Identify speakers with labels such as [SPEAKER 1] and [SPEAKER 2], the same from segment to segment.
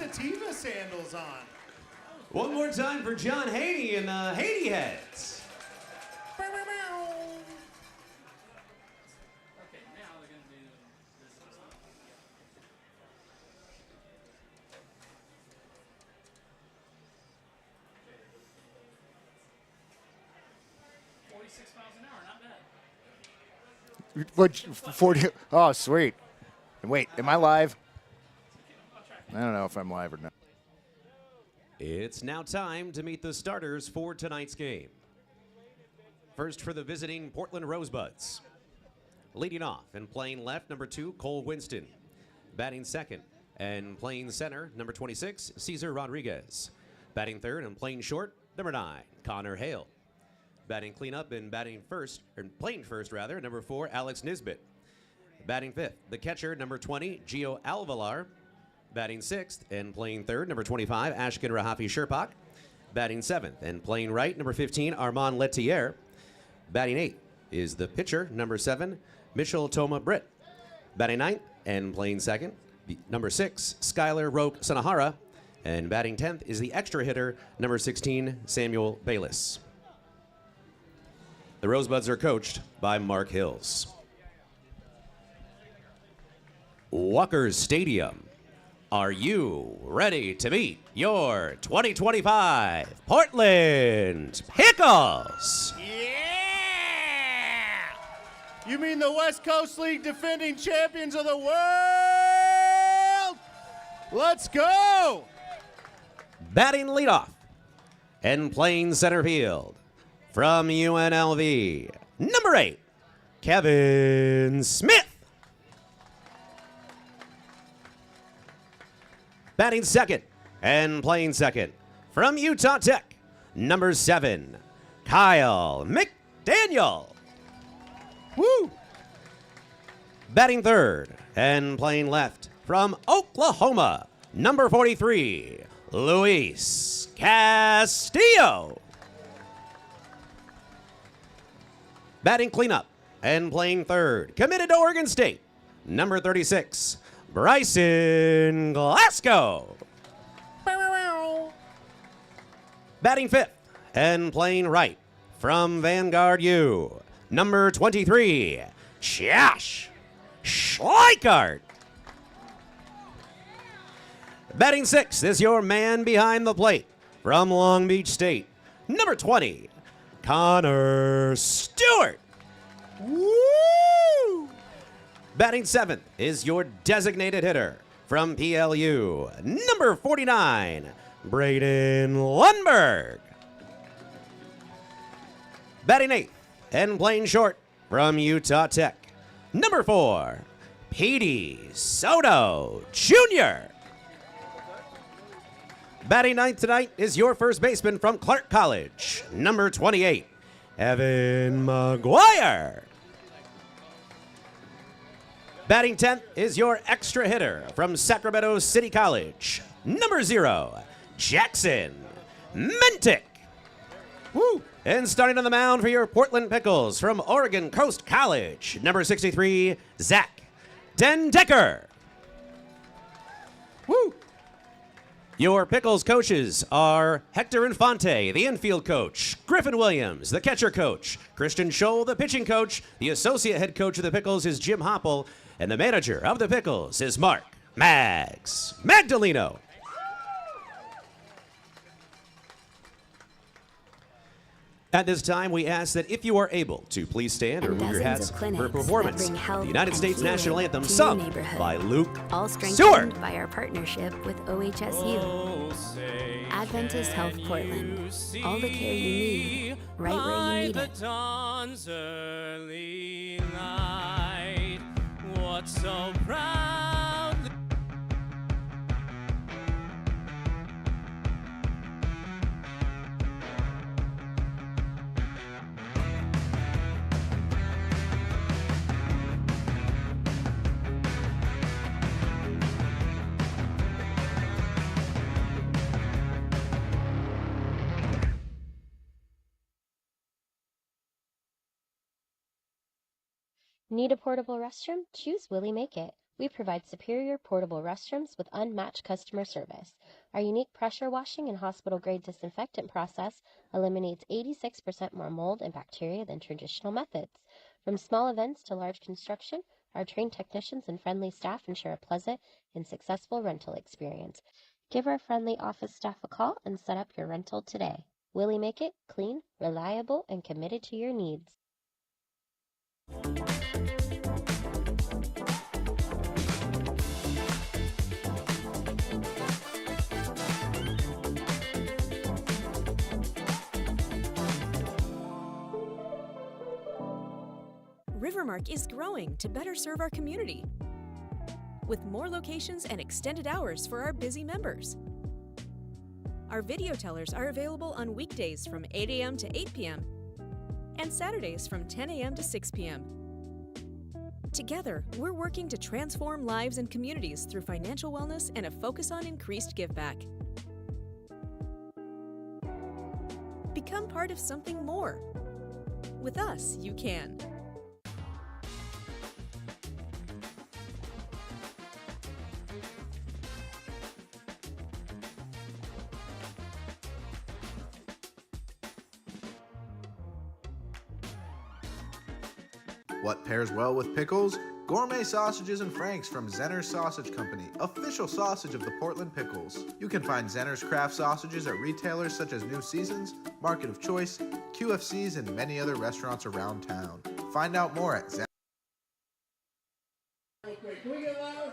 [SPEAKER 1] Sativa sandals on.
[SPEAKER 2] One more time for John Haney and the Haney Heads.
[SPEAKER 3] Okay, now they're going to do this song. 46 miles an hour, not bad.
[SPEAKER 4] What, 40? Oh, sweet. Wait, am I live? I don't know if I'm live or not.
[SPEAKER 2] It's now time to meet the starters for tonight's game. First for the visiting Portland Rosebuds. Leading off and playing left, number 2, Cole Winston. Batting second and playing center, number 26, Cesar Rodriguez. Batting third and playing short, number 9, Connor Hale. Batting cleanup and playing first, number 4, Alex Nisbet. Batting fifth, the catcher, number 20, Gio Alvalar. Batting sixth and playing third, number 25, Ashkin Rahafi Sherpak. Batting seventh and playing right, number 15, Armand Letier. Batting eighth is the pitcher, number 7, Mitchell Toma Britt. Batting ninth and playing second, number 6, Skylar Roque Sanahara. And batting 10th is the extra hitter, number 16, Samuel Bayless. The Rosebuds are coached by Mark Hills. Walker's Stadium. Are you ready to meet your 2025 Portland Pickles?
[SPEAKER 1] Yeah! You mean the West Coast League defending champions of the world? Let's go!
[SPEAKER 2] Batting leadoff and playing center field from UNLV, number 8, Kevin Smith. Batting second and playing second from Utah Tech, number 7, Kyle McDaniel. Woo! Batting third and playing left from Oklahoma, number 43, Luis Castillo. Batting cleanup and playing third, committed to Oregon State, number 36, Bryson Glasgow. Batting fifth and playing right from Vanguard U, number 23, Josh Schleichert. Batting sixth is your man behind the plate from Long Beach State, number 20, Connor Stewart. Woo! Batting seventh is your designated hitter from PLU, number 49, Braden Lundberg. Batting eighth and playing short from Utah Tech, number 4, Petey Soto Jr. Batting ninth tonight is your first baseman from Clark College, number 28, Evan McGuire. Batting 10th is your extra hitter from Sacramento City College, number 0, Jackson Mentick. Woo! And starting on the mound for your Portland Pickles from Oregon Coast College, number 63, Zach Dendecker. Woo! Your Pickles coaches are Hector Infante, the infield coach, Griffin Williams, the catcher coach, Christian Scholl, the pitching coach, the associate head coach of the Pickles is Jim Hopple, and the manager of the Pickles is Mark Mags Magdaleno. At this time, we ask that if you are able to please stand or move your hats for a performance of the United States National Anthem sung by Luke
[SPEAKER 5] all
[SPEAKER 2] Stewart.
[SPEAKER 5] strengthened by our partnership with OHSU. Adventist Health Portland. All the care you need, right where you need it.
[SPEAKER 6] Dawn's early light, what so proudly
[SPEAKER 7] Need a portable restroom? Choose Willie Make It. We provide superior portable restrooms with unmatched customer service. Our unique pressure washing and hospital-grade disinfectant process eliminates 86% more mold and bacteria than traditional methods. From small events to large construction, our trained technicians and friendly staff ensure a pleasant and successful rental experience. Give our friendly office staff a call and set up your rental today. Willie make it clean, reliable, and committed to your needs.
[SPEAKER 8] Rivermark is growing to better serve our community with more locations and extended hours for our busy members. Our video tellers are available on weekdays from 8 a.m. to 8 p.m. and Saturdays from 10 a.m. to 6 p.m. Together, we're working to transform lives and communities through financial wellness and a focus on increased giveback. Become part of something more. With us, you can.
[SPEAKER 9] What pairs well with pickles? Gourmet sausages and franks from Zenner's Sausage Company, official sausage of the Portland Pickles. You can find Zenner's craft sausages at retailers such as New Seasons, Market of Choice, QFCs, and many other restaurants around town. Find out more at Zenner.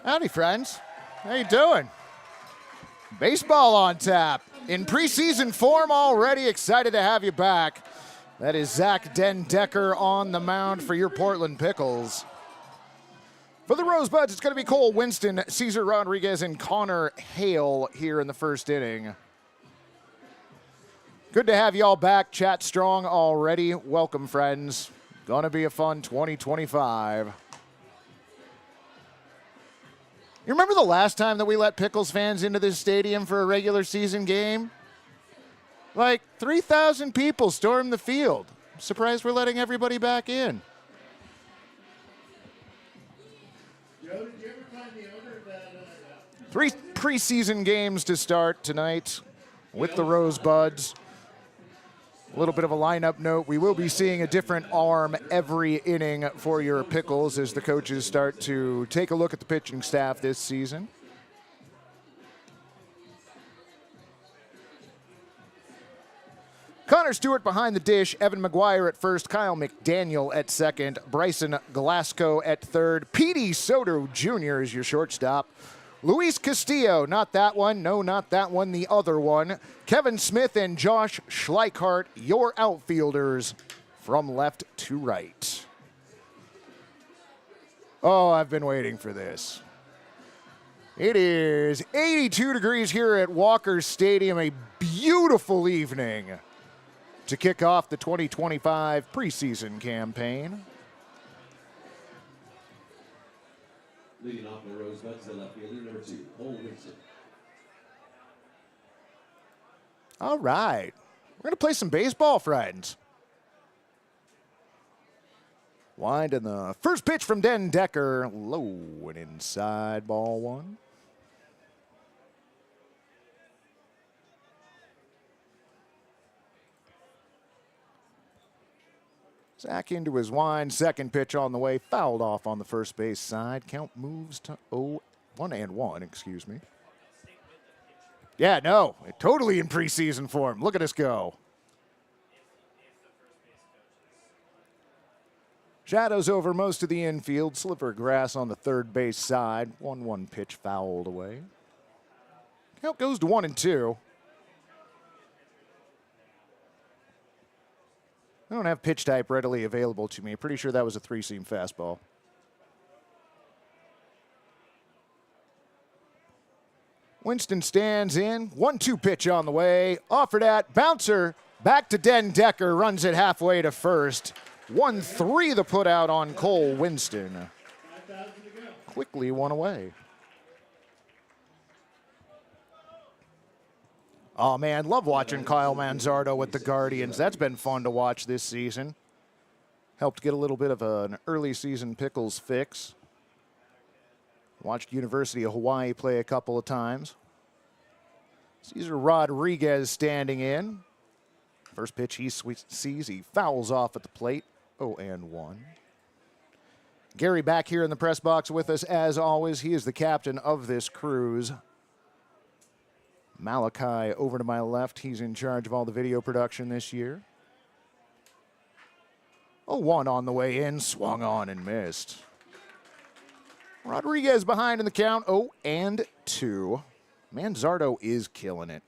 [SPEAKER 4] Howdy, friends. How you doing? Baseball on tap. In preseason form already. Excited to have you back. That is Zach Den-Decker on the mound for your Portland Pickles. For the Rosebuds, it's going to be Cole Winston, Cesar Rodriguez, and Connor Hale here in the first inning. Good to have you all back. Chat strong already. Welcome, friends. Going to be a fun 2025. You remember the last time that we let Pickles fans into this stadium for a regular season game? Like 3,000 people stormed the field. I'm surprised we're letting everybody back in.
[SPEAKER 1] Joe, did you ever find the owner that?
[SPEAKER 4] 3 preseason games to start tonight with the Rosebuds. A little bit of a lineup note. We will be seeing a different arm every inning for your Pickles as the coaches start to take a look at the pitching staff this season. Connor Stewart behind the dish, Evan McGuire at first, Kyle McDaniel at second, Bryson Glasgow at third, Petey Soto Jr. is your shortstop, Luis Castillo, not that one, no, not that one, the other one, Kevin Smith and Josh Schleichart, your outfielders from left to right. Oh, I've been waiting for this. It is 82 degrees here at Walker Stadium, a beautiful evening to kick off the 2025 preseason campaign.
[SPEAKER 2] Leading off the Rosebuds, the left fielder, number 2, Cole Winston.
[SPEAKER 4] All right. We're going to play some baseball, friends. Wind in the first pitch from Den-Decker. Low and inside, ball 1. Zach into his wind. Second pitch on the way. Fouled off on the first base side. Count moves to 1-1, excuse me. Yeah, no. Totally in preseason form. Look at us go. Shadows over most of the infield. Sliver grass on the third base side. 1-1 pitch fouled away. Count goes to 1-2. I don't have pitch type readily available to me. Pretty sure that was a 3-seam fastball. Winston stands in. 1-2 pitch on the way. Offered at bouncer. Back to Den-Decker. Runs it halfway to first. 1-3 the put out on Cole Winston. Quickly one away. Oh, man, love watching Kyle Manzardo with the Guardians. That's been fun to watch this season. Helped get a little bit of an early season Pickles fix. Watched University of Hawaii play a couple of times. Cesar Rodriguez standing in. First pitch he sees, he fouls off at the plate. 0-1. Gary back here in the press box with us as always. He is the captain of this cruise. Malachi over to my left. He's in charge of all the video production this year. 0-1 on the way in, swung on and missed. Rodriguez behind in the count, 0-2. Manzardo is killing it.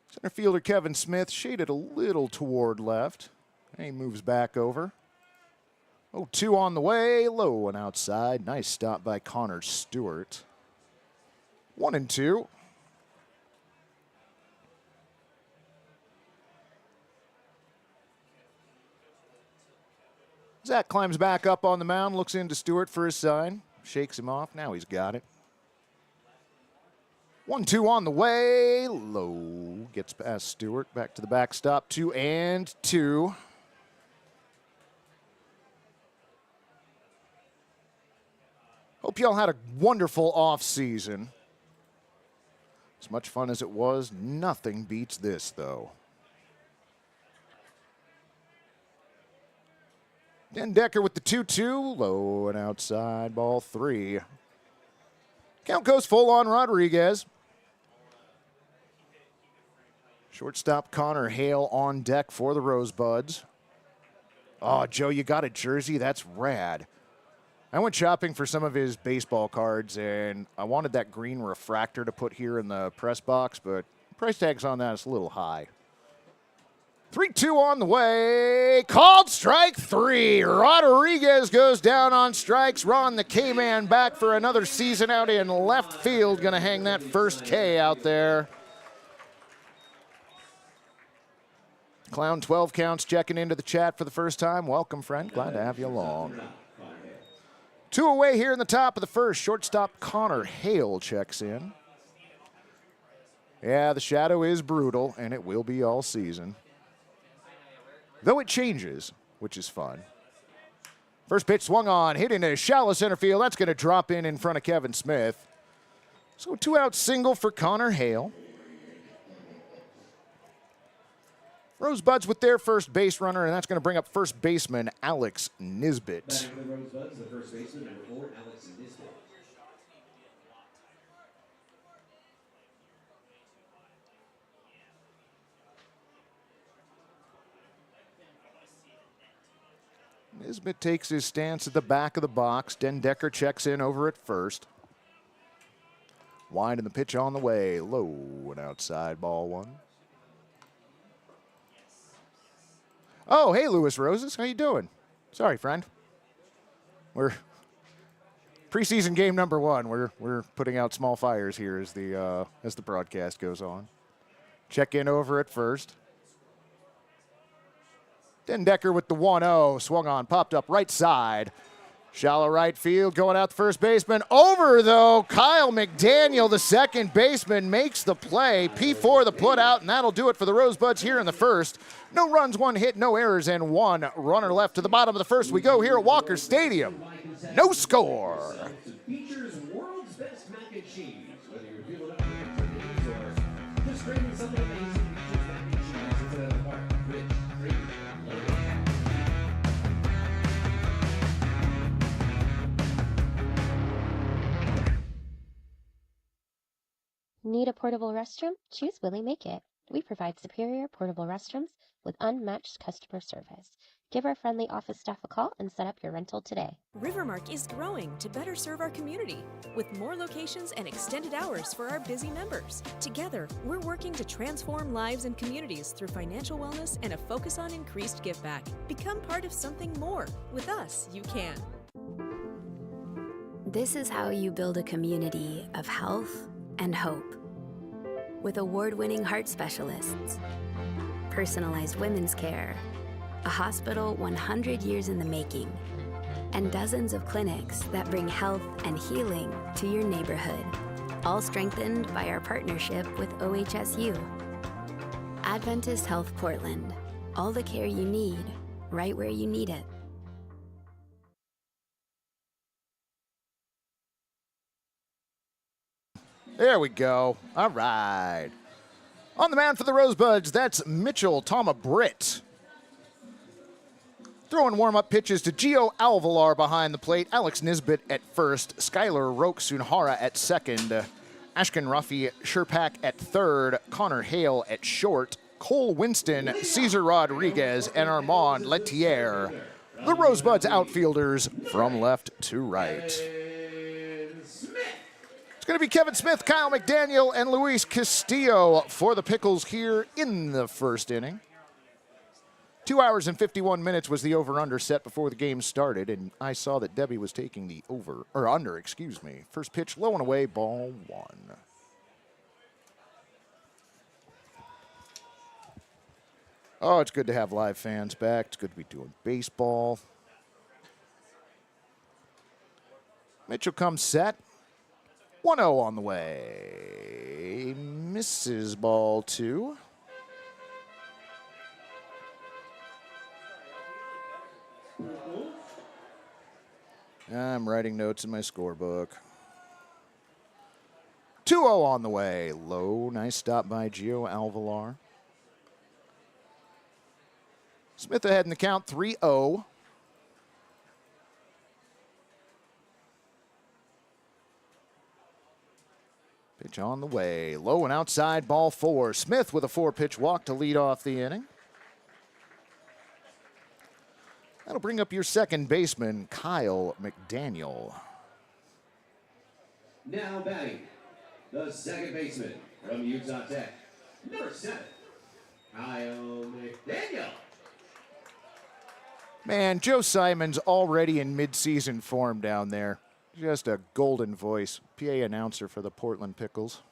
[SPEAKER 4] Center fielder Kevin Smith shaded a little toward left. And he moves back over. 0-2 on the way, low and outside. Nice stop by Connor Stewart. 1-2. Zach climbs back up on the mound, looks into Stewart for his sign, shakes him off. Now he's got it. 1-2 on the way, low. Gets past Stewart, back to the backstop, 2-2. Hope y'all had a wonderful off season. As much fun as it was, nothing beats this, though. Den Decker with the 2-2, low and outside, ball 3. Count goes full on Rodriguez. Shortstop Connor Hale on deck for the Rosebuds. Oh, Joe, you got a jersey? That's rad. I went shopping for some of his baseball cards, and I wanted that green refractor to put here in the press box, but price tag's on that is a little high. 3-2 on the way. Called strike 3. Rodriguez goes down on strikes. Ron the K-Man back for another season out in left field. Going to hang that first K out there. Clown 12 counts checking into the chat for the first time. Welcome, friend. Glad to have you along. 2 away here in the top of the first. Shortstop Connor Hale checks in. Yeah, the shadow is brutal, and it will be all season. Though it changes, which is fun. First pitch swung on, hit into shallow center field. That's going to drop in front of Kevin Smith. So a 2-out single for Connor Hale. Rosebuds with their first base runner, and that's going to bring up first baseman Alex Nisbet.
[SPEAKER 2] Back for the Rosebuds, the first baseman, number 4, Alex Nisbet.
[SPEAKER 4] Nisbet takes his stance at the back of the box. Den Decker checks in over at first. Wide in the pitch on the way. Low and outside, ball 1. Oh, hey, Louis Roses. How you doing? Sorry, friend. We're preseason game number 1. We're putting out small fires here as the broadcast goes on. Check in over at first. Den Decker with the 1-0, swung on, popped up right side. Shallow right field, going out the first baseman. Over, though, Kyle McDaniel, the second baseman, makes the play. P4 the put out, and that'll do it for the Rosebuds here in the first. No runs, 1 hit, no errors, and 1 runner left to the bottom of the first. We go here at Walker Stadium. No score.
[SPEAKER 2] Features world's best mac and cheese. Whether you're feeling up or just craving something amazing, features mac and cheese. It's a part rich, creamy,
[SPEAKER 7] Need a portable restroom? Choose Willie Make It. We provide superior portable restrooms with unmatched customer service. Give our friendly office staff a call and set up your rental today.
[SPEAKER 8] Rivermark is growing to better serve our community with more locations and extended hours for our busy members. Together, we're working to transform lives and communities through financial wellness and a focus on increased give back. Become part of something more. With us, you can.
[SPEAKER 5] This is how you build a community of health and hope. With award-winning heart specialists, personalized women's care, a hospital 100 years in the making, and dozens of clinics that bring health and healing to your neighborhood, all strengthened by our partnership with OHSU. Adventist Health Portland, all the care you need, right where you need it.
[SPEAKER 4] There we go. All right. On the mound for the Rosebuds, that's Mitchell Britt. Throwing warm-up pitches to Gio Alvalar behind the plate, Alex Nisbet at first, Skylar Roke-Sunhara at second, Ashken Ruffy Sherpak at third, Connor Hale at short, Cole Winston, Cesar Rodriguez, and Armand Letier. The Rosebuds outfielders from left to right. It's going to be Kevin Smith, Kyle McDaniel, and Luis Castillo for the Pickles here in the first inning. 2 hours and 51 minutes was the over-under set before the game started, and I saw that Debbie was taking the under, excuse me. First pitch, low and away, ball one. Oh, it's good to have live fans back. It's good to be doing baseball. Mitchell comes set. 1-0 on the way. Misses ball two. I'm writing notes in my scorebook. 2-0 on the way. Low, nice stop by Gio Alvalar. Smith ahead in the count, 3-0. Pitch on the way. Low and outside, ball four. Smith with a 4-pitch walk to lead off the inning. That'll bring up your second baseman, Kyle McDaniel.
[SPEAKER 2] Now batting, the second baseman from Utah Tech, number 7, Kyle McDaniel.
[SPEAKER 4] Man, Joe Simon's already in midseason form down there. Just a golden voice. PA announcer for the Portland Pickles.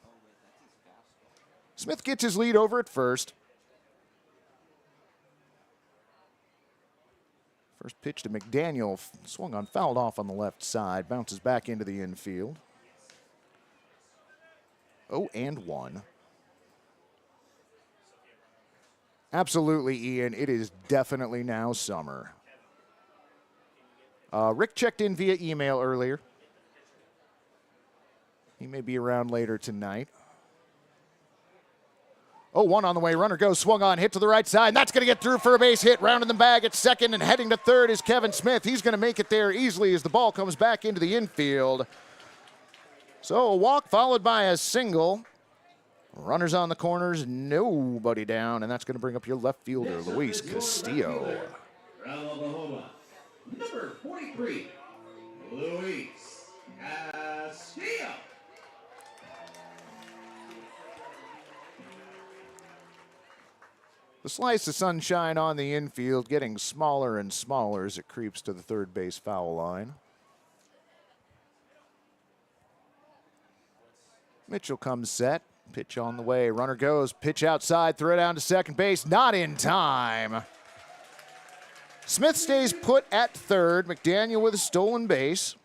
[SPEAKER 4] Smith gets his lead over at first. First pitch to McDaniel, swung on, fouled off on the left side, bounces back into the infield. 0-1. Absolutely, Ian, it is definitely now summer. Rick checked in via email earlier. He may be around later tonight. 0-1 on the way. Runner goes, swung on, hit to the right side, and that's going to get through for a base hit. Rounding the bag at second and heading to third is Kevin Smith. He's going to make it there easily as the ball comes back into the infield. So a walk followed by a single. Runners on the corners, nobody down, and that's going to bring up your left fielder, Luis Castillo.
[SPEAKER 2] From Oklahoma, number 43, Luis Castillo.
[SPEAKER 4] The slice of sunshine on the infield getting smaller and smaller as it creeps to the third base foul line. Mitchell comes set. Pitch on the way. Runner goes. Pitch outside. Throw down to second base. Not in time. Smith stays put at third. McDaniel with a stolen base.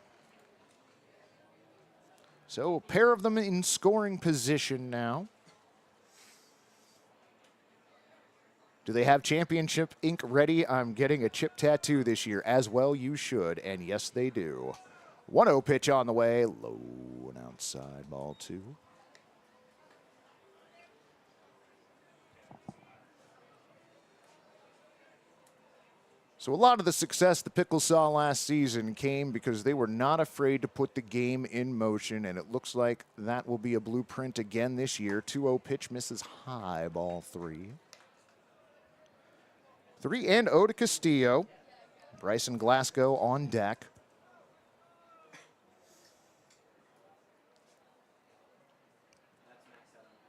[SPEAKER 4] So a pair of them in scoring position now. Do they have championship ink ready? I'm getting a chip tattoo this year. As well you should, and yes they do. 1-0 pitch on the way. Low and outside, ball two. So a lot of the success the Pickles saw last season came because they were not afraid to put the game in motion, and it looks like that will be a blueprint again this year. 2-0 pitch misses high, ball three. 3-0 to Castillo. Bryson Glasgow on deck.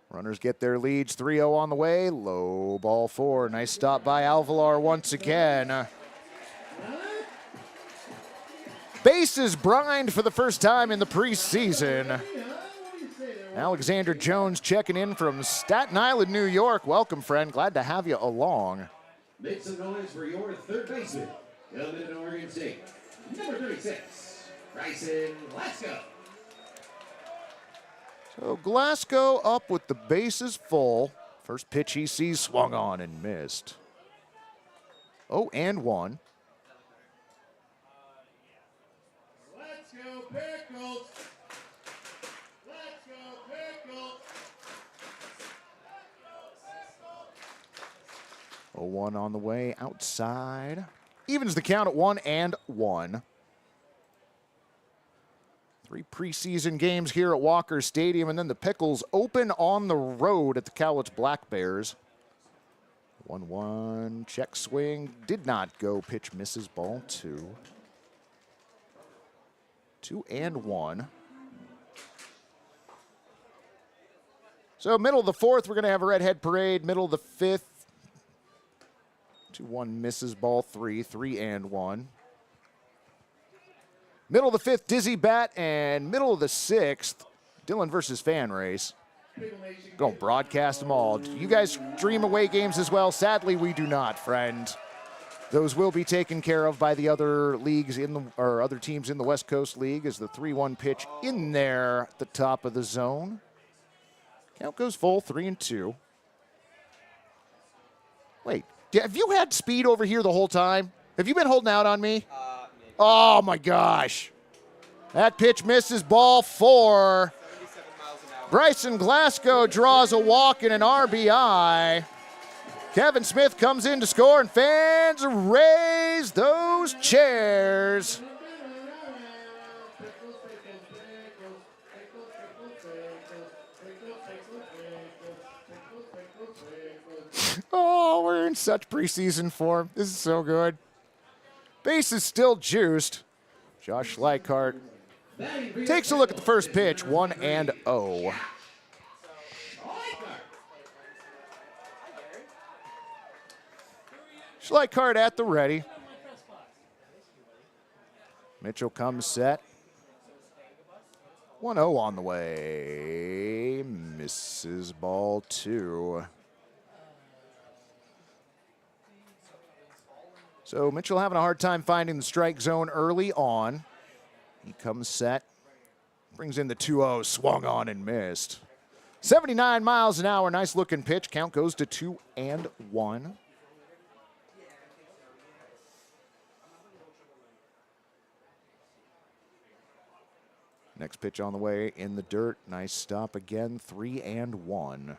[SPEAKER 4] Runners get their leads. 3-0 on the way. Low, ball four. Nice stop by Alvalar once again. Bases brined for the first time in the preseason. Alexander Jones checking in from Staten Island, New York. Welcome, friend. Glad to have you along.
[SPEAKER 2] Make some noise for your third baseman, coming in Oregon State, number 36, Bryson Glasgow.
[SPEAKER 4] So Glasgow up with the bases full. First pitch he sees swung on and missed. 0-1.
[SPEAKER 1] Let's go Pickles! Let's go Pickles!
[SPEAKER 4] 0-1 on the way outside. Evens the count at 1-1. 3 preseason games here at Walker Stadium, and then the Pickles open on the road at the Cowlitz Black Bears. 1-1, check swing, did not go, pitch misses, ball 2. 2-1. So middle of the 4th, we're going to have a redhead parade. Middle of the 5th, 2-1 misses, ball 3, 3-1. Middle of the 5th, dizzy bat, and middle of the 6th, Dillon versus fan race. Don't broadcast them all. You guys stream away games as well? Sadly, we do not, friend. Those will be taken care of by the other leagues or other teams in the West Coast League as the 3-1 pitch in there at the top of the zone. Count goes full, 3-2. Wait, have you had speed over here the whole time? Have you been holding out on me? Oh my gosh. That pitch misses, ball 4. Bryson Glasgow draws a walk and an RBI. Kevin Smith comes in to score, and fans raise those chairs. Oh, we're in such preseason form. This is so good. Base is still juiced. Josh Schleichart takes a look at the first pitch, 1-0. Schleichart at the ready. Mitchell comes set. 1-0 on the way. Misses, ball 2. So Mitchell having a hard time finding the strike zone early on. He comes set, brings in the 2-0, swung on and missed. 79 miles an hour, nice looking pitch. Count goes to 2-1. Next pitch on the way in the dirt. Nice stop again, 3-1.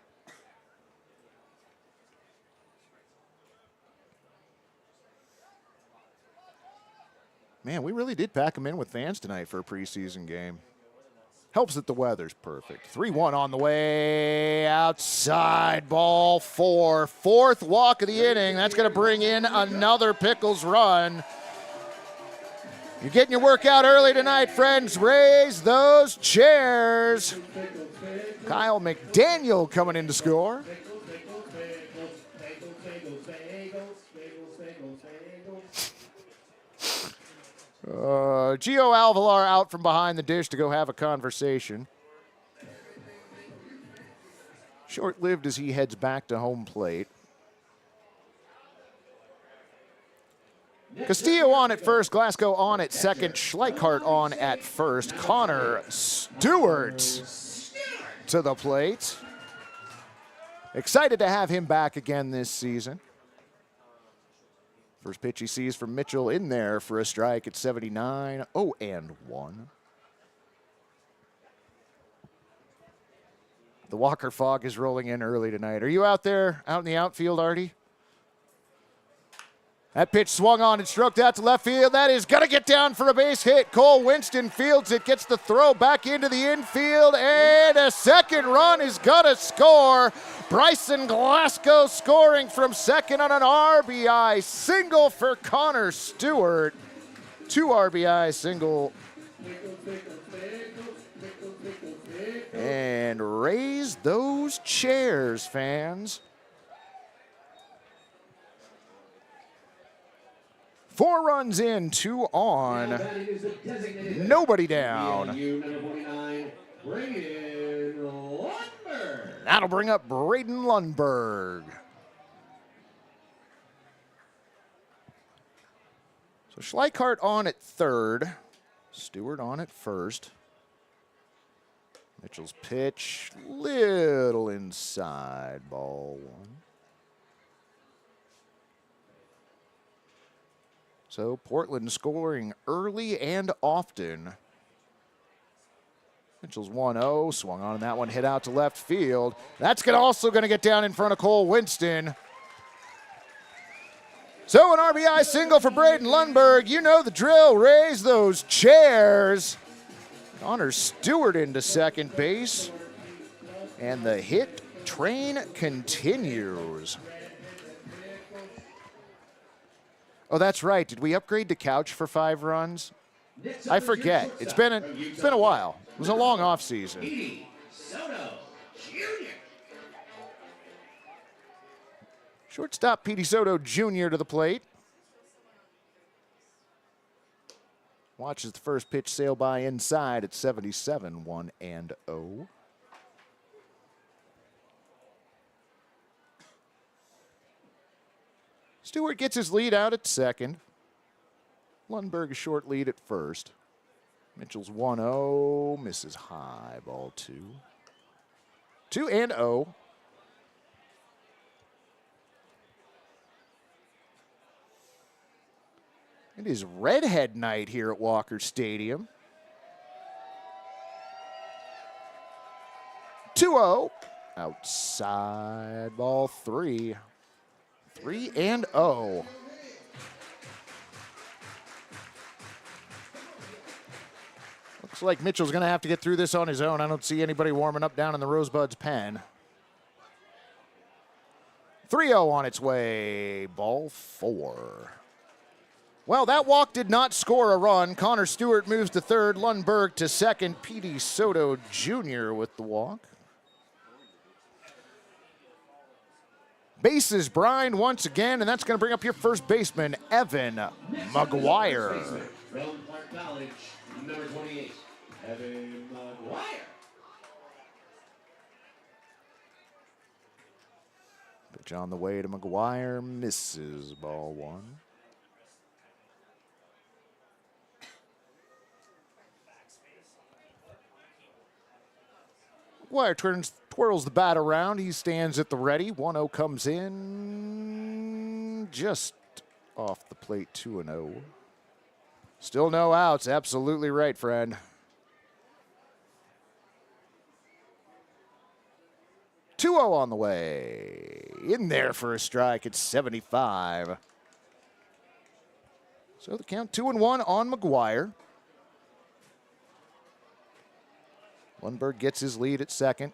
[SPEAKER 4] Man, we really did pack them in with fans tonight for a preseason game. Helps that the weather's perfect. 3-1 on the way outside, ball 4. 4th walk of the inning. That's going to bring in another Pickles run. You're getting your workout early tonight, friends. Raise those chairs. Kyle McDaniel coming in to score. Gio Alvalar out from behind the dish to go have a conversation. Short-lived as he heads back to home plate. Castillo on at first, Glasgow on at second, Schleichart on at first. Connor Stewart to the plate. Excited to have him back again this season. First pitch he sees from Mitchell in there for a strike at 79, 0-1. The Walker fog is rolling in early tonight. Are you out there, out in the outfield, Artie? That pitch swung on and stroked out to left field. That is going to get down for a base hit. Cole Winston fields it, gets the throw back into the infield, and a second run is going to score. Bryson Glasgow scoring from second on an RBI single for Connor Stewart. 2 RBI single. And raise those chairs, fans. 4 runs in, 2 on. Nobody down. That'll bring up Braden Lundberg. So Schleichart on at third. Stewart on at first. Mitchell's pitch, little inside, ball 1. So Portland scoring early and often. Mitchell's 1-0, swung on that one, hit out to left field. That's also going to get down in front of Cole Winston. So an RBI single for Braden Lundberg. You know the drill. Raise those chairs. Connor Stewart into second base. And the hit train continues. Oh, that's right. Did we upgrade to couch for 5 runs? I forget. It's been a while. It was a long off season. Shortstop Petey Soto Jr. to the plate. Watches the first pitch sail by inside at 77, 1-0. Stewart gets his lead out at second. Lundberg a short lead at first. Mitchell's 1-0, misses high, ball 2. 2-0. It is redhead night here at Walker Stadium. 2-0. Outside, ball 3. 3-0. Looks like Mitchell's going to have to get through this on his own. I don't see anybody warming up down in the Rosebuds pen. 3-0 on its way. Ball 4. Well, that walk did not score a run. Connor Stewart moves to third. Lundberg to second. Petey Soto Jr. with the walk. Bases Brine once again, and that's going to bring up your first baseman, Evan McGuire.
[SPEAKER 10] From Clark College, number 28, Evan McGuire.
[SPEAKER 4] Pitch on the way to McGuire, misses, ball 1. McGuire twirls the bat around. He stands at the ready. 1-0 comes in. Just off the plate, 2-0. Still no outs. Absolutely right, friend. .2-0 on the way. In there for a strike at 75. So the count 2-1 on McGuire. Lundberg gets his lead at second.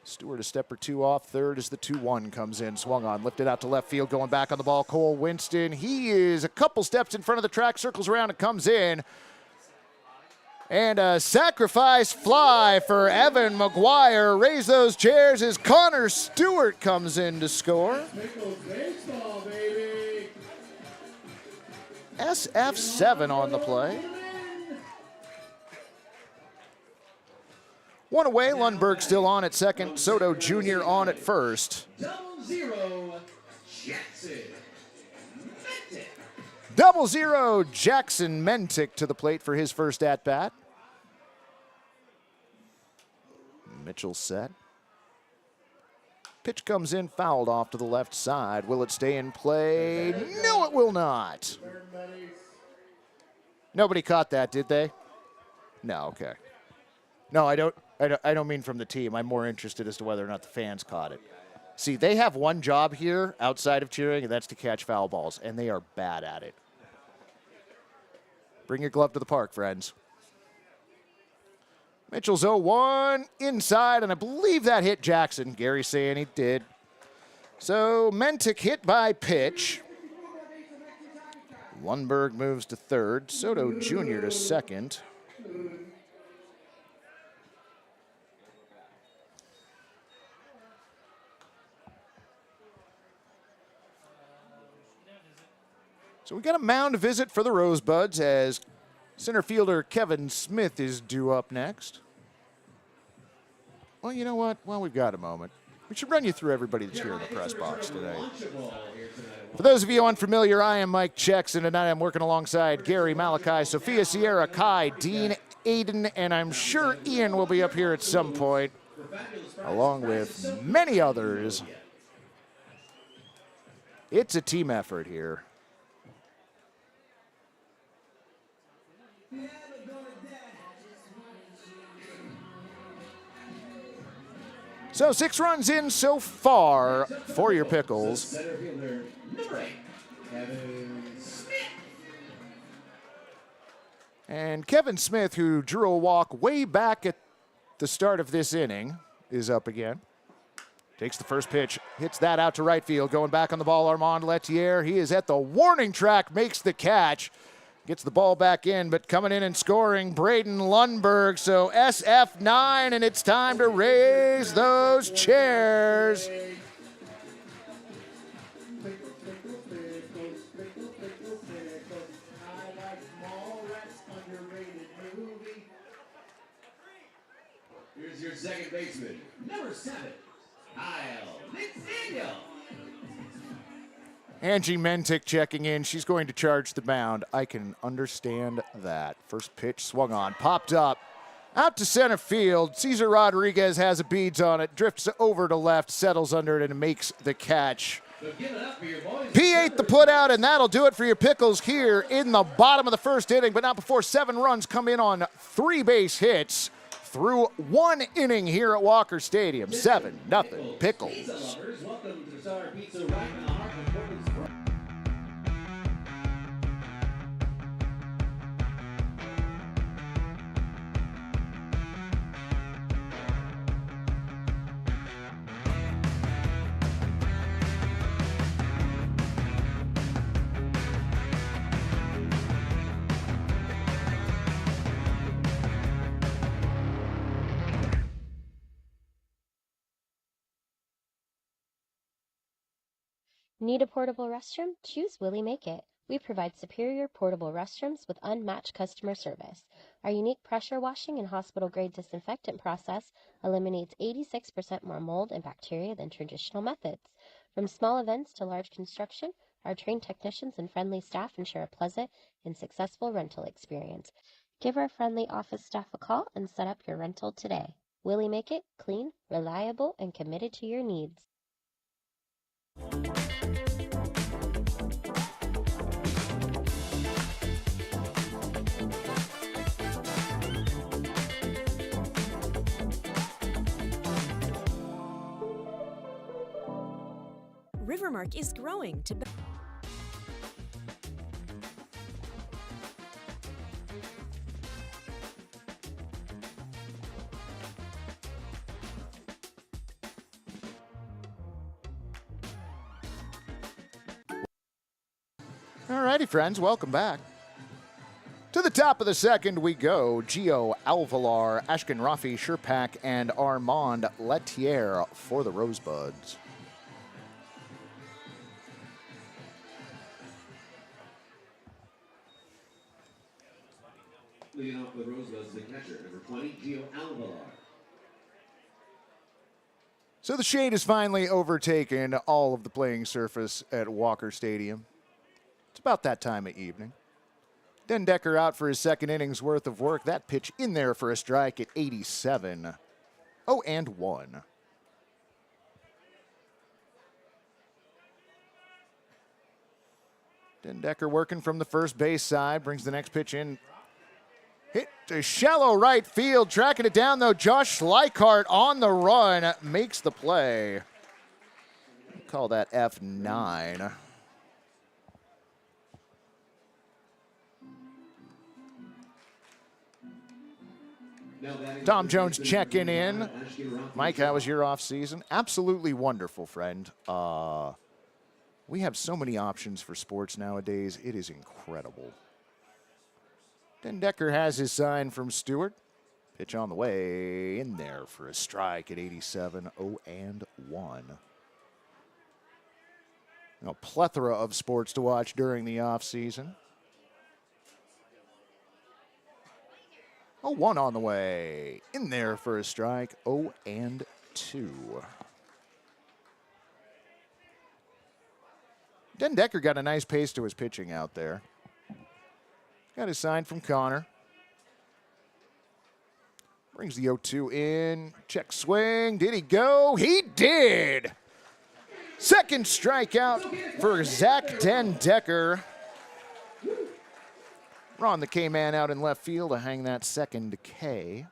[SPEAKER 4] Stewart a step or 2 off. Third as the 2-1 comes in. Swung on, lifted out to left field, going back on the ball. Cole Winston, he is a couple steps in front of the track, circles around and comes in. And a sacrifice fly for Evan McGuire. Raise those chairs as Connor Stewart comes in to score.
[SPEAKER 10] Pickles baseball, baby.
[SPEAKER 4] SF7 on the play. 1 away, Lundberg still on at second. Soto Jr. on at first.
[SPEAKER 10] 0-0, Jackson.
[SPEAKER 4] 0-0, Jackson Mentick to the plate for his first at-bat. Mitchell set. Pitch comes in, fouled off to the left side. Will it stay in play? No, it will not. Nobody caught that, did they? No, okay. No, I don't mean from the team. I'm more interested as to whether or not the fans caught it. See, they have one job here outside of cheering, and that's to catch foul balls, and they are bad at it. Bring your glove to the park, friends. Mitchell's 0-1 inside, and I believe that hit Jackson. Gary saying he did. So Mentick hit by pitch. Lundberg moves to third. Soto Jr. to second. So we got a mound visit for the Rosebuds as center fielder Kevin Smith is due up next. Well, you know what? While we've got a moment, we should run you through everybody that's here in the press box today. For those of you unfamiliar, I am Mike Checks, and tonight I'm working alongside Gary, Malachi, Sophia, Sierra, Kai, Dean, Aiden, and I'm sure Ian will be up here at some point, along with many others. It's a team effort here. So 6 runs in so far for your Pickles.
[SPEAKER 10] Kevin Smith.
[SPEAKER 4] And Kevin Smith, who drew a walk way back at the start of this inning, is up again. Takes the first pitch, hits that out to right field. Going back on the ball, Armand Lettier. He is at the warning track, makes the catch. Gets the ball back in, but coming in and scoring, Braden Lundberg. So SF9, and it's time to raise those chairs.
[SPEAKER 10] Here's your second baseman, number 7, Kyle McDaniel.
[SPEAKER 4] Angie Mentic checking in. She's going to charge the mound. I can understand that. First pitch swung on, popped up, out to center field. Cesar Rodriguez has a beads on it, drifts over to left, settles under it, and makes the catch.
[SPEAKER 10] So give it up for your boys.
[SPEAKER 4] P8 the putout, and that'll do it for your Pickles here in the bottom of the first inning, but not before 7 runs come in on 3 base hits through 1 inning here at Walker Stadium. 7-0 Pickles.
[SPEAKER 10] Pizza lovers, welcome to the Star Pizza right in the heart of Portland's Pro.
[SPEAKER 7] Need a portable restroom? Choose Willie Make It. We provide superior portable restrooms with unmatched customer service. Our unique pressure washing and hospital-grade disinfectant process eliminates 86% more mold and bacteria than traditional methods. From small events to large construction, our trained technicians and friendly staff ensure a pleasant and successful rental experience. Give our friendly office staff a call and set up your rental today. Willie Make It, clean, reliable, and committed to your needs.
[SPEAKER 8] Rivermark is growing to
[SPEAKER 4] Alrighty, friends, welcome back. To the top of the second we go. Gio Alvalar, Ashken Rafi, Sherpak, and Armand Lettier for the Rosebuds.
[SPEAKER 10] Leading off the Rosebuds, the catcher, number 20, Gio Alvalar.
[SPEAKER 4] So the shade has finally overtaken all of the playing surface at Walker Stadium. It's about that time of evening. Den Decker out for his second inning's worth of work. That pitch in there for a strike at 87. 0-1. Den Decker working from the first base side. Brings the next pitch in. Hit to shallow right field. Tracking it down, though. Josh Schleichart on the run. Makes the play. Call that F9. Tom Jones checking in. Mike, how was your off season? Absolutely wonderful, friend. We have so many options for sports nowadays. It is incredible. Den Decker has his sign from Stewart. Pitch on the way in there for a strike at 87. 0-1. A plethora of sports to watch during the off season. 0-1 on the way. In there for a strike. 0-2. Den Decker got a nice pace to his pitching out there. Got his sign from Connor. Brings the 0-2 in. Check swing. Did he go? He did. Second strikeout for Zach Den Decker. Ron the K-Man out in left field to hang that second K.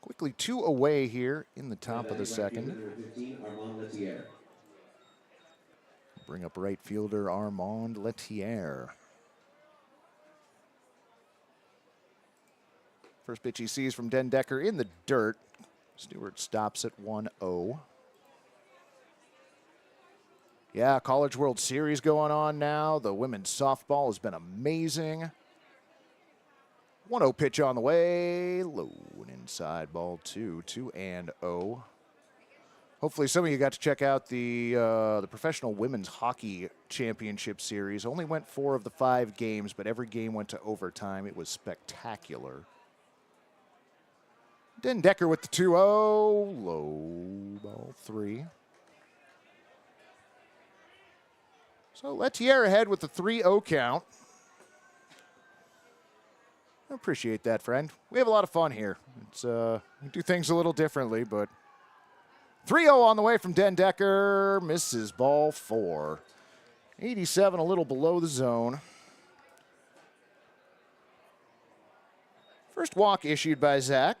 [SPEAKER 4] Quickly 2 away here in the top of the second. bring up right fielder Armand Letier. First pitch he sees from Den Decker in the dirt. Stewart stops at 1-0. Yeah, College World Series going on now. The women's softball has been amazing. 1-0 pitch on the way. Low and inside, ball 2, 2-0. Hopefully some of you got to check out the Professional Women's Hockey Championship Series. Only went 4 of the 5 games, but every game went to overtime. It was spectacular. Den Decker with the 2-0. Low, ball 3. So Letier ahead with the 3-0 count. I appreciate that, friend. We have a lot of fun here. It's we do things a little differently, but 3-0 on the way from Den Decker. Misses, ball 4. 87 a little below the zone. First walk issued by Zach.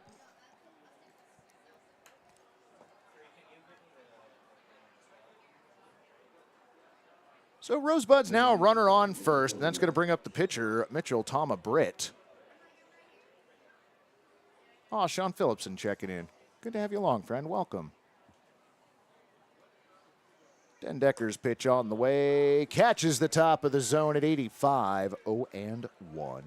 [SPEAKER 4] So Rosebuds now a runner on first, and that's going to bring up the pitcher, Mitchell Tama Britt. Oh, Sean Phillipson checking in. Good to have you along, friend. Welcome. Den Decker's pitch on the way. Catches the top of the zone at 85, 0-1.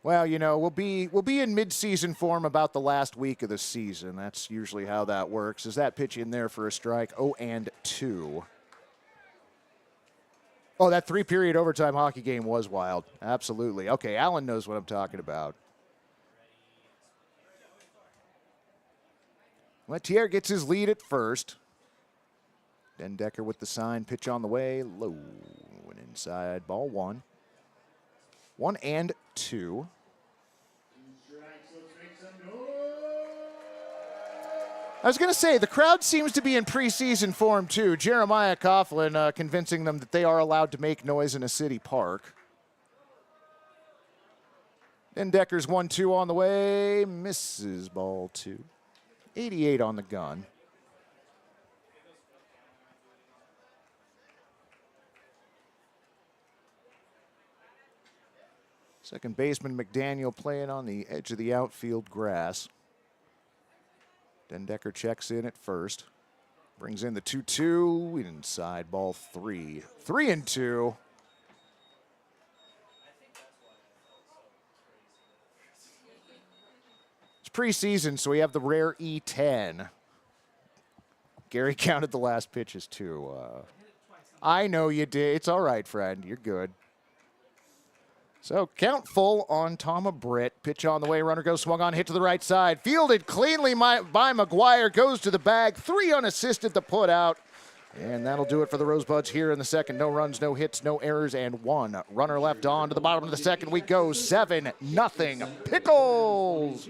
[SPEAKER 4] Well, you know, we'll be in mid-season form about the last week of the season. That's usually how that works. Is that pitch in there for a strike? 0-2. Oh, that 3-period overtime hockey game was wild. Absolutely. Okay, Alan knows what I'm talking about. Letier gets his lead at first. Den Decker with the sign. Pitch on the way. Low and inside. Ball 1. 1-2. I was going to say, the crowd seems to be in preseason form, too. Jeremiah Coughlin convincing them that they are allowed to make noise in a city park. Den Decker's 1-2 on the way. Misses, ball 2. 88 on the gun. Second baseman McDaniel playing on the edge of the outfield grass. Den Decker checks in at first. Brings in the 2-2. Inside, ball 3. 3-2. It's preseason, so we have the rare E10. Gary counted the last pitches, too. I know you did. It's all right, friend. You're good. So count full on Tama Britt. Pitch on the way. Runner goes swung on. Hit to the right side. Fielded cleanly by McGuire. Goes to the bag. 3 unassisted to put out. And that'll do it for the Rosebuds here in the second. No runs, no hits, no errors, and 1 runner left on. To the bottom of the second we go. 7-0 Pickles.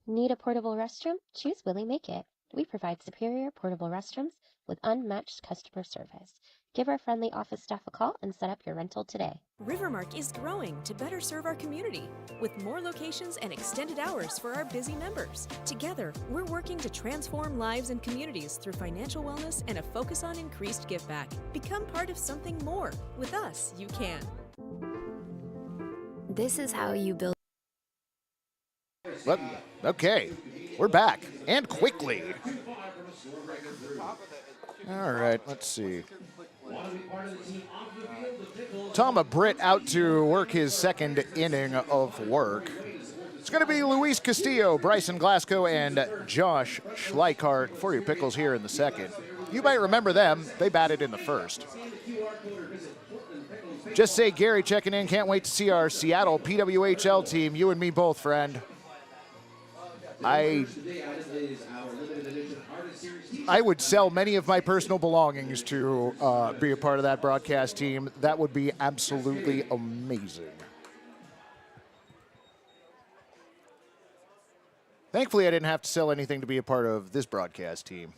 [SPEAKER 7] Need a portable restroom? Choose Willie Make It. We provide superior portable restrooms with unmatched customer service. Give our friendly office staff a call and set up your rental today.
[SPEAKER 8] Rivermark is growing to better serve our community with more locations and extended hours for our busy members. Together, we're working to transform lives and communities through financial wellness and a focus on increased give back. Become part of something more. With us, you can.
[SPEAKER 5] This is how you build.
[SPEAKER 4] Okay, we're back, and quickly. All right, let's see. Tama Britt out to work his second inning of work. It's going to be Luis Castillo, Bryson Glasgow, and Josh Schleichart for your Pickles here in the second. You might remember them. They batted in the first. Just say Gary checking in. Can't wait to see our Seattle PWHL team. You and me both, friend. I would sell many of my personal belongings to be a part of that broadcast team. That would be absolutely amazing. Thankfully, I didn't have to sell anything to be a part of this broadcast team.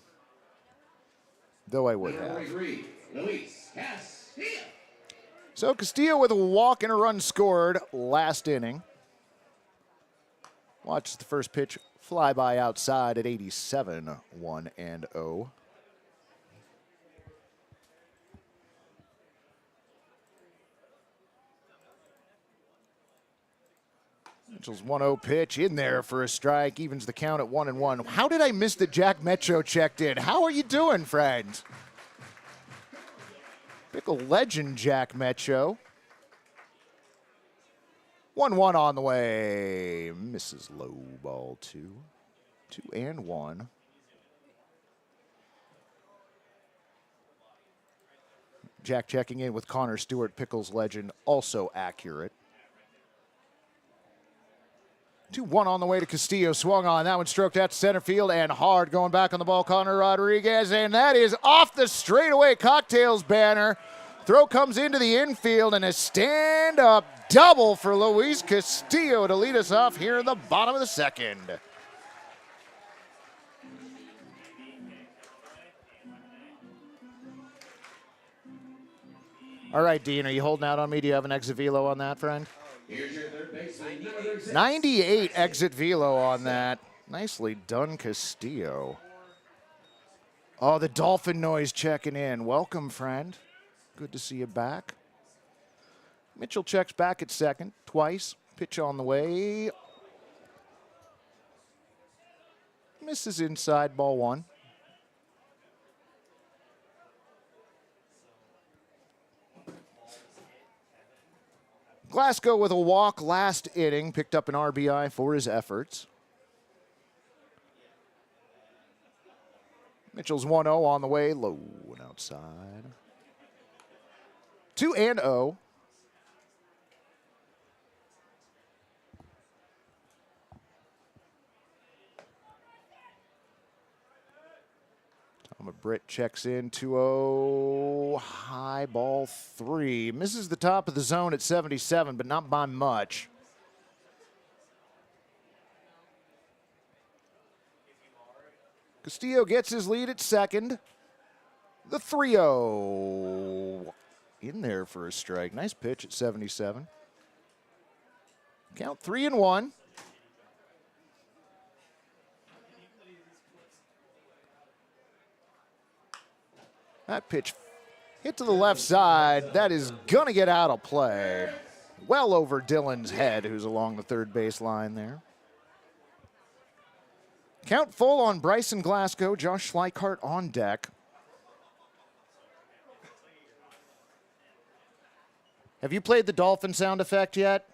[SPEAKER 4] Though I would
[SPEAKER 10] Number
[SPEAKER 4] have.
[SPEAKER 10] 43, Luis Castillo.
[SPEAKER 4] So Castillo with a walk and a run scored last inning. Watch the first pitch fly by outside at 87, 1-0. Mitchell's 1-0 pitch in there for a strike, evens the count at 1-1. How did I miss that Jack Metro checked in? How are you doing, friends? Pickle legend Jack Metro. 1-1 on the way. Misses low, ball 2. 2-1. Jack checking in with Connor Stewart, Pickles legend, also accurate. 2-1 on the way to Castillo. Swung on. That one stroked out to center field and hard going back on the ball. Connor Rodriguez, and that is off the straightaway cocktails banner. Throw comes into the infield and a stand-up double for Luis Castillo to lead us off here in the bottom of the second. All right, Dean, are you holding out on me? Do you have an exit velo on that, friend?
[SPEAKER 10] Here's your third baseman, number 36.
[SPEAKER 4] 98 exit velo on that. Nicely done, Castillo. Oh, the dolphin noise checking in. Welcome, friend. Good to see you back. Mitchell checks back at second twice. Pitch on the way. Misses inside, ball 1. Glasgow with a walk last inning, picked up an RBI for his efforts. Mitchell's 1-0 on the way, low and outside. 2-0. Britt checks in, 2-0, high ball 3. Misses the top of the zone at 77, but not by much. Castillo gets his lead at second. The 3-0. In there for a strike. Nice pitch at 77. Count 3-1. That pitch hit to the left side. That is going to get out of play. Well over Dylan's head, who's along the third base line there. Count full on Bryson Glasgow. Josh Schleichart on deck. Have you played the dolphin sound effect yet?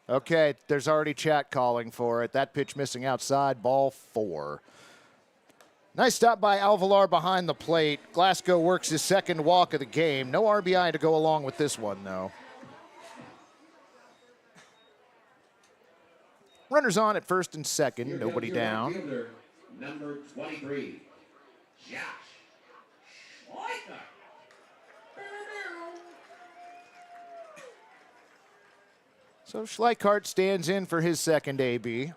[SPEAKER 4] Okay, there's already chat calling for it. That pitch missing outside, ball 4. Nice stop by Alvalar behind the plate. Glasgow works his second walk of the game. No RBI to go along with this one, though. Runners on at first and second. Nobody down.
[SPEAKER 10] Fielder, number 23, Josh Schleicher.
[SPEAKER 4] So Schleichart stands in for his second AB.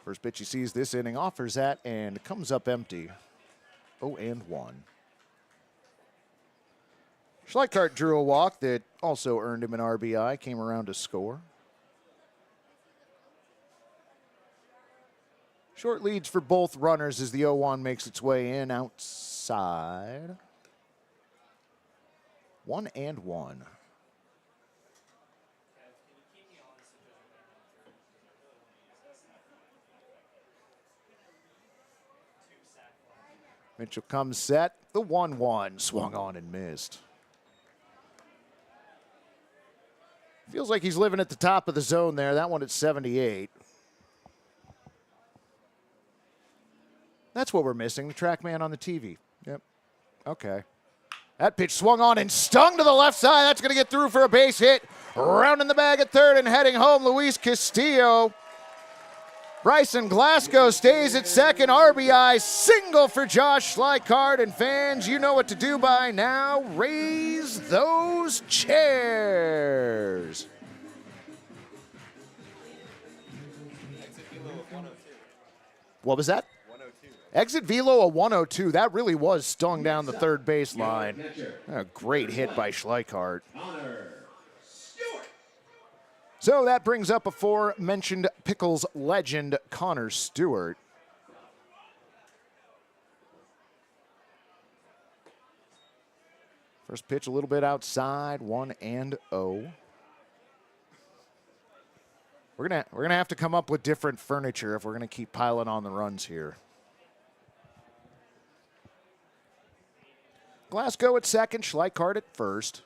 [SPEAKER 4] First pitch he sees this inning, offers that, and comes up empty. 0-1. Schleichart drew a walk that also earned him an RBI, came around to score. Short leads for both runners as the 0-1 makes its way in outside. 1-1. Mitchell comes set. The 1-1 swung on and missed. Feels like he's living at the top of the zone there. That one at 78. That's what we're missing, the track man on the TV. Yep. Okay. That pitch swung on and stung to the left side. That's going to get through for a base hit. Rounding the bag at third and heading home, Luis Castillo. Bryson Glasgow stays at second. RBI single for Josh Schleichart. And fans, you know what to do by now. Raise those chairs. What was that? 102. Exit velo a 102. That really was stung down the third base line. A great hit by Schleichhardt. So that brings up aforementioned Pickles legend Connor Stewart. First pitch a little bit outside, 1-0. We're gonna have to come up with different furniture if we're gonna keep piling on the runs here. Glasgow at second, Schleichhardt at first.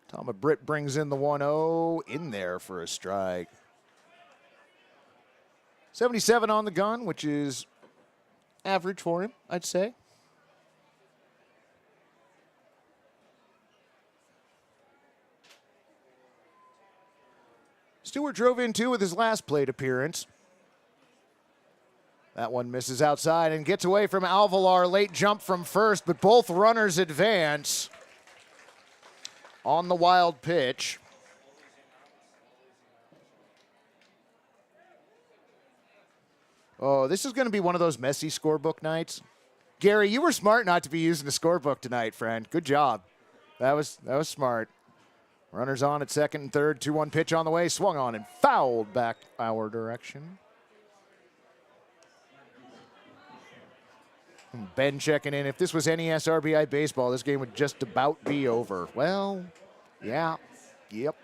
[SPEAKER 4] Tom Britt brings in the 1-0 in there for a strike. 77 on the gun, which is average for him, I'd say. Stewart drove in two with his last plate appearance. That one misses outside and gets away from Alvalar. Late jump from first, but both runners advance on the wild pitch. Oh, this is going to be one of those messy scorebook nights. Gary, you were smart not to be using the scorebook tonight, friend. Good job. That was smart. Runners on at second and third. 2-1 pitch on the way. Swung on and fouled back our direction. Ben checking in. If this was NES RBI baseball, this game would just about be over. Well, yeah, yep.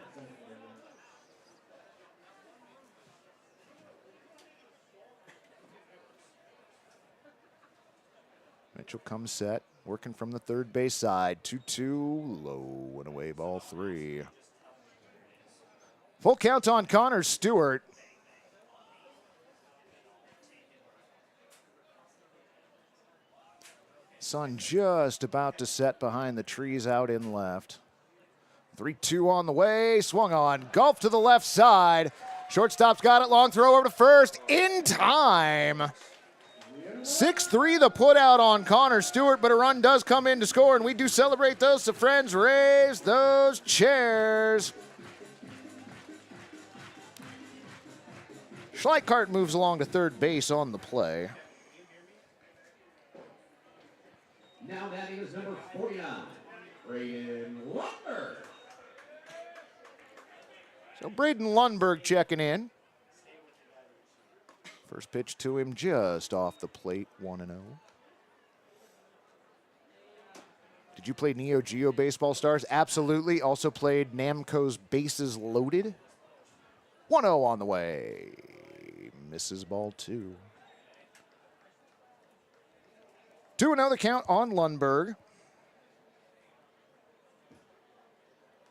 [SPEAKER 4] Mitchell comes set, working from the third base side. 2-2, low and away, ball 3. Full count on Connor Stewart. Sun just about to set behind the trees out in left. 3-2 on the way, swung on, golf to the left side. Shortstop's got it, long throw over to first, in time. 6-3 the put out on Connor Stewart, but a run does come in to score, and we do celebrate those. So friends, raise those chairs. Schleichhardt moves along to third base on the play.
[SPEAKER 10] Now batting is number 49, Braden Lundberg.
[SPEAKER 4] So Braden Lundberg checking in. First pitch to him just off the plate, 1-0. Did you play Neo Geo Baseball Stars? Absolutely. Also played Namco's Bases Loaded. 1-0 on the way. Misses ball 2. 2-0 the count on Lundberg.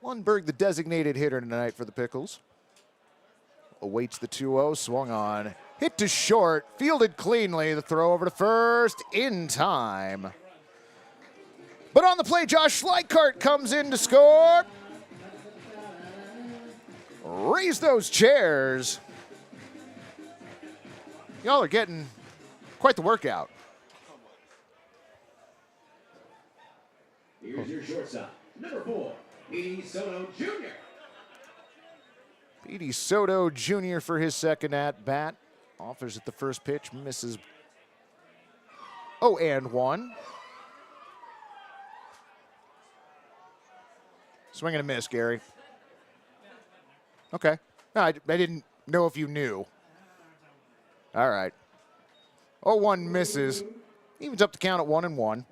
[SPEAKER 4] Lundberg, the designated hitter tonight for the Pickles. Awaits the 2-0, swung on. Hit to short, fielded cleanly. The throw over to first, in time. But on the play, Josh Schleichhardt comes in to score. Raise those chairs. Y'all are getting quite the workout.
[SPEAKER 10] Here's your shortstop, number 4, Petey Soto Jr.
[SPEAKER 4] Petey Soto Jr. for his second at bat. Offers at the first pitch, misses. 0-1. Swing and a miss, Gary. Okay. No, I didn't know if you knew. All right. 0-1 misses. Evens up the count at 1-1.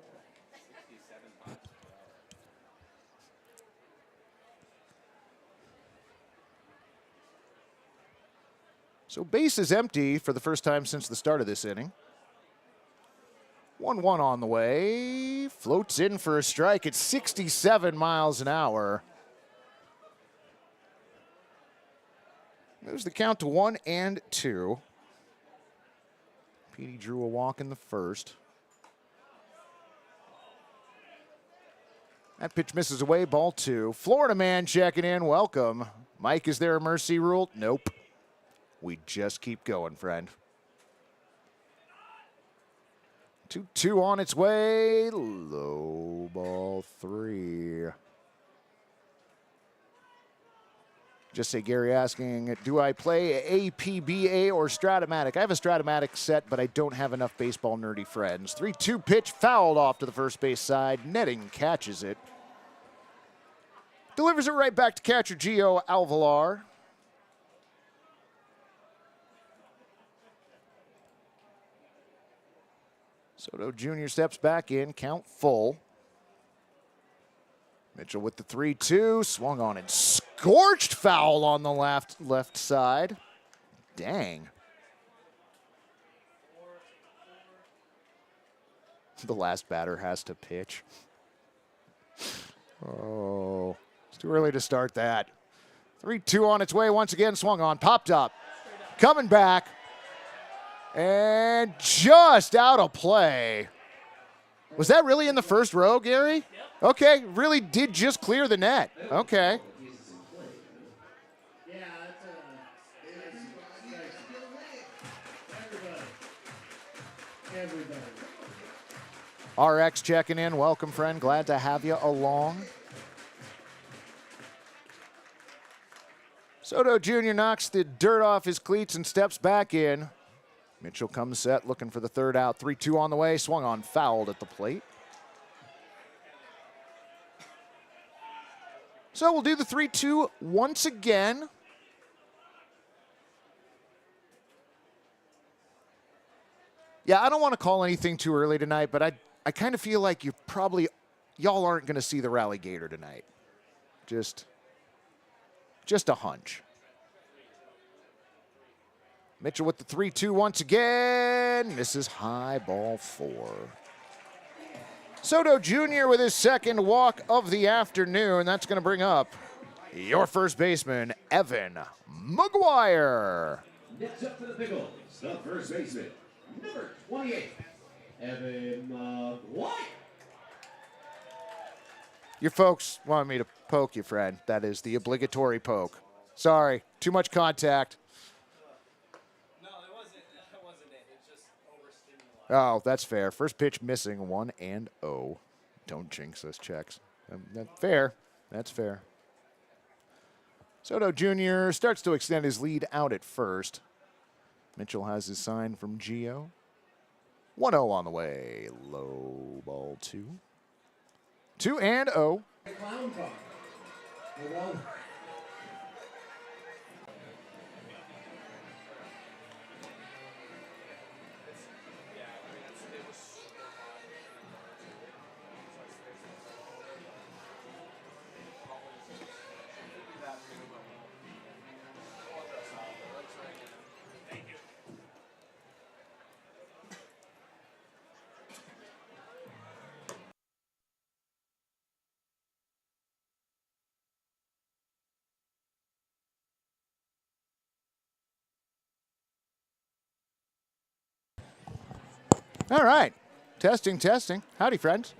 [SPEAKER 4] So base is empty for the first time since the start of this inning. 1-1 on the way. Floats in for a strike at 67 miles an hour. Moves the count to 1-2. Petey drew a walk in the first. That pitch misses away, ball 2. Florida man checking in, welcome. Mike, is there a mercy rule? Nope. We just keep going, friend. 2-2 on its way. Low, ball 3. Just say Gary asking, do I play APBA or Stratomatic? I have a Stratomatic set, but I don't have enough baseball nerdy friends. 3-2 pitch fouled off to the first base side. Netting catches it. Delivers it right back to catcher Gio Alvalar. Soto Jr. steps back in, count full. Mitchell with the 3-2, swung on and scorched foul on the left side. Dang. The last batter has to pitch. Oh, it's too early to start that. 3-2 on its way once again, swung on, popped up, coming back, and just out of play. Was that really in the first row, Gary? Yep. Okay, really did just clear the net. Okay.
[SPEAKER 10] Yeah, everybody.
[SPEAKER 4] RX checking in. Welcome, friend. Glad to have you along. Soto Jr. knocks the dirt off his cleats and steps back in. Mitchell comes set, looking for the third out. 3-2 on the way, swung on, fouled at the plate. So we'll do the 3-2 once again. Yeah, I don't want to call anything too early tonight, but I kind of feel like y'all aren't going to see the Rally Gator tonight. Just a hunch. Mitchell with the 3-2 once again. Misses high, ball 4. Soto Jr. with his second walk of the afternoon. That's going to bring up your first baseman, Evan McGuire.
[SPEAKER 10] Next up for the Pickles, the first baseman, number 28, Evan McGuire.
[SPEAKER 4] Your folks wanted me to poke you, friend. That is the obligatory poke. Sorry, too much contact. Oh, that's fair. First pitch missing, 1-0. Don't jinx us, checks. That's fair. That's fair. Soto Jr. starts to extend his lead out at first. Mitchell has his sign from Gio. 1-0 on the way. Low ball 2. 2-0.
[SPEAKER 10] Clown car.
[SPEAKER 4] All right. Testing, testing. Howdy, friends.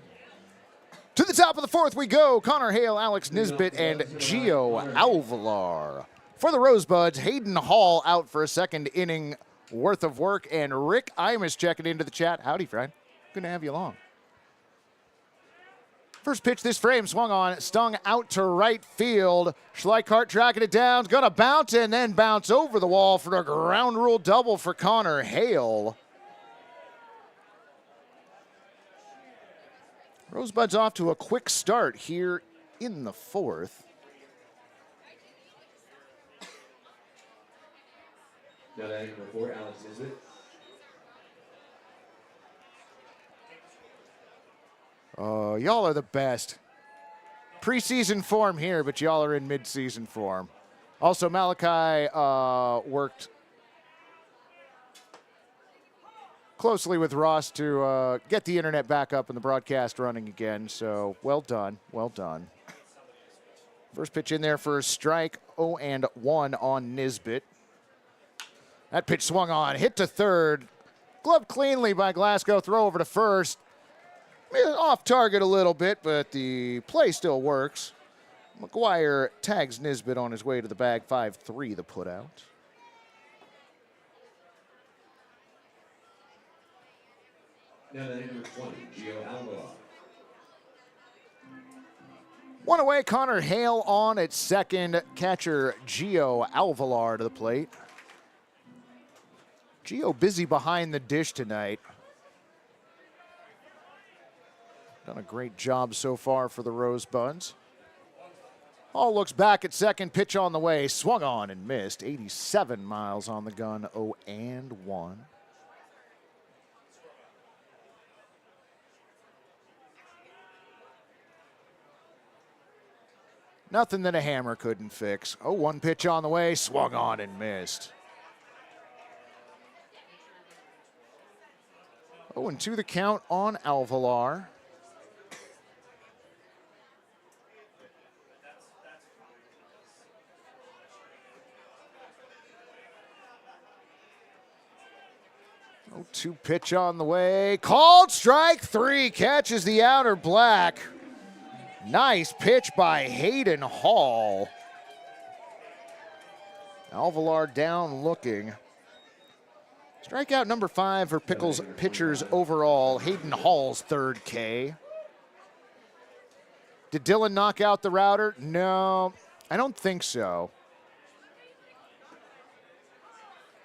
[SPEAKER 4] To the top of the fourth we go. Connor Hale, Alex Nisbet, and Gio Alvalar. For the Rosebuds, Hayden Hall out for a second inning worth of work, and Rick Imus checking into the chat. Howdy, friend. Good to have you along. First pitch this frame, swung on, stung out to right field. Schleichart tracking it down, gonna bounce and then bounce over the wall for a ground rule double for Connor Hale. Rosebuds off to a quick start here in the fourth.
[SPEAKER 10] Now that number 4, Alex Nisbet.
[SPEAKER 4] Oh, y'all are the best. Preseason form here, but y'all are in midseason form. Also, Malachi worked closely with Ross to get the internet back up and the broadcast running again. So well done, well done. First pitch in there for a strike, 0-1 on Nisbet. That pitch swung on, hit to third, gloved cleanly by Glasgow, throw over to first. Off target a little bit, but the play still works. McGuire tags Nisbet on his way to the bag, 5-3 the putout.
[SPEAKER 10] Now that number 20, Gio Alvalar.
[SPEAKER 4] One away, Connor Hale on at second. Catcher Gio Alvalar to the plate. Gio busy behind the dish tonight. Done a great job so far for the Rosebuds. Hall looks back at second, pitch on the way, swung on and missed. 87 miles on the gun, 0-1. Nothing that a hammer couldn't fix. 0-1 pitch on the way, swung on and missed. 0-2 the count on Alvalar. Oh, 2 pitch on the way. Called strike 3. Catches the outer black. Nice pitch by Hayden Hall. Alvalar down looking. Strikeout number 5 for Pickles pitchers overall. Hayden Hall's third K. Did Dylan knock out the router? No, I don't think so.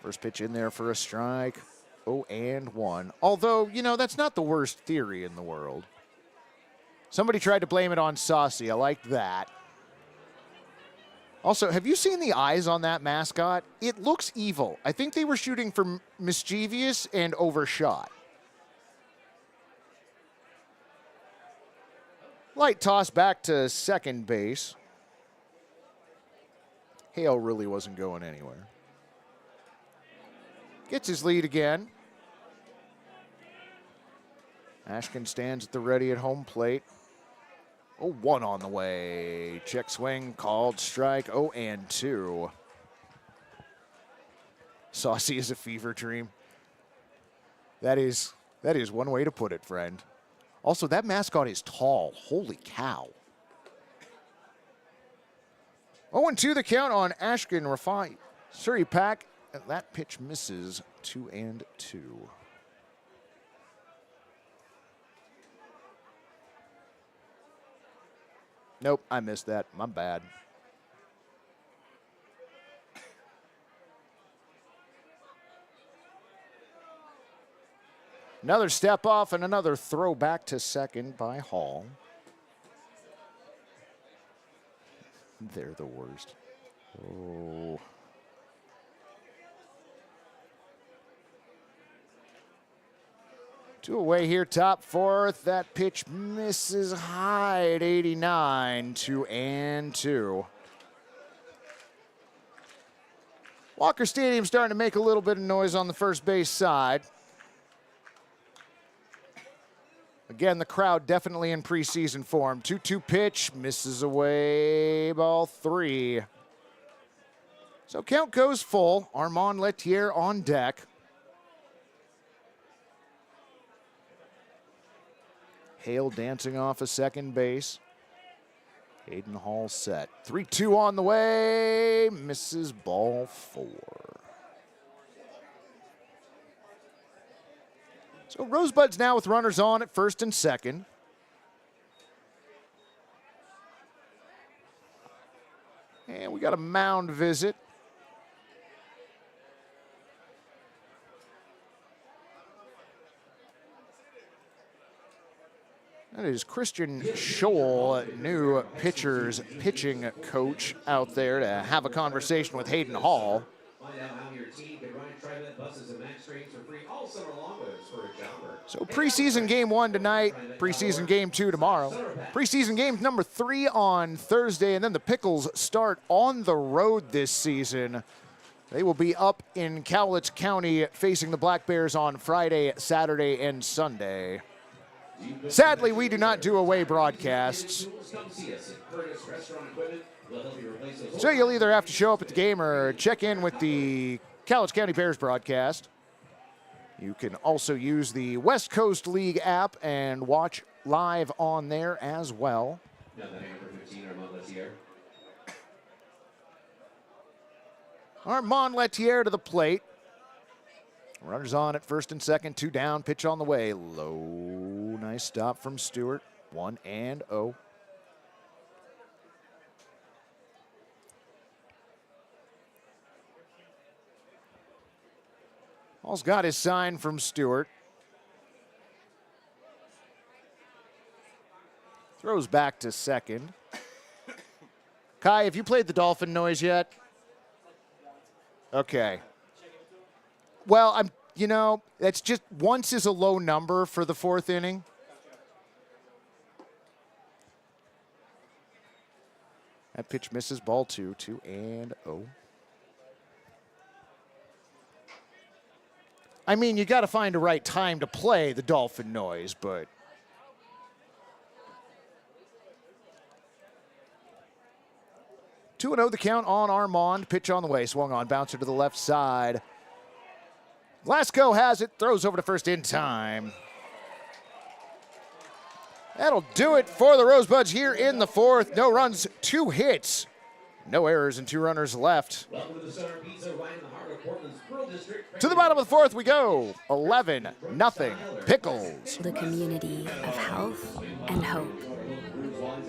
[SPEAKER 4] First pitch in there for a strike. 0-1. Although, you know, that's not the worst theory in the world. Somebody tried to blame it on Saucy. I liked that. Also, have you seen the eyes on that mascot? It looks evil. I think they were shooting for mischievous and overshot. Light toss back to second base. Hale really wasn't going anywhere. Gets his lead again. Ashkin stands at the ready at home plate. 0-1 on the way. Check swing, called strike. 0-2. Saucy is a fever dream. That is one way to put it, friend. Also, that mascot is tall. Holy cow. 0-2 the count on Ashkin Rafai. Surrey Pack. That pitch misses. 2-2. Nope, I missed that. My bad. Another step off and another throw back to second by Hall. They're the worst. Oh. Two away here, top fourth. That pitch misses high at 89, 2-2. Walker Stadium starting to make a little bit of noise on the first base side. Again, the crowd definitely in preseason form. 2-2 pitch, misses away, ball 3. So count goes full. Armand Letier on deck. Hale dancing off of second base. Hayden Hall set. 3-2 on the way. Misses ball 4. So Rosebuds now with runners on at first and second. And we got a mound visit. That is Christian Scholl, new pitchers pitching coach out there to have a conversation with Hayden Hall.
[SPEAKER 2] Find out how your team can ride TriVet buses and Max trains for free all summer long with us for a jumper.
[SPEAKER 4] So preseason game 1 tonight, preseason game 2 tomorrow. Preseason game number 3 on Thursday, and then the Pickles start on the road this season. They will be up in Cowlitz County facing the Black Bears on Friday, Saturday, and Sunday. Sadly, we do not do away broadcasts. So you'll either have to show up at the game or check in with the Cowlitz County Bears broadcast. You can also use the West Coast League app and watch live on there as well. Armand Letier to the plate. Runners on at first and second, 2 down, pitch on the way. Low, nice stop from Stewart. 1-0. All's got his sign from Stewart. Throws back to second. Kai, have you played the dolphin noise yet? Okay. Well, that's just once is a low number for the fourth inning. That pitch misses, ball 2, 2-0. I mean, you got to find the right time to play the dolphin noise, but 2-0 the count on Armand. Pitch on the way, swung on, bouncer to the left side. Glasgow has it, throws over to first in time. That'll do it for the Rosebuds here in the fourth. No runs, 2 hits. No errors and 2 runners left.
[SPEAKER 10] Welcome to the Center Pizza right in the heart of Portland's Pearl District.
[SPEAKER 4] To the bottom of the fourth we go. 11-0 Pickles.
[SPEAKER 5] The community of health and hope.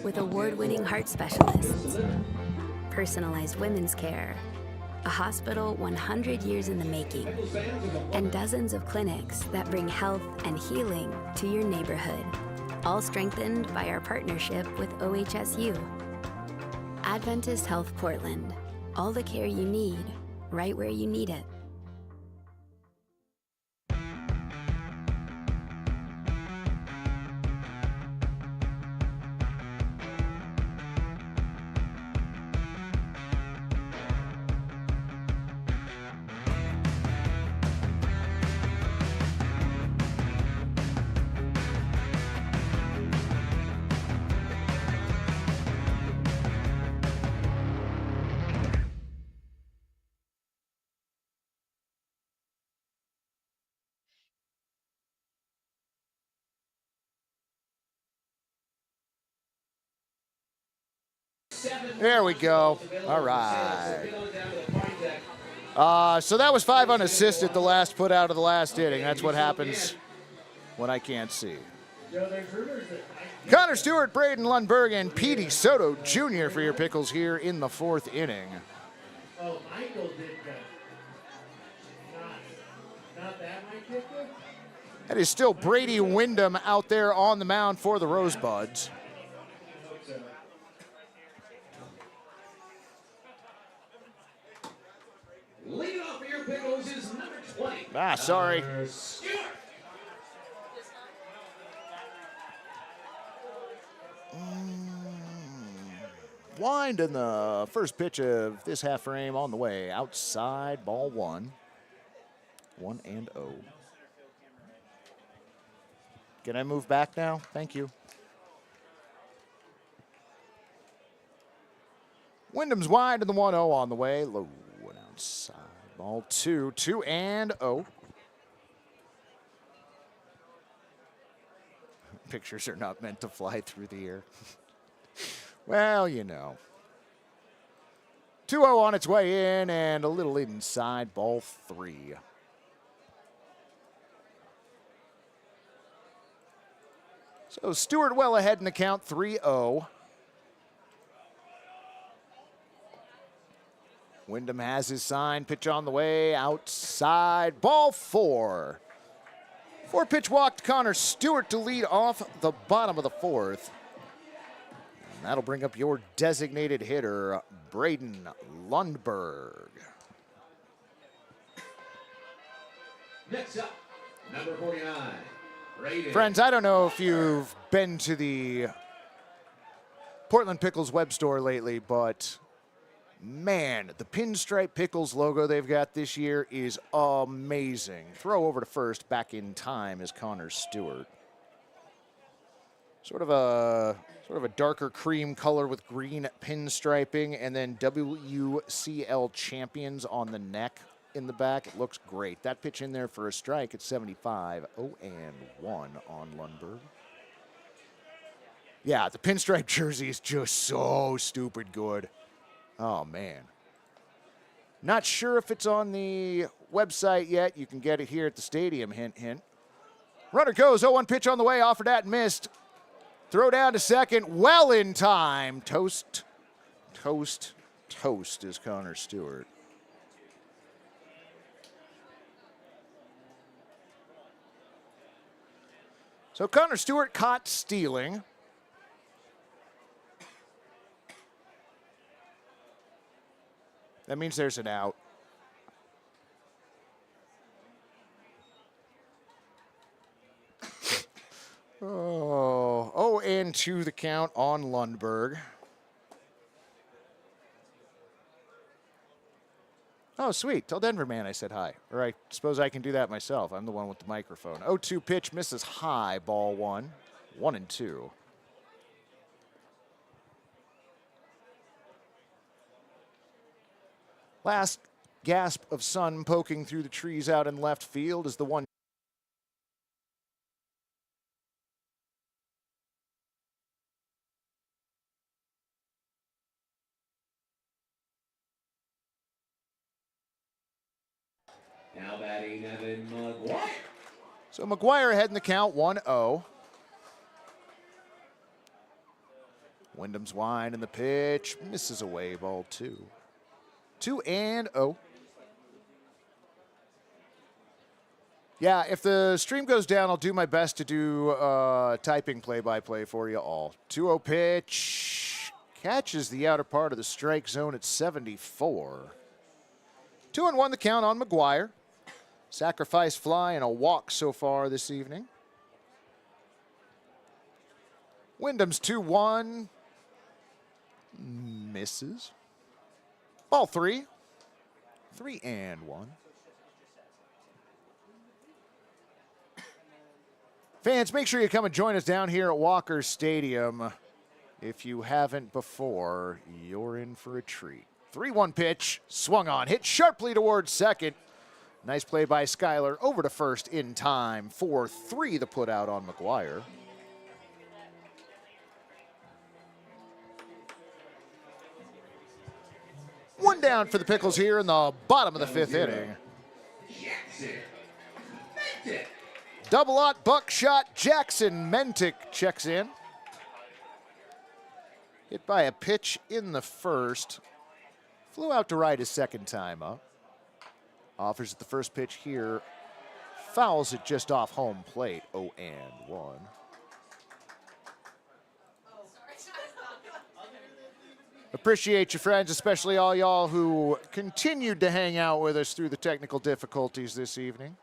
[SPEAKER 5] With award-winning heart specialists, personalized women's care, a hospital 100 years in the making, and dozens of clinics that bring health and healing to your neighborhood. All strengthened by our partnership with OHSU. Adventist Health Portland. All the care you need, right where you need it.
[SPEAKER 4] There we go. All right. So that was 5 unassisted, the last put out of the last inning. That's what happens when I can't see. Connor Stewart, Braden Lundberg, and Petey Soto Jr. for your Pickles here in the fourth inning.
[SPEAKER 1] Oh, Michael did that. Not that Mike did that?
[SPEAKER 4] That is still Brady Wyndham out there on the mound for the Rosebuds.
[SPEAKER 10] Leading off for your Pickles is number 20.
[SPEAKER 4] Sorry. Wind in the first pitch of this half frame on the way. Outside, ball 1. 1-0. Can I move back now? Thank you. Wyndham's wide and the 1-0 on the way. Low and outside. Ball 2, 2-0. Pictures are not meant to fly through the air. Well, you know. 2-0 on its way in and a little inside. Ball 3. So Stewart well ahead in the count, 3-0. Wyndham has his sign, pitch on the way, outside, ball 4. 4-pitch walk to Connor Stewart to lead off the bottom of the fourth. And that'll bring up your designated hitter, Braden Lundberg.
[SPEAKER 10] Next up, number 49. Braden.
[SPEAKER 4] Friends, I don't know if you've been to the Portland Pickles web store lately, but man, the pinstripe Pickles logo they've got this year is amazing. Throw over to first, back in time is Connor Stewart. Sort of a darker cream color with green pinstriping, and then WCL champions on the neck in the back. It looks great. That pitch in there for a strike at 75. 0-1 on Lundberg. Yeah, the pinstripe jersey is just so stupid good. Oh, man. Not sure if it's on the website yet. You can get it here at the stadium, hint, hint. Runner goes, 0-1 pitch on the way, offered at, missed. Throw down to second, well in time. Toast, toast, toast is Connor Stewart. So Connor Stewart caught stealing. That means there's an out. Oh, and 2 the count on Lundberg. Oh, sweet. Tell Denver Man I said hi. Or I suppose I can do that myself. I'm the one with the microphone. 0-2 pitch misses high, ball 1. 1-2. Last gasp of sun poking through the trees out in left field is the one.
[SPEAKER 10] Now batting Evan McGuire.
[SPEAKER 4] So McGuire ahead in the count, 1-0. Wyndham's wide in the pitch, misses away, ball 2. 2-0. Yeah, if the stream goes down, I'll do my best to do typing play-by-play for you all. 2-0 pitch, catches the outer part of the strike zone at 74. 2-1 the count on McGuire. Sacrifice fly and a walk so far this evening. Wyndham's 2-1. Misses. Ball 3. 3-1. Fans, make sure you come and join us down here at Walker Stadium. If you haven't before, you're in for a treat. 3-1 pitch, swung on, hit sharply towards second. Nice play by Skyler, over to first in time. 4-3 the put out on McGuire. One down for the Pickles here in the bottom of the 5th inning. Double-aught buckshot Jackson Mentick checks in. Hit by a pitch in the first. Flew out to right his second time up. Offers at the first pitch here. Fouls it just off home plate. 0-1. Appreciate you, friends, especially all y'all who continued to hang out with us through the technical difficulties this evening.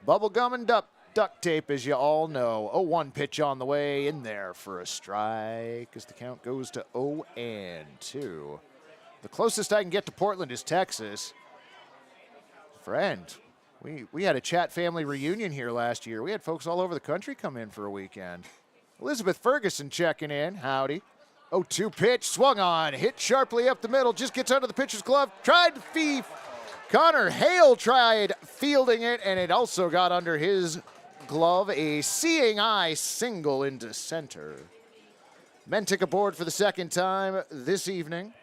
[SPEAKER 4] Bubblegum and duct tape, as you all know. 0-1 pitch on the way, in there for a strike as the count goes to 0-2. The closest I can get to Portland is Texas. Friend, we had a chat family reunion here last year. We had folks all over the country come in for a weekend. Elizabeth Ferguson checking in. Howdy. 0-2 pitch, swung on, hit sharply up the middle, just gets under the pitcher's glove, tried to feed. Connor Hale tried fielding it, and it also got under his glove. A seeing eye single into center. Mentick aboard for the second time this evening.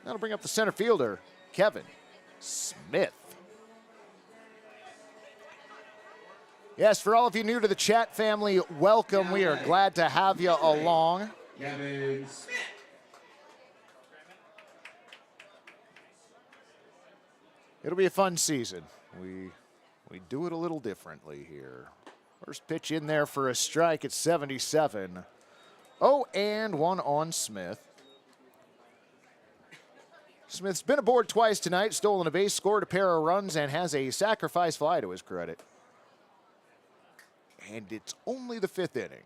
[SPEAKER 4] That'll bring up the center fielder, Kevin Smith. Yes, for all of you new to the chat family, welcome. We are glad to have you along.
[SPEAKER 10] Kevin Smith.
[SPEAKER 4] It'll be a fun season. We do it a little differently here. First pitch in there for a strike at 77. 0-1 on Smith. Smith's been aboard twice tonight, stolen a base, scored a pair of runs, and has a sacrifice fly to his credit. And it's only the 5th inning.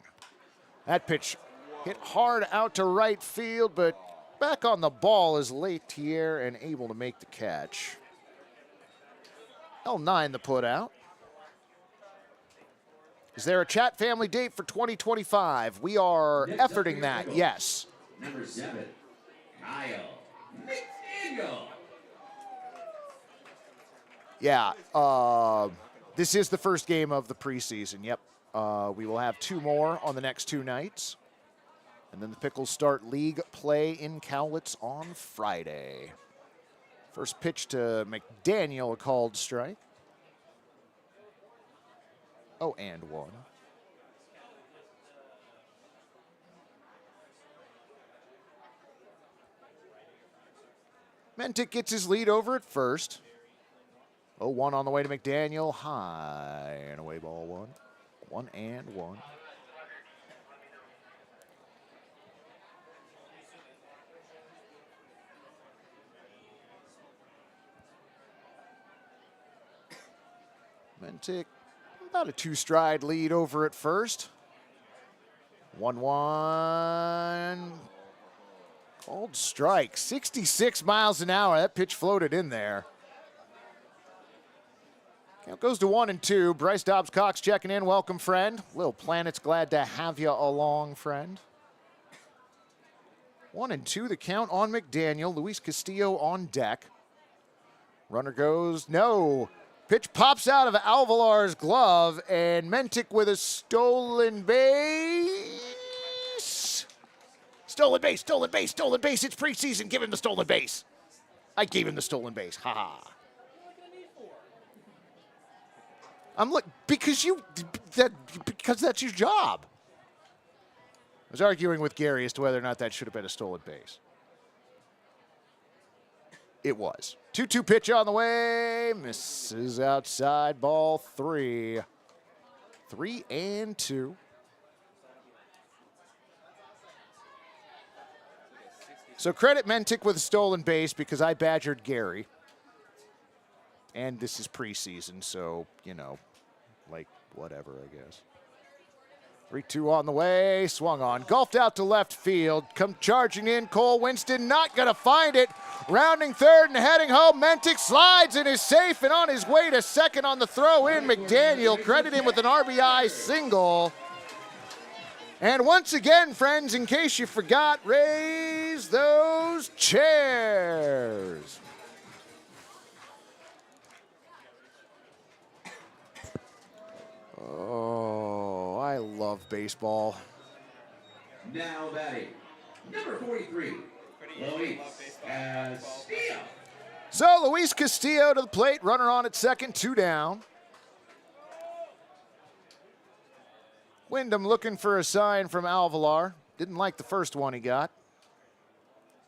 [SPEAKER 4] That pitch hit hard out to right field, but back on the ball is Latier and able to make the catch. L9 the put out. Is there a chat family date for 2025? We are efforting that, yes.
[SPEAKER 10] Number 7, Kyle McDaniel.
[SPEAKER 4] Yeah, this is the first game of the preseason, yep. We will have 2 more on the next 2 nights. And then the Pickles start league play in Cowlitz on Friday. First pitch to McDaniel, a called strike. 0-1. Mentick gets his lead over at first. 0-1 on the way to McDaniel. High and away ball one. 1-1. Mentick, about a 2-stride lead over at first. 1-1. Called strike. 66 miles an hour. That pitch floated in there. Count goes to 1-2. Bryce Dobbs-Cox checking in. Welcome, friend. Little Planet's glad to have you along, friend. 1-2, the count on McDaniel. Luis Castillo on deck. Runner goes, no. Pitch pops out of Alvalar's glove, and Mentick with a stolen base. Stolen base, stolen base, stolen base. It's preseason. Give him the stolen base. I gave him the stolen base. Ha ha. I'm like, because that's your job. I was arguing with Gary as to whether or not that should have been a stolen base. It was. 2-2 pitch on the way. Misses outside, ball 3. 3-2. So credit Mentick with a stolen base because I badgered Gary. And this is preseason, so, you know, like, whatever, I guess. 3-2 on the way, swung on, golfed out to left field, come charging in, Cole Winston, not gonna find it, rounding third and heading home, Mentick slides and is safe and on his way to second on the throw in, McDaniel, credit him with an RBI single. And once again, friends, in case you forgot, raise those chairs. Oh, I love baseball.
[SPEAKER 10] Now batting, number 43, Luis Castillo.
[SPEAKER 4] So Luis Castillo to the plate, runner on at second, 2 down. Wyndham looking for a sign from Alvalar. Didn't like the first one he got.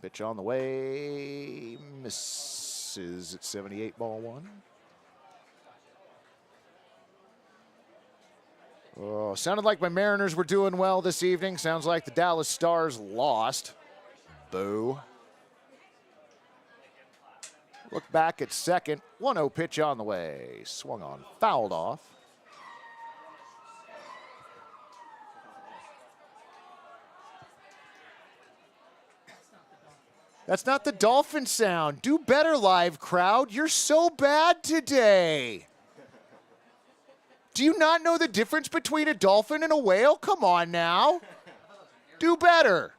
[SPEAKER 4] Pitch on the way, misses at 78, ball 1. Oh, sounded like my Mariners were doing well this evening. Sounds like the Dallas Stars lost. Boo. Look back at second. 1-0 pitch on the way. Swung on, fouled off. That's not the dolphin sound. Do better, live crowd. You're so bad today. Do you not know the difference between a dolphin and a whale? Come on now. Do better.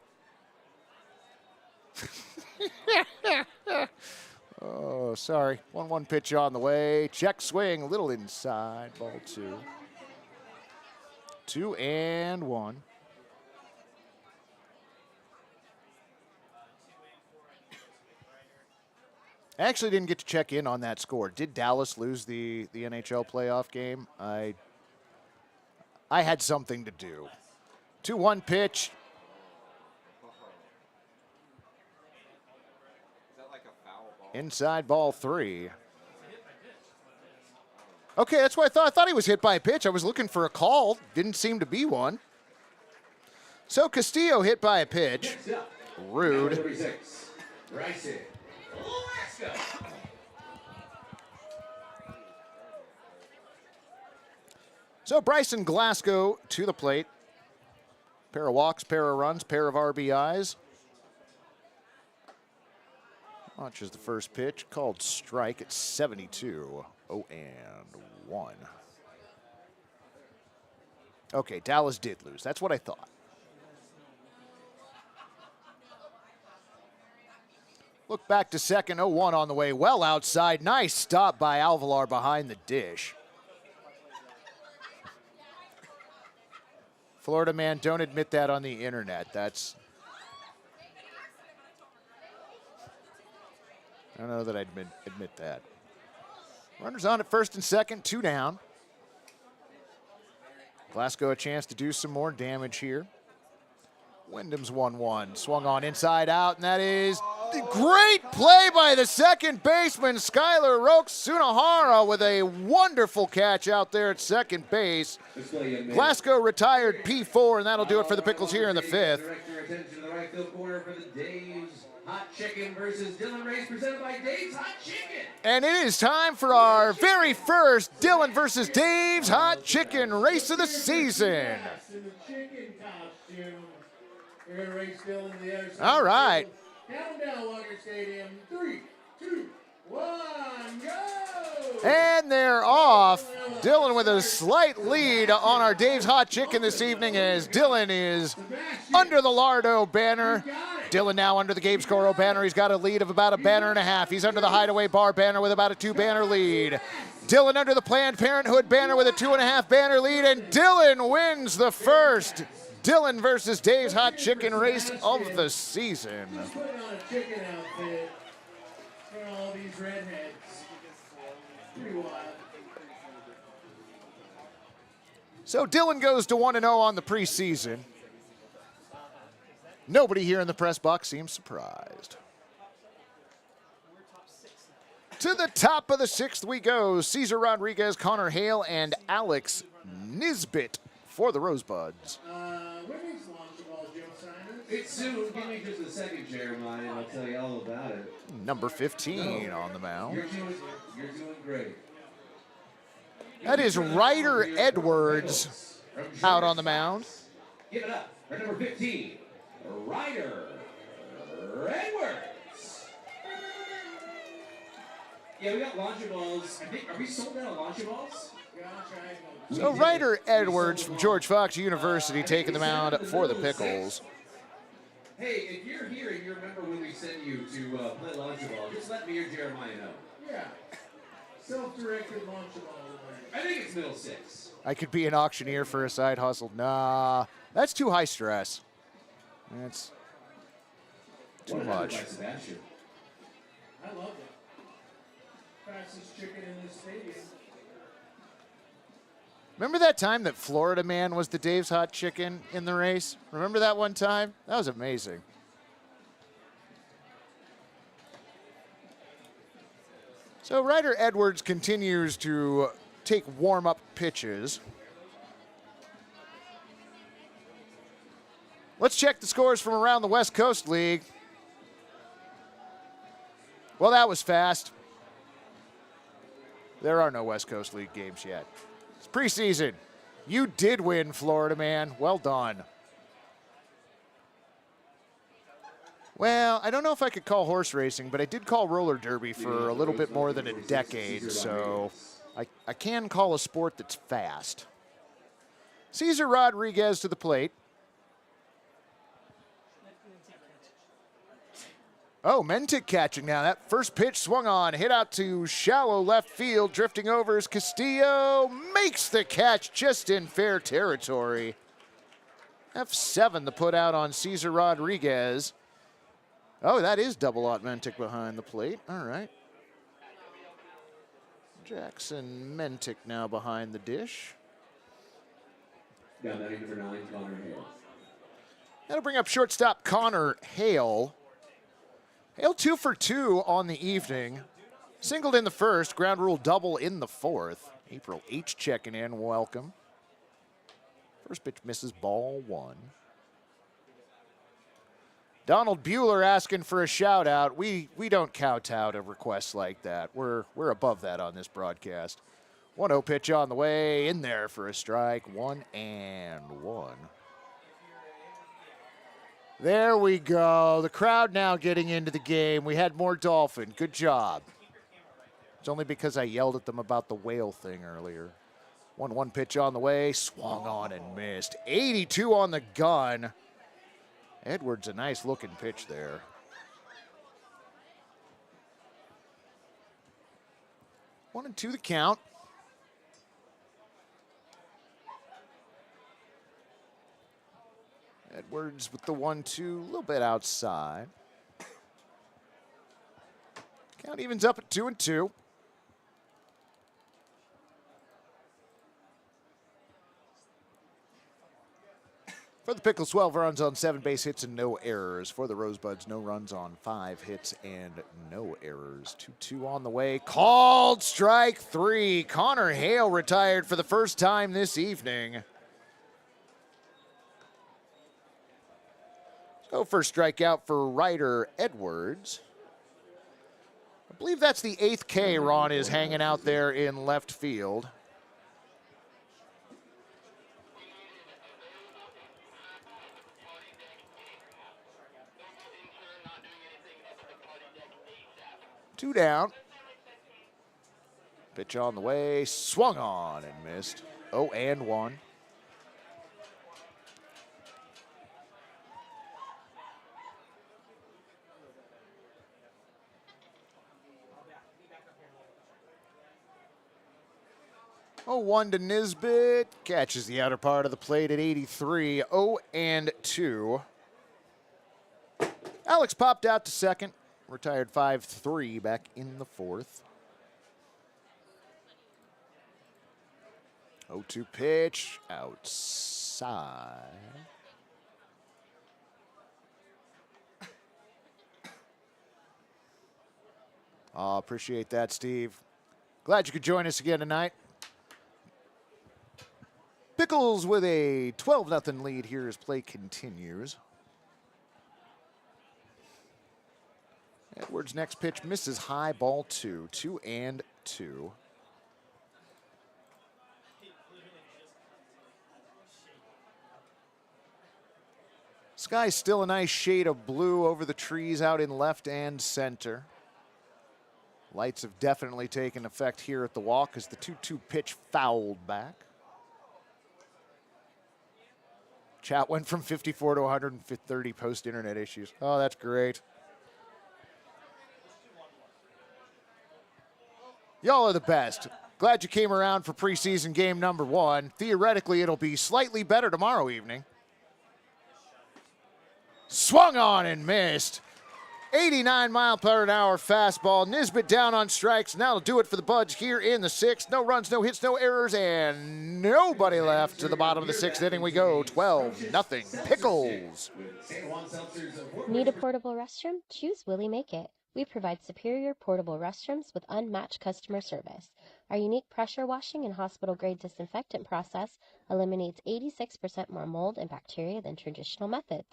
[SPEAKER 4] Oh, sorry. 1-1 pitch on the way. Check swing, a little inside, ball 2. 2-1. I actually didn't get to check in on that score. Did Dallas lose the NHL playoff game? I had something to do. 2-1 pitch. Inside, ball 3. Okay, that's what I thought. I thought he was hit by a pitch. I was looking for a call. Didn't seem to be one. So Castillo hit by a pitch. Rude.
[SPEAKER 10] 36, Bryson.
[SPEAKER 4] So Bryson Glasgow to the plate. Pair of walks, pair of runs, pair of RBIs. Launches the first pitch, called strike at 72. 0-1. Okay, Dallas did lose. That's what I thought. Look back to second, 0-1 on the way. Well outside. Nice stop by Alvalar behind the dish. Florida man, don't admit that on the internet. That's... I don't know that I'd admit that. Runners on at first and second, 2 down. Glasgow a chance to do some more damage here. Wyndham's 1-1. Swung on inside out, and that is Great play by the second baseman, Skylar Roke Sunahara, with a wonderful catch out there at second base. Glasgow retired P4, and that'll do it for the Pickles here in the fifth.
[SPEAKER 10] Direct your attention to the right field corner for the Dave's Hot Chicken versus Dylan Race, presented by Dave's Hot Chicken.
[SPEAKER 4] And it is time for our very first Dylan versus Dave's Hot Chicken race of the season. All right.
[SPEAKER 1] Countdown, Walker Stadium. 3, 2, 1, go!
[SPEAKER 4] And they're off. Dylan with a slight lead on our Dave's Hot Chicken this evening as Dylan is under the Lardo banner. Dylan now under the Gabe Scoro banner. He's got a lead of about a banner and a half. He's under the Hideaway Bar banner with about a 2-banner lead. Dylan under the Planned Parenthood banner with a 2.5 banner lead, and Dylan wins the first Dylan versus Dave's Hot Chicken race of the season.
[SPEAKER 1] Just putting on a chicken outfit for all these redheads. Pretty wild.
[SPEAKER 4] So Dylan goes to 1-0 on the preseason. Nobody here in the press box seems surprised. To the top of the sixth we go. Cesar Rodriguez, Connor Hale, and Alex Nisbet for the Rosebuds.
[SPEAKER 1] Women's launch ball, Joe Simon.
[SPEAKER 10] It's soon. Give me just a second, Jeremiah, and I'll tell you all about it.
[SPEAKER 4] Number 15 on the mound.
[SPEAKER 10] You're doing great.
[SPEAKER 4] That is Ryder Edwards out on the mound.
[SPEAKER 10] Give it up for number 15, Ryder Edwards. Yeah, we got launcher balls. I think, are we sold out of launcher balls?
[SPEAKER 4] So Ryder Edwards from George Fox University taking the mound for the Pickles.
[SPEAKER 10] Hey, if you're here and you remember when we sent you to play launcher ball, just let me or Jeremiah know.
[SPEAKER 1] Yeah. Self-directed launch ball.
[SPEAKER 10] I think it's middle six.
[SPEAKER 4] I could be an auctioneer for a side hustle. Nah, that's too high stress. That's too much.
[SPEAKER 1] I love it. Fastest chicken in this stadium.
[SPEAKER 4] Remember that time that Florida Man was the Dave's Hot Chicken in the race? Remember that one time? That was amazing. So Ryder Edwards continues to take warm-up pitches. Let's check the scores from around the West Coast League. Well, that was fast. There are no West Coast League games yet. It's preseason. You did win, Florida Man. Well done. Well, I don't know if I could call horse racing, but I did call roller derby for a little bit more than a decade, so I can call a sport that's fast. Cesar Rodriguez to the plate. Oh, Mentic catching now. That first pitch swung on, hit out to shallow left field, drifting over as Castillo makes the catch just in fair territory. F7 the put out on Cesar Rodriguez. Oh, that is double Mentic behind the plate. All right. Jackson Mentic now behind the dish.
[SPEAKER 10] Down batting number 9, Connor Hale.
[SPEAKER 4] That'll bring up shortstop Connor Hale. Hale 2 for 2 on the evening. Singled in the first, ground rule double in the fourth. April H checking in, welcome. First pitch misses, ball 1. Donald Bueller asking for a shout out. We don't kowtow to requests like that. We're above that on this broadcast. 1-0 pitch on the way, in there for a strike. 1-1. There we go. The crowd now getting into the game. We had more Dolphin. Good job. It's only because I yelled at them about the whale thing earlier. 1-1 pitch on the way. Swung on and missed. 82 on the gun. Edwards, a nice looking pitch there. 1-2 the count. Edwards with the 1-2, a little bit outside. Count evens up at 2-2. For For the Pickles, 12 runs on 7 base hits and no errors. For the Rosebuds, no runs on 5 hits and no errors. 2-2 on the way. Called strike 3. Connor Hale retired for the first time this evening. So first strikeout for Ryder Edwards. I believe that's the 8th K Ron is hanging out there in left field. Two down. Pitch on the way, swung on and missed. 0-1. Oh, 1 to Nisbet. Catches the outer part of the plate at 83. 0-2. Alex popped out to second. Retired 5-3 back in the 4th. 0-2 pitch outside. Oh, appreciate that, Steve. Glad you could join us again tonight. Pickles with a 12-0 lead here as play continues. Edwards' next pitch misses high, ball 2. 2-2. Sky's still a nice shade of blue over the trees out in left and center. Lights have definitely taken effect here at the walk as the 2-2 pitch fouled back. Chat went from 54 to 130 post-internet issues. Oh, that's great. Y'all are the best. Glad you came around for preseason game number 1. Theoretically, it'll be slightly better tomorrow evening. Swung on and missed. 89-mile-per-hour fastball. Nisbet down on strikes, and that'll do it for the Buds here in the 6th. No runs, no hits, no errors, and nobody left. To the bottom of the 6th inning we go. 12-0 Pickles.
[SPEAKER 7] Need a portable restroom? Choose Willie Make It. We provide superior portable restrooms with unmatched customer service. Our unique pressure washing and hospital-grade disinfectant process eliminates 86% more mold and bacteria than traditional methods.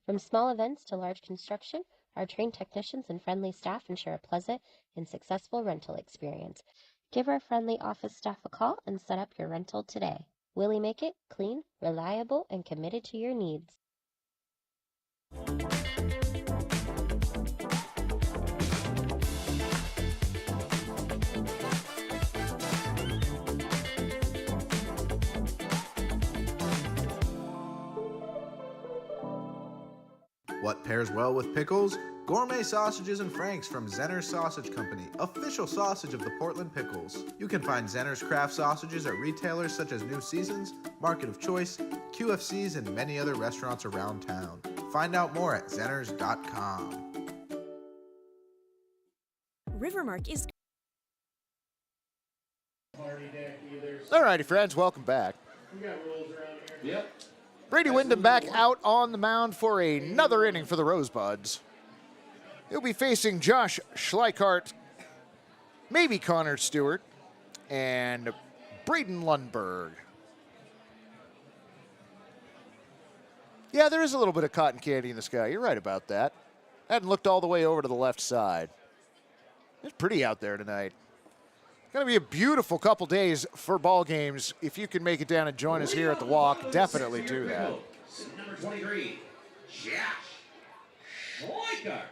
[SPEAKER 7] From small events to large construction, our trained technicians and friendly staff ensure a pleasant and successful rental experience. Give our friendly office staff a call and set up your rental today. Willie Make It clean, reliable, and committed to your needs.
[SPEAKER 9] What pairs well with pickles? Gourmet sausages and franks from Zenner's Sausage Company, official sausage of the Portland Pickles. You can find Zenner's craft sausages at retailers such as New Seasons, Market of Choice, QFCs, and many other restaurants around town. Find out more at zenners.com.
[SPEAKER 8] Rivermark is...
[SPEAKER 4] All righty, friends, welcome back.
[SPEAKER 10] Yep.
[SPEAKER 4] Brady Wyndham back out on the mound for another inning for the Rosebuds. He'll be facing Josh Schleichart, maybe Connor Stewart, and Braden Lundberg. Yeah, there is a little bit of cotton candy in the sky. You're right about that. Hadn't looked all the way over to the left side. It's pretty out there tonight. Going to be a beautiful couple days for ball games. If you can make it down and join us here at the walk, definitely do that.
[SPEAKER 10] Number 23, Josh Schleichart.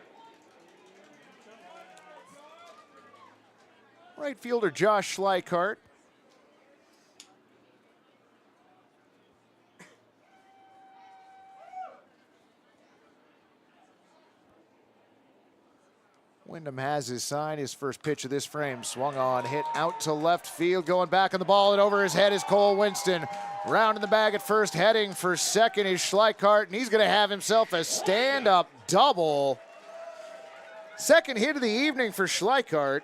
[SPEAKER 4] Right fielder Josh Schleichart. Wyndham has his sign. His first pitch of this frame swung on, hit out to left field, going back on the ball, and over his head is Cole Winston. Round in the bag at first, heading for second is Schleichart, and he's going to have himself a stand-up double. Second hit of the evening for Schleichart.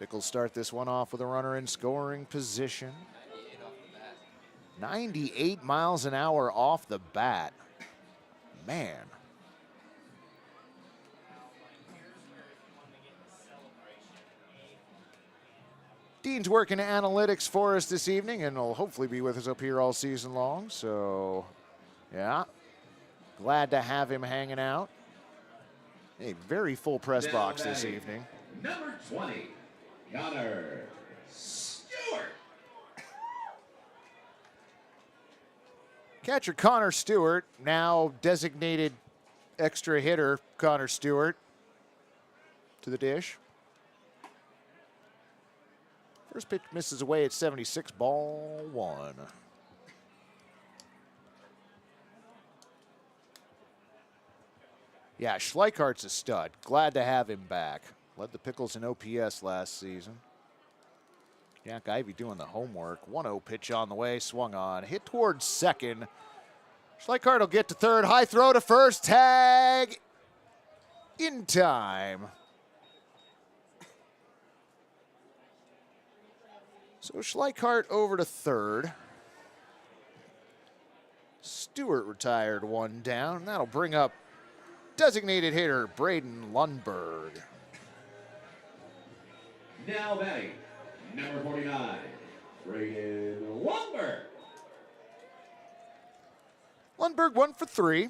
[SPEAKER 4] Pickles start this one off with a runner in scoring position. 98 miles an hour off the bat. Man. Dean's working analytics for us this evening, and will hopefully be with us up here all season long. So, yeah, glad to have him hanging out. A very full press box this evening.
[SPEAKER 10] Number 20, Connor Stewart.
[SPEAKER 4] Catcher Connor Stewart, now designated extra hitter Connor Stewart, to the dish. First pitch misses away at 76, ball one. Yeah, Schleichardt's a stud. Glad to have him back. Led the Pickles in OPS last season. Jack Ivey doing the homework. 1-0 pitch on the way, swung on. Hit towards second. Schleichhardt will get to third. High throw to first. Tag in time. So Schleichhardt over to third. Stewart retired one down. That'll bring up designated hitter Braden Lundberg.
[SPEAKER 10] Now batting, number 49, Braden Lundberg.
[SPEAKER 4] Lundberg 1 for 3.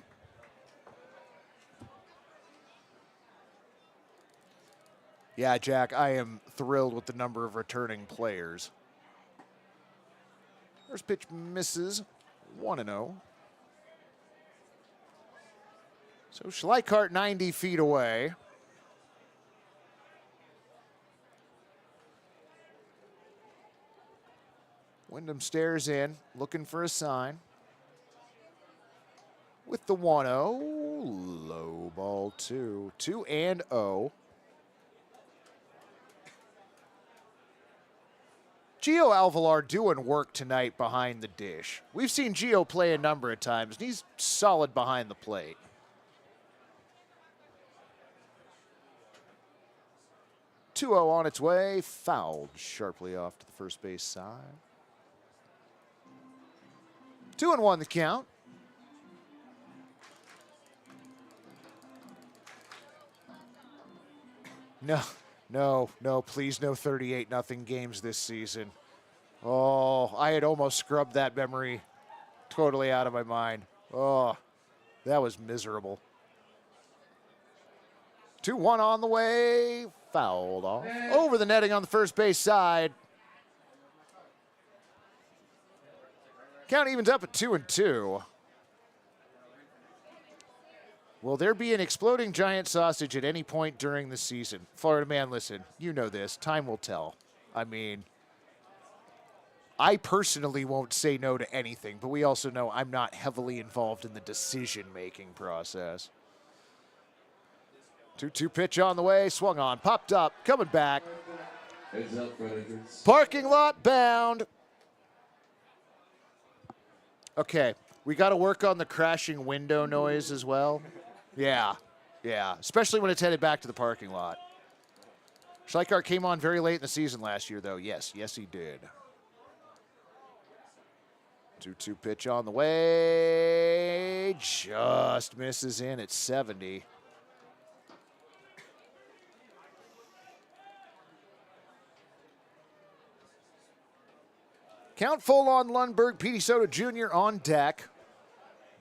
[SPEAKER 4] Yeah, Jack, I am thrilled with the number of returning players. First pitch misses, 1-0. So Schleichhardt 90 feet away. Wyndham stares in, looking for a sign. With the 1-0, low ball 2, 2-0. Gio Alvalar doing work tonight behind the dish. We've seen Gio play a number of times, and he's solid behind the plate. .2-0 on its way, fouled sharply off to the first base side. 2-1 the count. No, please no 38-0 games this season. Oh, I had almost scrubbed that memory totally out of my mind. Oh, that was miserable. 2-1 on the way, fouled off. Over the netting on the first base side. Count evens up at 2-2. Will there be an exploding giant sausage at any point during the season? Florida man, listen, you know this. Time will tell. I mean, I personally won't say no to anything, but we also know I'm not heavily involved in the decision-making process. 2-2 pitch on the way, swung on, popped up, coming back. Parking lot bound. Okay, we got to work on the crashing window noise as well. Yeah, especially when it's headed back to the parking lot. Schleichhardt came on very late in the season last year, though. Yes, he did. 2-2 pitch on the way. Just misses in at 70. Count full on Lundberg. Petey Soto Jr. on deck.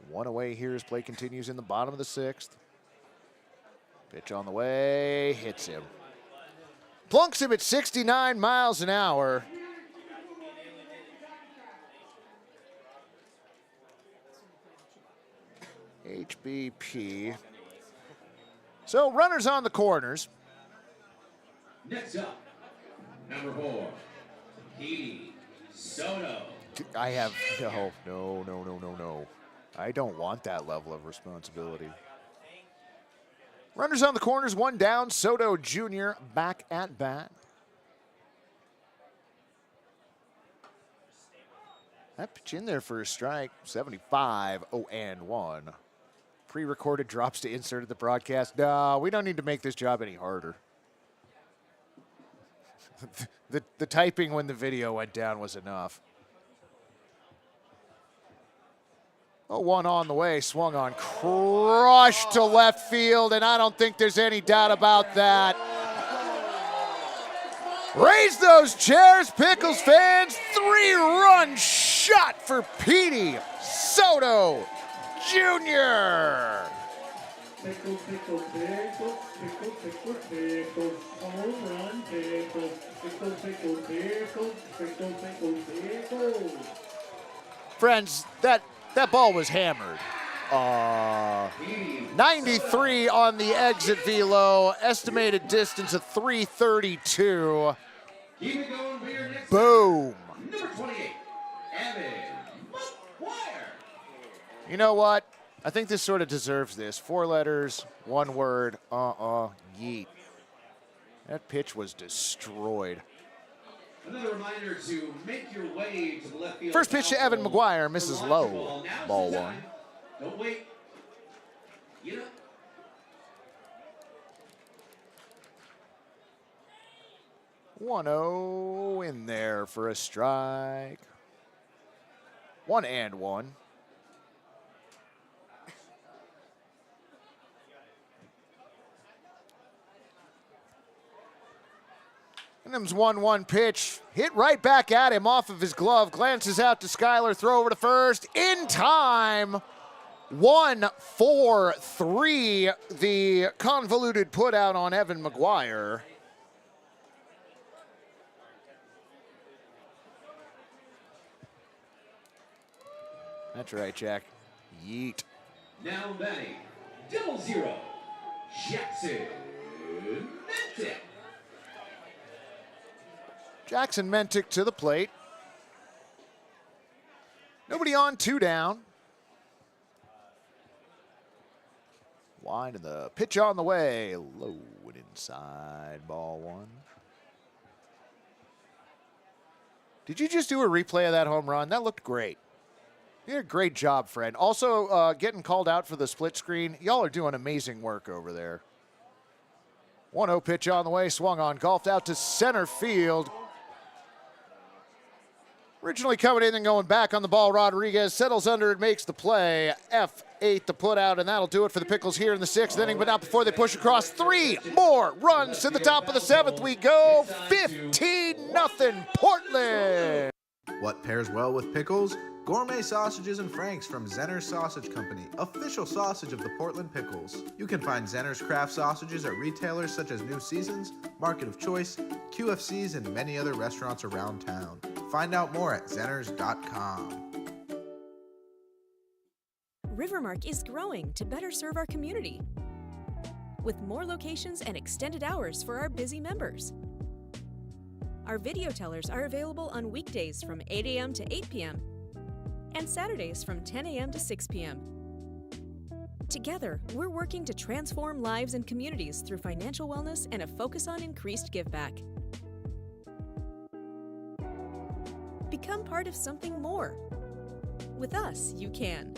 [SPEAKER 4] One away here as play continues in the bottom of the sixth. Pitch on the way, hits him. Plunks him at 69 miles an hour. HBP. So runners on the corners.
[SPEAKER 10] Next up, number 4, Petey Soto.
[SPEAKER 4] I have no. I don't want that level of responsibility. Runners on the corners, one down. Soto Jr. back at bat. That pitch in there for a strike. 75, 0-1. Pre-recorded drops to insert at the broadcast. No, we don't need to make this job any harder. the typing when the video went down was enough. 0-1 on the way, swung on, crushed to left field, and I don't think there's any doubt about that. Raise those chairs, Pickles fans. 3-run shot for Petey Soto Jr.
[SPEAKER 10] Pickles, pickles, pickles, pickles, pickles, pickles, home run, pickles, pickles, pickles, pickles, pickles, pickles, pickles.
[SPEAKER 4] Friends, that ball was hammered. 93 on the exit velo, estimated distance of 332.
[SPEAKER 10] Keep it going for your next
[SPEAKER 4] Boom.
[SPEAKER 10] number 28, Evan McGuire.
[SPEAKER 4] You know what? I think this sort of deserves this. 4 letters, 1 word, yeet. That pitch was destroyed.
[SPEAKER 10] Another reminder to make your way to the left field.
[SPEAKER 4] First pitch to Evan McGuire, misses low. Ball 1.
[SPEAKER 10] Don't wait. Get up.
[SPEAKER 4] One-oh in there for a strike. 1-1. Wyndham's 1-1 pitch, hit right back at him off of his glove, glances out to Skyler, throw over to first, in time. 1-4-3, the convoluted put out on Evan McGuire. That's right, Jack. Yeet.
[SPEAKER 10] Now batting, 0-0, Jackson Mentic.
[SPEAKER 4] Jackson Mentic to the plate. Nobody on, 2 down. Wide of the pitch on the way. Low and inside, ball 1. Did you just do a replay of that home run? That looked great. You did a great job, friend. Also, getting called out for the split screen. Y'all are doing amazing work over there. 1-0 pitch on the way, swung on, golfed out to center field. Originally coming in and going back on the ball, Rodriguez settles under and makes the play. F8 the put out, and that'll do it for the Pickles here in the 6th inning, but not before they push across. 3 more runs to the top of the 7th. We go 15-0 Portland.
[SPEAKER 9] What pairs well with pickles? Gourmet sausages and franks from Zenner's Sausage Company, official sausage of the Portland Pickles. You can find Zenner's craft sausages at retailers such as New Seasons, Market of Choice, QFCs, and many other restaurants around town. Find out more at zenners.com.
[SPEAKER 8] Rivermark is growing to better serve our community with more locations and extended hours for our busy members. Our video tellers are available on weekdays from 8 a.m. to 8 p.m. and Saturdays from 10 a.m. to 6 p.m. Together, we're working to transform lives and communities through financial wellness and a focus on increased giveback. Become part of something more. With us, you can.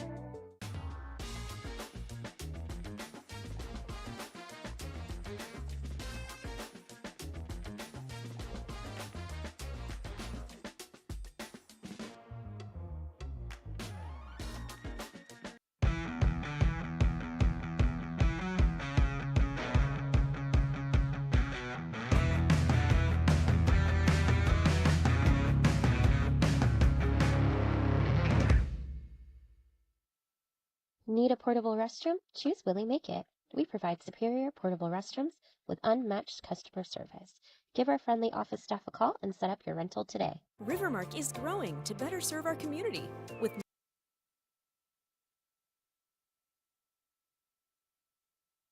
[SPEAKER 7] Need a portable restroom? Choose Willie Make It. We provide superior portable restrooms with unmatched customer service. Give our friendly office staff a call and set up your rental today.
[SPEAKER 8] Rivermark is growing to better serve our community with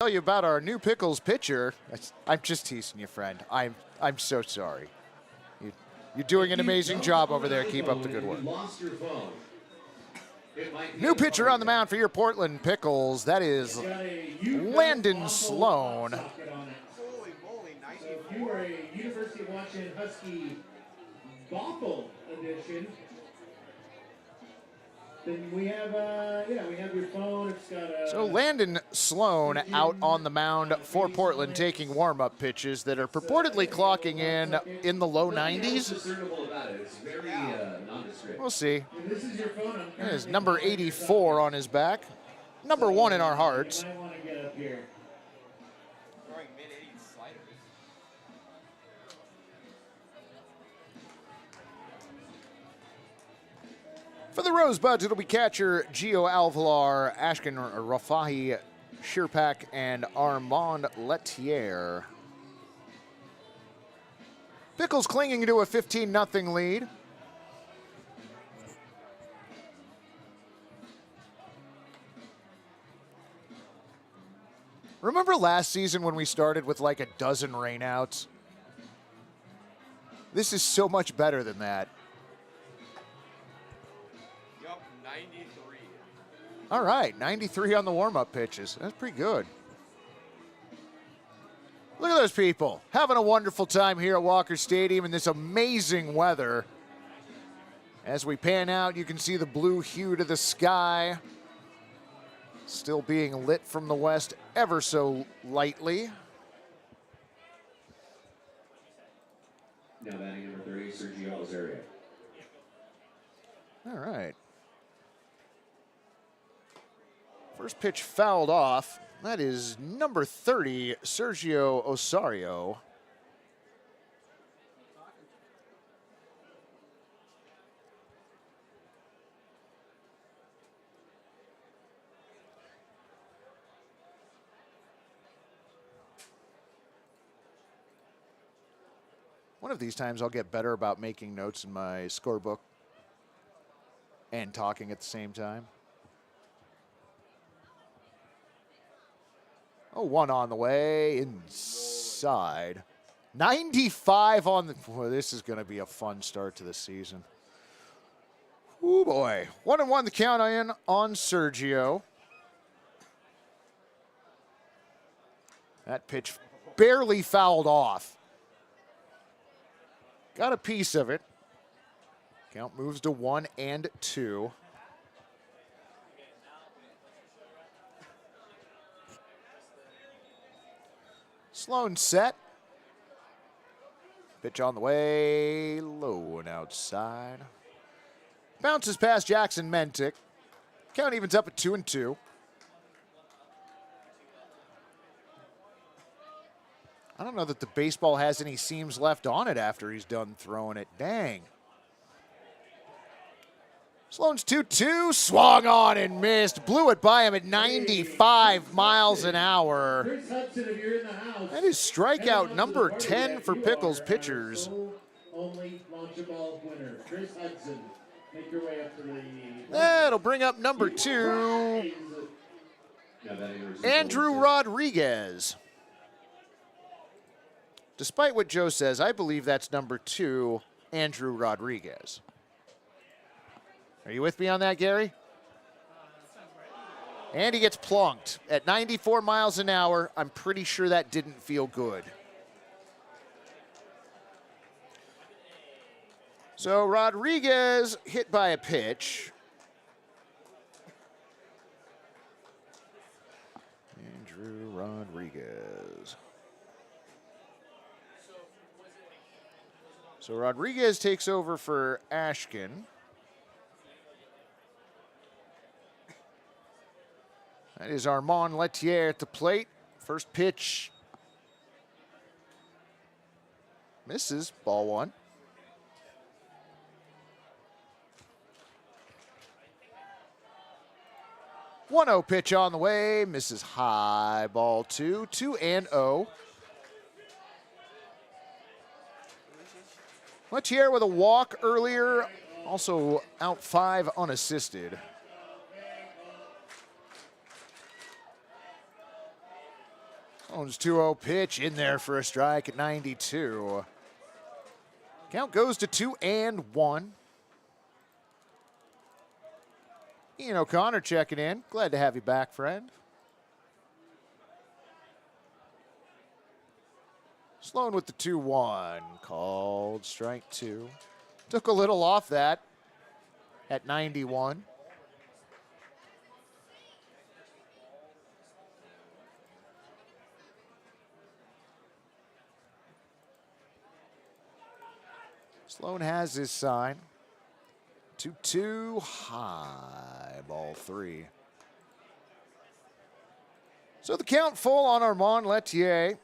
[SPEAKER 4] Tell you about our new Pickles pitcher. I'm just teasing you, friend. I'm so sorry. You're doing an amazing job over there. Keep up the good work. New pitcher on the mound for your Portland Pickles. That is Landon Sloan.
[SPEAKER 10] Holy moly, nice. So if you are a University of Washington Husky Bothell edition, Then we have, we have your phone. It's got a.
[SPEAKER 4] So Landon Sloan out on the mound for Portland taking warm-up pitches that are purportedly clocking in the low 90s. We'll see.
[SPEAKER 10] This is your phone.
[SPEAKER 4] That is number 84 on his back. Number 1 in our hearts.
[SPEAKER 10] You might want to get up here.
[SPEAKER 4] For the Rosebuds, it'll be catcher Gio Alvalar, Ashkin Rafahi Shirpak, and Armand Letier. Pickles clinging to a 15-0 lead. Remember last season when we started with like a dozen rainouts? This is so much better than that.
[SPEAKER 11] Yup, 93.
[SPEAKER 4] All right, 93 on the warm-up pitches. That's pretty good. Look at those people having a wonderful time here at Walker Stadium in this amazing weather. As we pan out, you can see the blue hue to the sky still being lit from the west ever so lightly.
[SPEAKER 12] Now batting number 30, Sergio Alzaria.
[SPEAKER 4] All right. First pitch fouled off. That is number 30, Sergio Osario. One of these times I'll get better about making notes in my scorebook and talking at the same time. Oh, one on the way, inside. 95 on the, boy, this is going to be a fun start to the season. Oh boy, 1-1 the count in on Sergio. That pitch barely fouled off. Got a piece of it. Count moves to 1-2. Sloan set. Pitch on the way, low and outside. Bounces past Jackson Mentick. Count evens up at 2-2. I don't know that the baseball has any seams left on it after he's done throwing it. Dang. Sloan's 2-2, swung on and missed. Blew it by him at 95 miles an hour.
[SPEAKER 10] Chris Hudson, if you're in the house.
[SPEAKER 4] That is strikeout number 10 for Pickles pitchers.
[SPEAKER 10] Only launch ball winner, Chris Hudson. Make your way up to the.
[SPEAKER 4] That'll bring up number 2, Andrew Rodriguez. Despite what Joe says, I believe that's number 2, Andrew Rodriguez. Are you with me on that, Gary? And he gets plunked at 94 miles an hour. I'm pretty sure that didn't feel good. So Rodriguez hit by a pitch. Andrew Rodriguez. So Rodriguez takes over for Ashkin. That is Armand Letier at the plate. First pitch misses, ball one. 1-0 pitch on the way, misses high, ball 2, 2-0. Letier with a walk earlier, also out 5 unassisted. Owns 2-0 pitch in there for a strike at 92. Count goes to 2-1. Ian O'Connor checking in. Glad to have you back, friend. Sloan with the 2-1. Called strike 2. Took a little off that at 91. Sloan has his sign. 2-2 high, ball 3. So the count full on Armand Lettier.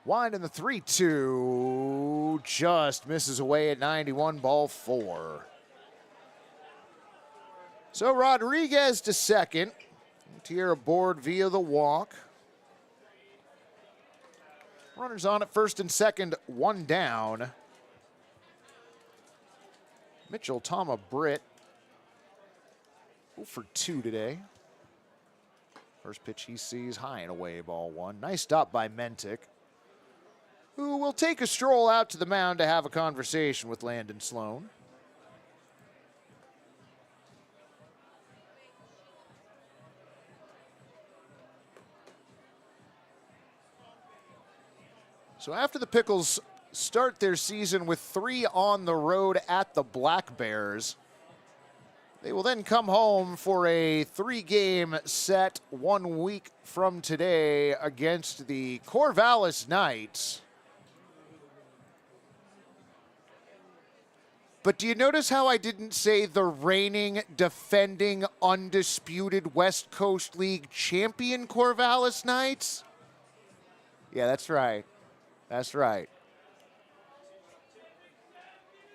[SPEAKER 4] Wide in the 3-2, just misses away at 91, ball 4. So Rodriguez to second. Lettier aboard via the walk. Runners on at first and second, 1 down. Mitchell Tama Britt 0 for 2 today. First pitch he sees, high and away, ball 1. Nice stop by Mentick, who will take a stroll out to the mound to have a conversation with Landon Sloan. So after the Pickles start their season with 3 on the road at the Black Bears, they will then come home for a 3-game set 1 week from today against the Corvallis Knights. But do you notice how I didn't say the reigning, defending, undisputed West Coast League champion Corvallis Knights? Yeah, that's right. That's right.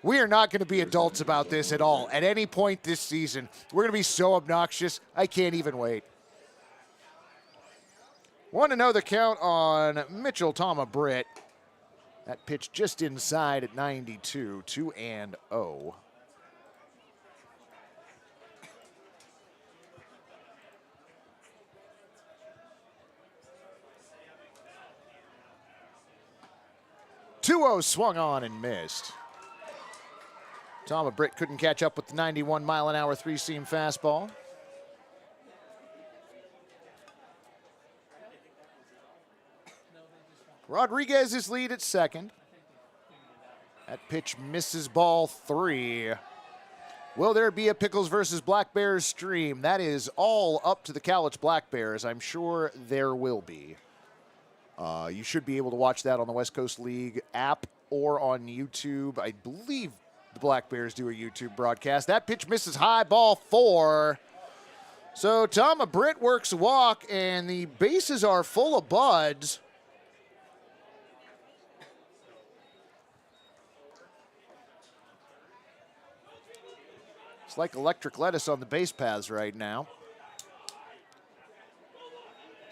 [SPEAKER 4] We are not going to be adults about this at all. At any point this season, we're going to be so obnoxious, I can't even wait. Want to know the count on Mitchell Tama Britt. That pitch just inside at 92, 2-0. Two-0 swung on and missed. Tama Britt couldn't catch up with the 91-mile-an-hour 3-seam fastball. Rodriguez's lead at second. That pitch misses, ball 3. Will there be a Pickles versus Black Bears stream? That is all up to the Cowlitz Black Bears. I'm sure there will be. You should be able to watch that on the West Coast League app or on YouTube. I believe the Black Bears do a YouTube broadcast. That pitch misses high, ball 4. So Tama Britt works a walk, and the bases are full of buds. It's like electric lettuce on the base paths right now.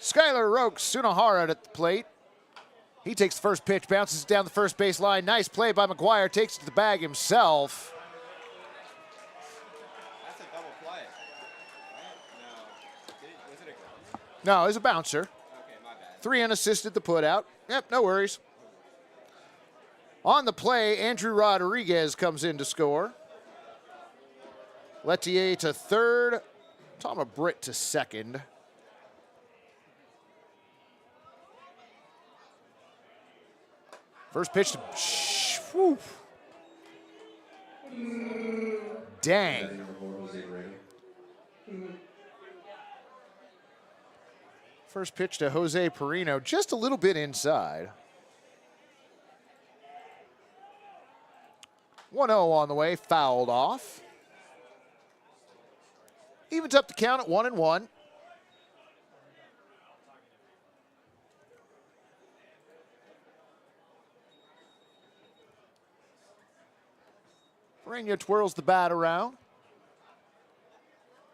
[SPEAKER 4] Skylar Rokes Sunahara at the plate. He takes the first pitch, bounces it down the first base line. Nice play by McGuire, takes it to the bag himself.
[SPEAKER 11] That's a double play. No. Was it a ground?
[SPEAKER 4] No, it was a bouncer.
[SPEAKER 11] Okay, my bad.
[SPEAKER 4] 3 unassisted the put out. Yep, no worries. On the play, Andrew Rodriguez comes in to score. Lettier to third. Tama Britt to second. First pitch to... Whew. Dang. First pitch to Jose Perino, just a little bit inside. 1-0 on the way, fouled off. Evens up the count at 1-1. Perino twirls the bat around.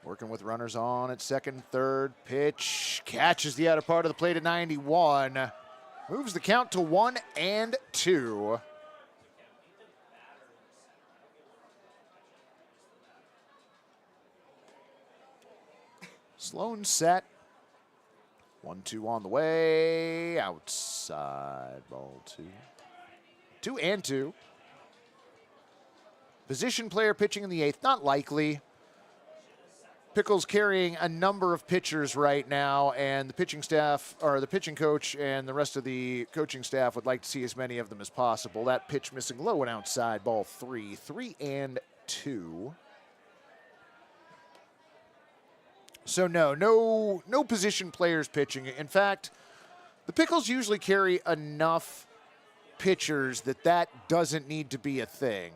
[SPEAKER 4] Working with runners on at second, third. Pitch catches the outer part of the plate at 91. Moves the count to 1-2. Sloan set. 1-2 on the way. Outside, ball 2. 2-2. Position player pitching in the 8th, not likely. Pickles carrying a number of pitchers right now, and the pitching staff, or the pitching coach and the rest of the coaching staff would like to see as many of them as possible. That pitch missing low and outside, ball 3. 3-2. So no position players pitching. In fact, the Pickles usually carry enough pitchers that doesn't need to be a thing.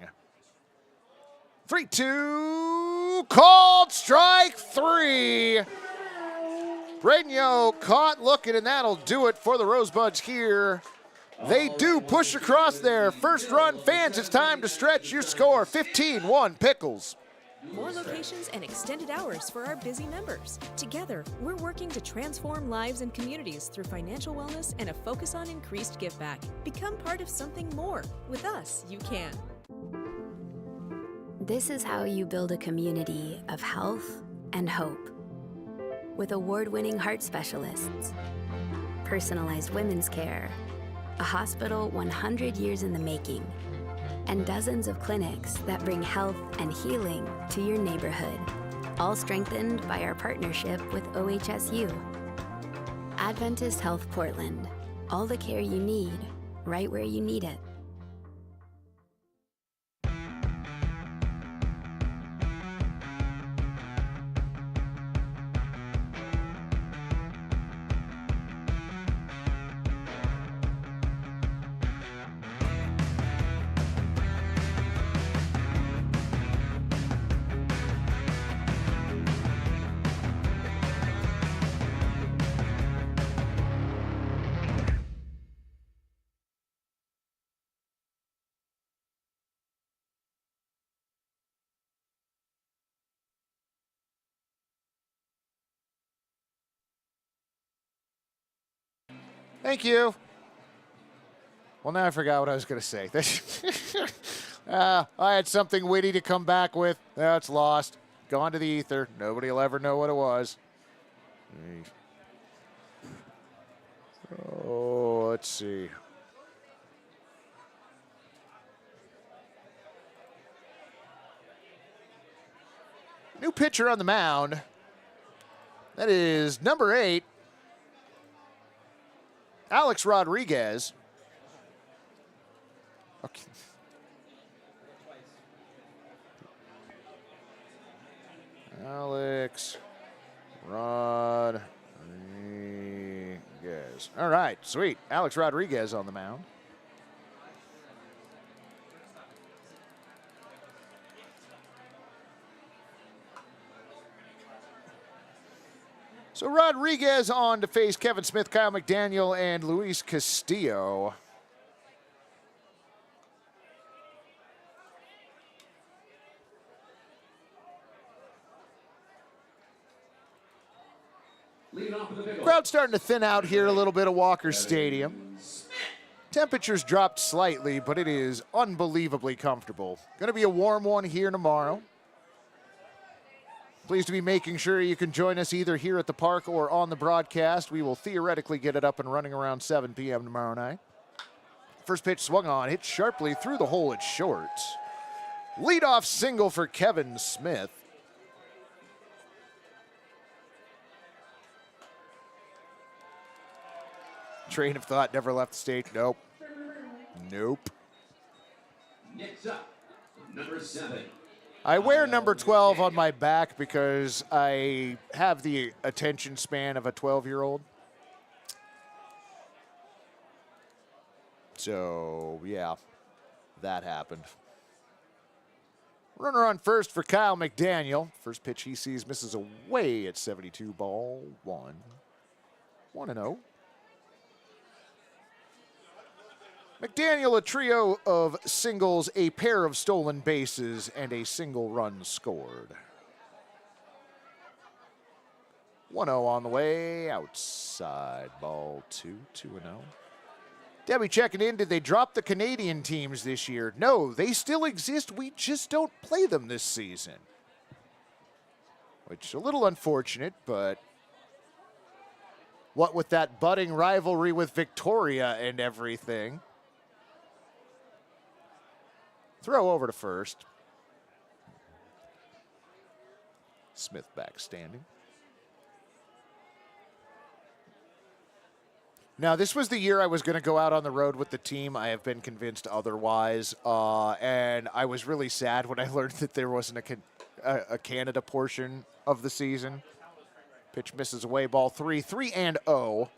[SPEAKER 4] 3-2, called strike 3. Bradenyo caught looking, and that'll do it for the Rosebuds here. They do push across there. First run, fans, it's time to stretch your score. 15-1 Pickles.
[SPEAKER 8] More locations and extended hours for our busy members. Together, we're working to transform lives and communities through financial wellness and a focus on increased give back. Become part of something more. With us, you can.
[SPEAKER 5] This is how you build a community of health and hope. With award-winning heart specialists, personalized women's care, a hospital 100 years in the making, and dozens of clinics that bring health and healing to your neighborhood, all strengthened by our partnership with OHSU. Adventist Health Portland, all the care you need, right where you need it.
[SPEAKER 4] Thank you. Well, now I forgot what I was going to say. I had something witty to come back with. That's lost. Gone to the ether. Nobody will ever know what it was. Oh, let's see. New pitcher on the mound. That is number 8. Alex Rodriguez. Okay. Alex Rodriguez. All right, sweet. Alex Rodriguez on the mound. So Rodriguez on to face Kevin Smith, Kyle McDaniel, and Luis Castillo. Crowd starting to thin out here a little bit at Walker Stadium. Temperatures dropped slightly, but it is unbelievably comfortable. Going to be a warm one here tomorrow. Pleased to be making sure you can join us either here at the park or on the broadcast. We will theoretically get it up and running around 7 p.m. tomorrow night. First pitch swung on, hit sharply through the hole. It's short. Leadoff single for Kevin Smith. Train of thought never left the stage. Nope. Nope.
[SPEAKER 12] Next up, number 7.
[SPEAKER 4] I wear number 12 on my back because I have the attention span of a 12-year-old. So, yeah, that happened. Runner on first for Kyle McDaniel. First pitch he sees misses away at 72, ball 1. 1-0. McDaniel, a trio of singles, a pair of stolen bases, and a single run scored. 1-0 on the way, outside, ball 2, 2-0. Debbie checking in, did they drop the Canadian teams this year? No, they still exist, we just don't play them this season. Which is a little unfortunate, but what with that budding rivalry with Victoria and everything. Throw over to first. Smith back standing. Now, this was the year I was going to go out on the road with the team. I have been convinced otherwise. And I was really sad when I learned that there wasn't a Canada portion of the season. Pitch misses away, ball 3, 3-0.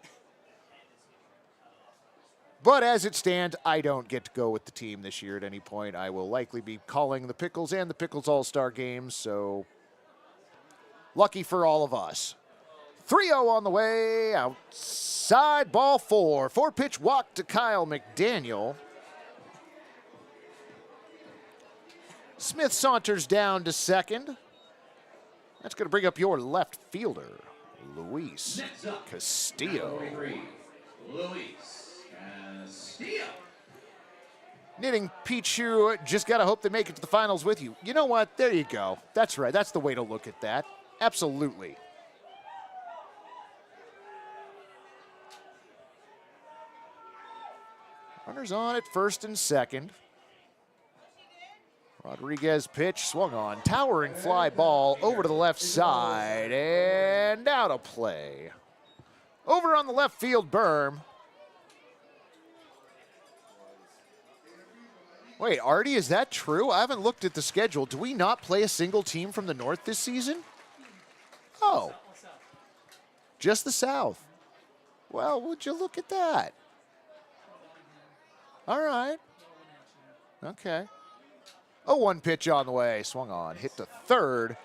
[SPEAKER 4] But as it stands, I don't get to go with the team this year at any point. I will likely be calling the Pickles and the Pickles All-Star games, so lucky for all of us. 3-0 on the way, outside ball 4. 4-pitch walk to Kyle McDaniel. Smith saunters down to second. That's going to bring up your left fielder, Luis Castillo.
[SPEAKER 12] Luis Castillo.
[SPEAKER 4] Knitting Pichu, just got to hope they make it to the finals with you. You know what? There you go. That's right. That's the way to look at that. Absolutely. Runners on at first and second. Rodriguez pitch, swung on, towering fly ball over to the left side and out of play. Over on the left field berm. Wait, Artie, is that true? I haven't looked at the schedule. Do we not play a single team from the North this season? Oh, just the South. Well, would you look at that? All right. Okay. 0-1 pitch on the way. Swung on. Hit to third.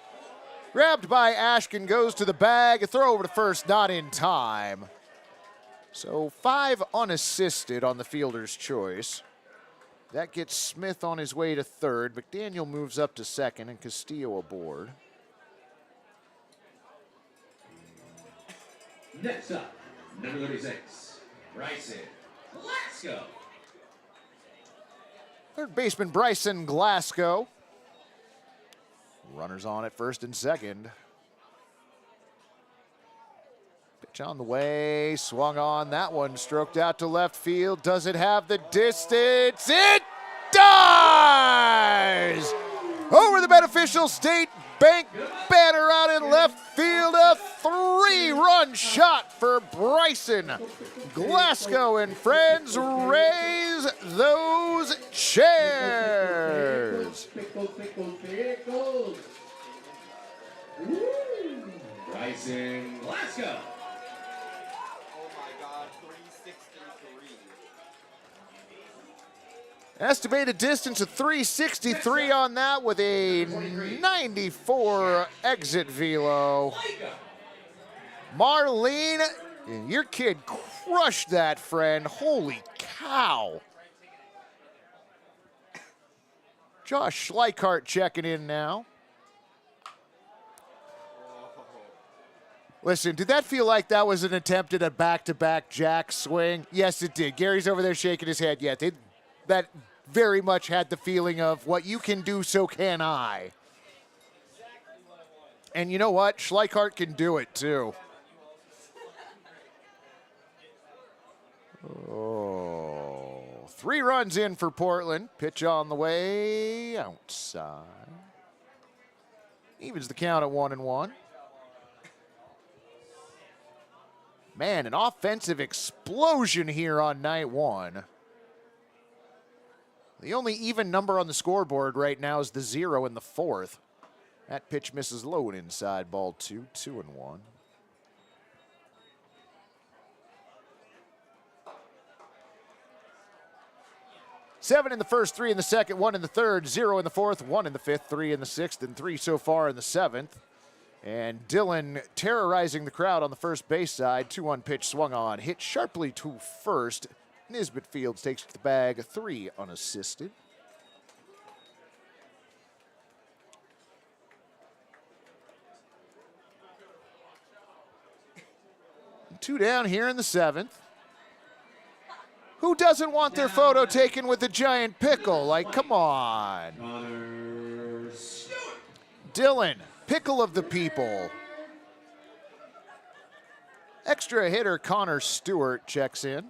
[SPEAKER 4] Grabbed by Ashkin. Goes to the bag. A throw over to first. Not in time. So 5 unassisted on the fielder's choice. That gets Smith on his way to third. McDaniel moves up to second and Castillo aboard.
[SPEAKER 12] Next up, number 36, Bryson. Let's go.
[SPEAKER 4] Third baseman Bryson Glasgow. Runners on at first and second. Pitch on the way, swung on. That one stroked out to left field. Does it have the distance? It does! Over the beneficial State Bank banner out in left field. A 3-run shot for Bryson Glasgow and friends. Raise those chairs.
[SPEAKER 12] Bryson Glasgow.
[SPEAKER 11] Oh my God, 363.
[SPEAKER 4] Estimated distance of 363 on that with a 94 exit velo. Marlene, your kid crushed that, friend. Holy cow. Josh Schleichart checking in now. Listen, did that feel like that was an attempt at a back-to-back jack swing? Yes, it did. Gary's over there shaking his head. Yeah, that very much had the feeling of what you can do, so can I. And you know what? Schleichart can do it, too. Oh, 3 runs in for Portland. Pitch on the way, outside. Evens the count at 1-1. Man, an offensive explosion here on night 1. The only even number on the scoreboard right now is the 0 in the 4th. That pitch misses low and inside, ball 2, 2-1. Seven in the first, 3 in the second, 1 in the third, 0 in the fourth, 1 in the fifth, 3 in the sixth, and 3 so far in the 7th. And Dylan terrorizing the crowd on the first base side. 2-1 pitch swung on, hit sharply to first. Nisbet Fields takes to the bag, 3 unassisted. And 2 down here in the 7th. Who doesn't want their photo taken with a giant pickle? Like, come on. Dylan, pickle of the people. Extra hitter Connor Stewart checks in.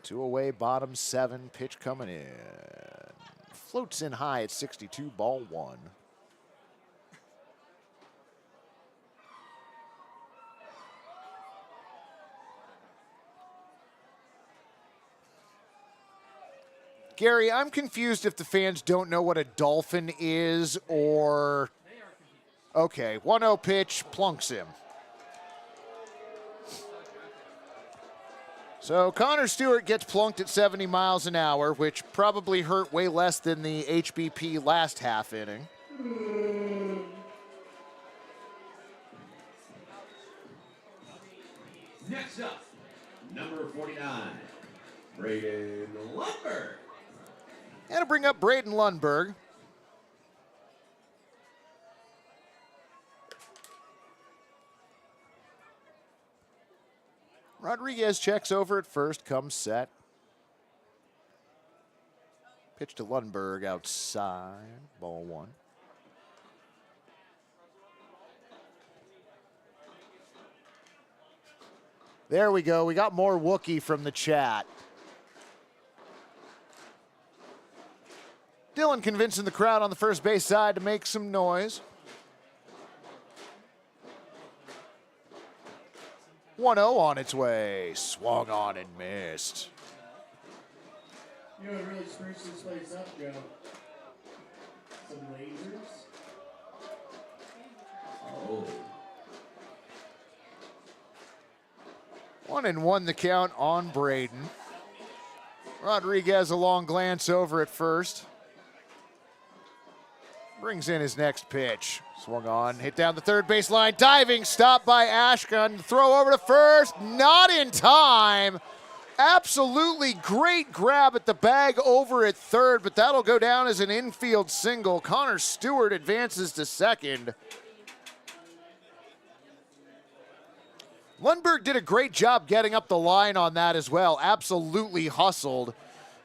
[SPEAKER 4] 2 away, bottom 7, pitch coming in. Floats in high at 62, ball 1. Gary, I'm confused if the fans don't know what a dolphin is or Okay, 1-0 pitch, plunks him. So Connor Stewart gets plunked at 70 miles an hour, which probably hurt way less than the HBP last half inning.
[SPEAKER 12] Next up, number 49, Braden Lundberg.
[SPEAKER 4] And to bring up Braden Lundberg. Rodriguez checks over at first, comes set. Pitch to Lundberg outside, ball one. There we go. We got more Wookiee from the chat. Dylan convincing the crowd on the first base side to make some noise. 1-0 on its way. Swung on and missed.
[SPEAKER 10] You know what really spruces this place up, Joe? Some lasers.
[SPEAKER 12] Oh.
[SPEAKER 4] 1-1 the count on Braden. Rodriguez a long glance over at first. Brings in his next pitch. Swung on, hit down the third baseline. Diving stop by Ashgun. Throw over to first. Not in time. Absolutely great grab at the bag over at third, but that'll go down as an infield single. Connor Stewart advances to second. Lundberg did a great job getting up the line on that as well. Absolutely hustled.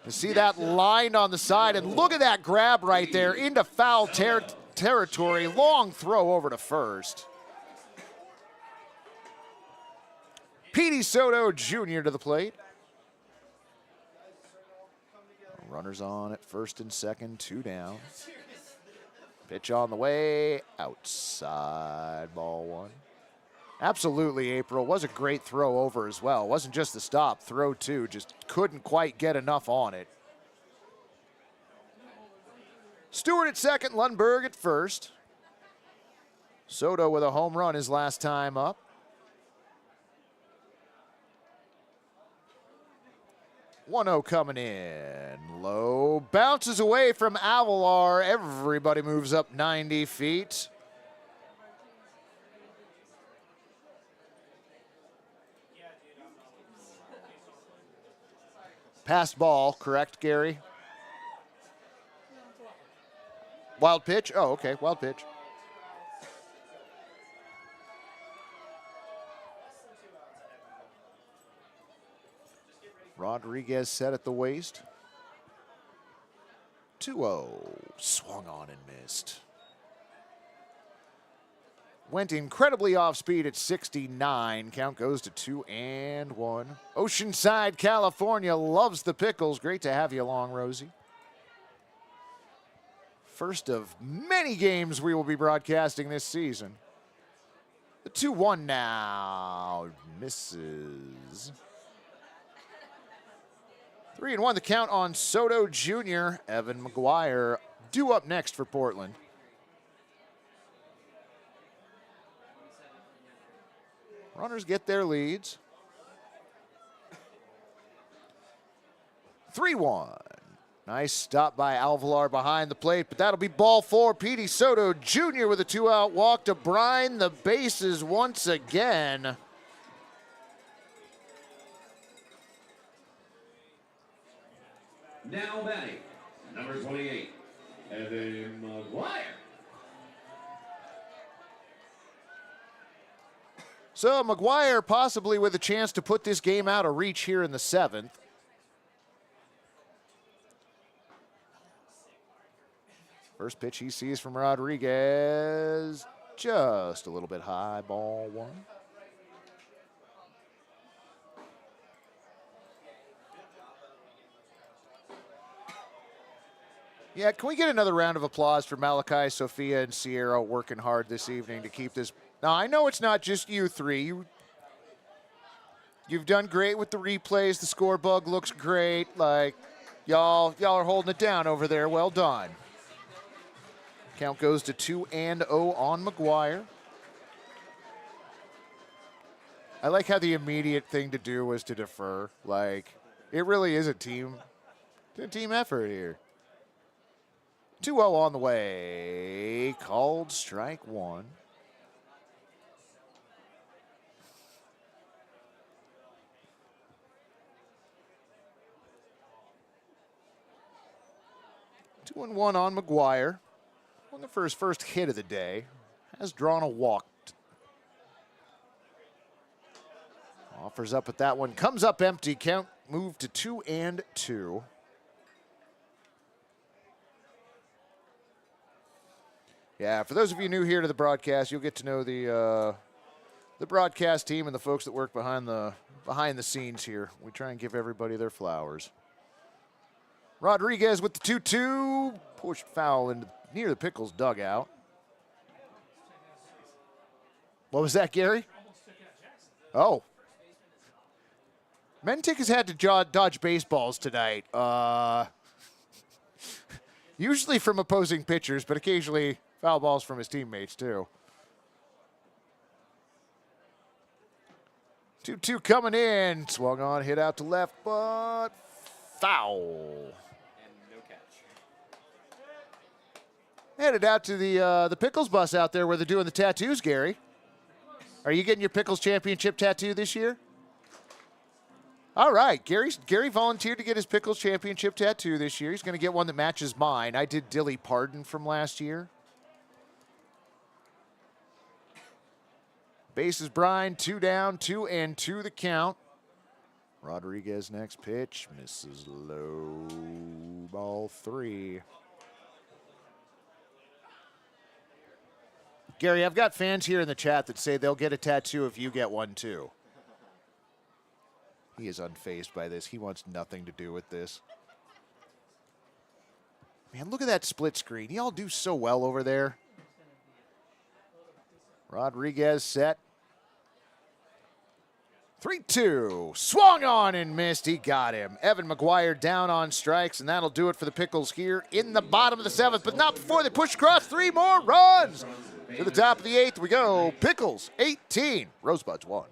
[SPEAKER 4] You see that line on the side, and look at that grab right there into foul territory. Long throw over to first. Petey Soto Jr. to the plate. Runners on at first and second, 2 down. Pitch on the way, outside, ball one. Absolutely, April. Was a great throw over as well. Wasn't just the stop, throw two. Just couldn't quite get enough on it. Stewart at second, Lundberg at first. Soto with a home run his last time up. One-0 coming in. Low. Bounces away from Avalar. Everybody moves up 90 feet. Passed ball, correct, Gary? Wild pitch? Oh, okay, wild pitch. Rodriguez set at the waist. 2-0. Swung on and missed. Went incredibly off speed at 69. Count goes to 2-1. Oceanside, California loves the Pickles. Great to have you along, Rosie. First of many games we will be broadcasting this season. The 2-1 now. Misses. 3-1 the count on Soto Jr. Evan McGuire due up next for Portland. Runners get their leads. 3-1. Nice stop by Alvalar behind the plate, but that'll be ball four. Petey Soto Jr. with a 2-out walk to brine the bases once again.
[SPEAKER 12] Now batting, number 28, Evan McGuire.
[SPEAKER 4] So McGuire possibly with a chance to put this game out of reach here in the 7th. First pitch he sees from Rodriguez, just a little bit high, ball one. Yeah, can we get another round of applause for Malachi, Sophia, and Sierra working hard this evening to keep this? Now, I know it's not just you three. You've done great with the replays. The score bug looks great. Like, y'all are holding it down over there. Well done. Count goes to 2-0 on McGuire. I like how the immediate thing to do was to defer. Like, it really is a team effort here. 2-0 on the way. Called strike one. Two and one on McGuire. Looking for his first hit of the day. Has drawn a walk. Offers up at that one. Comes up empty. Count moved to 2-2. Yeah, for those of you new here to the broadcast, you'll get to know the broadcast team and the folks that work behind the scenes here. We try and give everybody their flowers. Rodriguez with the 2-2. Pushed foul into near the Pickles dugout. What was that, Gary? Oh. Mentic has had to dodge baseballs tonight. Usually from opposing pitchers, but occasionally foul balls from his teammates, too. 2-2 coming in. Swung on, hit out to left, but foul. Headed out to the Pickles bus out there where they're doing the tattoos, Gary. Are you getting your Pickles championship tattoo this year? All right, Gary volunteered to get his Pickles championship tattoo this year. He's going to get one that matches mine. I did Dilly Pardon from last year. Bases Brine, 2 down, 2-2 the count. Rodriguez next pitch, misses low, ball 3. Gary, I've got fans here in the chat that say they'll get a tattoo if you get one too. He is unfazed by this. He wants nothing to do with this. Man, look at that split screen. Y'all do so well over there. Rodriguez set. 3-2. Swung on and missed. He got him. Evan McGuire down on strikes, and that'll do it for the Pickles here in the bottom of the 7th, but not before they push across 3 more runs. To the top of the 8th we go. Pickles 18, Rosebuds 1.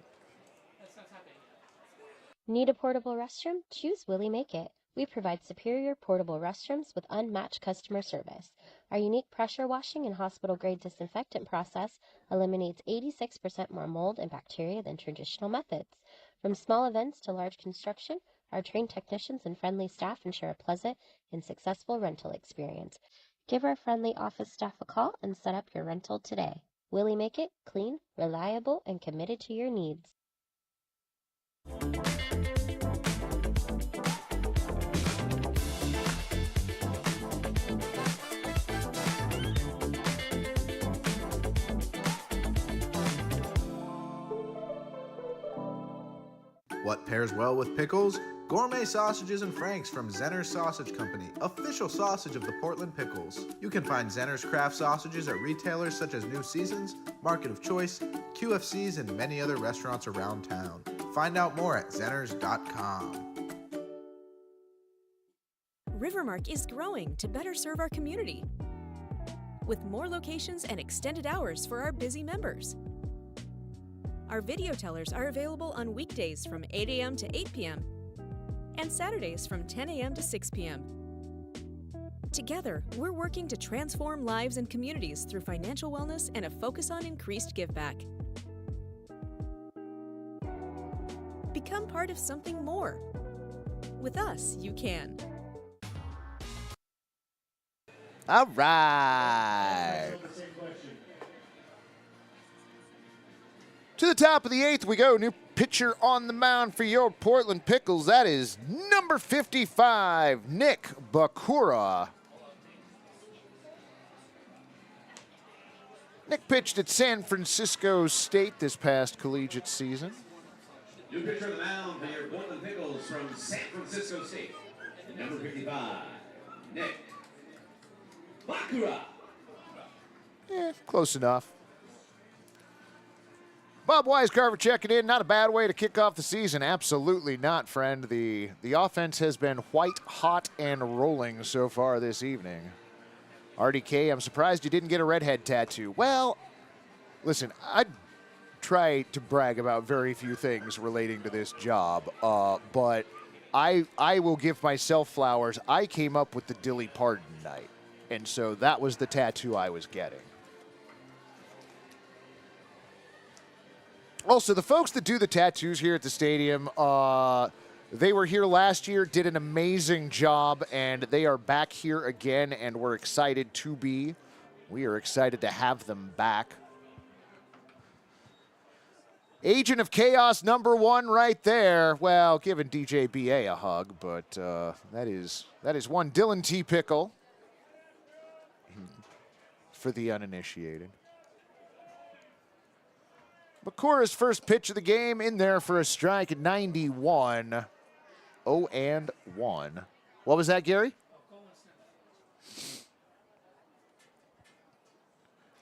[SPEAKER 7] Need a portable restroom? Choose Willie Make It. We provide superior portable restrooms with unmatched customer service. Our unique pressure washing and hospital-grade disinfectant process eliminates 86% more mold and bacteria than traditional methods. From small events to large construction, our trained technicians and friendly staff ensure a pleasant and successful rental experience. Give our friendly office staff a call and set up your rental today. Willie Make It, clean, reliable, and committed to your needs.
[SPEAKER 9] What pairs well with pickles? Gourmet sausages and franks from Zenner's Sausage Company, official sausage of the Portland Pickles. You can find Zenner's craft sausages at retailers such as New Seasons, Market of Choice, QFCs, and many other restaurants around town. Find out more at zenners.com.
[SPEAKER 8] Rivermark is growing to better serve our community with more locations and extended hours for our busy members. Our video tellers are available on weekdays from 8 a.m. to 8 p.m. and Saturdays from 10 a.m. to 6 p.m. Together, we're working to transform lives and communities through financial wellness and a focus on increased giveback. Become part of something more. With us, you can.
[SPEAKER 4] All right. To the top of the 8th we go. New pitcher on the mound for your Portland Pickles. That is number 55, Nick Bakura. Nick pitched at San Francisco State this past collegiate season.
[SPEAKER 12] New pitcher on the mound for your Portland Pickles from San Francisco State, number 55, Nick Bakura.
[SPEAKER 4] Yeah, close enough. Bob Weiscarver checking in. Not a bad way to kick off the season. Absolutely not, friend. The offense has been white hot and rolling so far this evening. RDK, I'm surprised you didn't get a redhead tattoo. Well, listen, I'd try to brag about very few things relating to this job, but I will give myself flowers. I came up with the Dilly Pardon night, and so that was the tattoo I was getting. Also, the folks that do the tattoos here at the stadium, they were here last year, did an amazing job, and they are back here again, and we're excited to be. We are excited to have them back. Agent of Chaos #1 right there. Well, giving DJ BA a hug, but that is one Dylan T. Pickle for the uninitiated. Bakura's first pitch of the game in there for a strike at 91. 0-1. What was that, Gary?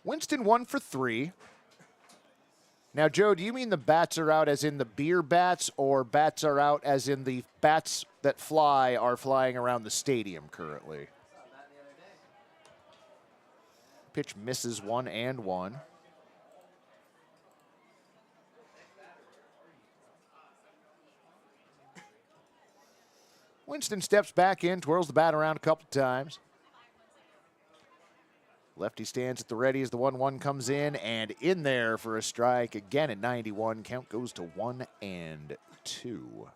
[SPEAKER 4] Winston 1 for 3. Now, Joe, do you mean the bats are out as in the beer bats, or bats are out as in the bats that fly are flying around the stadium currently? Pitch misses 1-1. Winston steps back in, twirls the bat around a couple times. Lefty stands at the ready as the 1-1 comes in, and in there for a strike again at 91. Count goes to 1-2.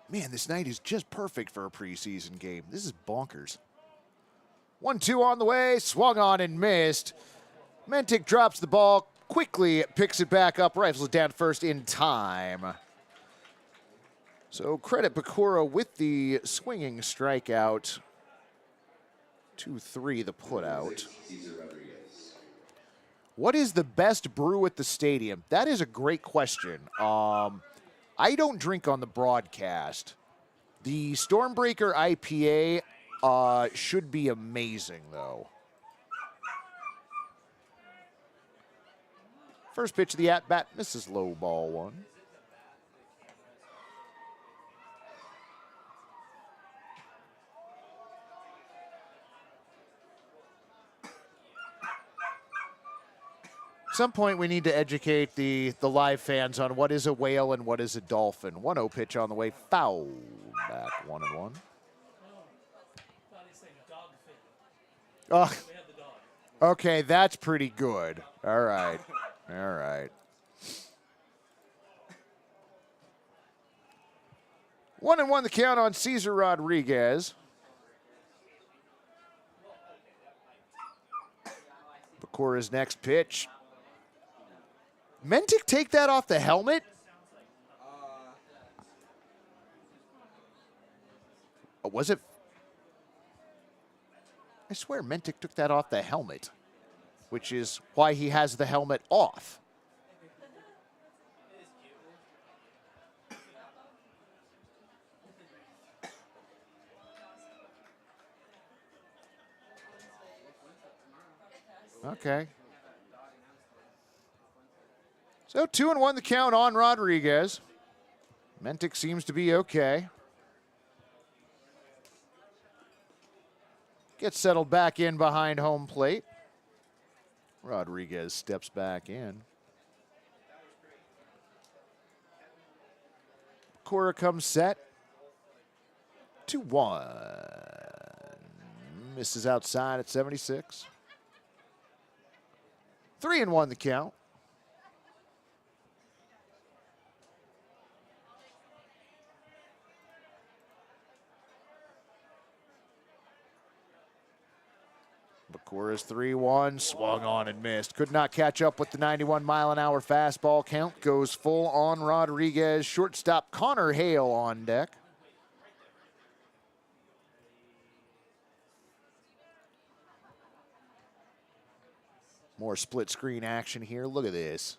[SPEAKER 4] Man, this night is just perfect for a preseason game. This is bonkers. 1-2 on the way, swung on and missed. Mentic drops the ball, quickly picks it back up, rifles it down first in time. So credit Bakura with the swinging strikeout. 2-3 the putout. What is the best brew at the stadium? That is a great question. I don't drink on the broadcast. The Stormbreaker IPA should be amazing, though. First pitch of the at-bat, misses low ball 1. At some point, we need to educate the live fans on what is a whale and what is a dolphin. 1-0 pitch on the way, foul. Back 1-1. Oh, okay, that's pretty good. All right. All right. 1-1 the count on Cesar Rodriguez. Bakura's next pitch. Mentic take that off the helmet? Oh, was it? I swear Mentic took that off the helmet, which is why he has the helmet off. Okay. So 2-1 the count on Rodriguez. Mentic seems to be okay. Gets settled back in behind home plate. Rodriguez steps back in. Cora comes set. 2-1. Misses outside at 76. 3-1 the count. Bakura's 3-1, swung on and missed. Could not catch up with the 91-mile-an-hour fastball. Count goes full on Rodriguez. Shortstop Connor Hale on deck. More split screen action here. Look at this.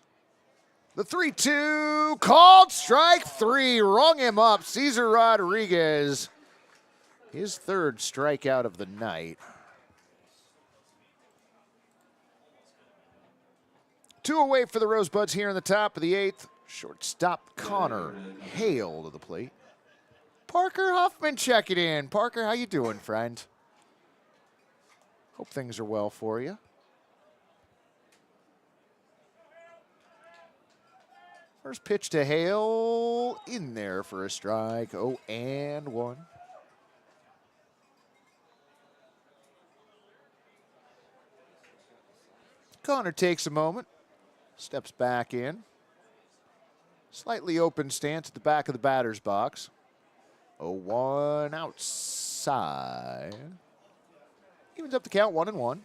[SPEAKER 4] The 3-2, called strike 3, rung him up. Cesar Rodriguez, his third strikeout of the night. 2 away for the Rosebuds here in the top of the 8th. Shortstop Connor Hale to the plate. Parker Huffman checking in. Parker, how you doing, friend? Hope things are well for you. First pitch to Hale, in there for a strike. 0-1. Connor takes a moment, steps back in. Slightly open stance at the back of the batter's box. 0-1 outside. Evens up the count, 1-1.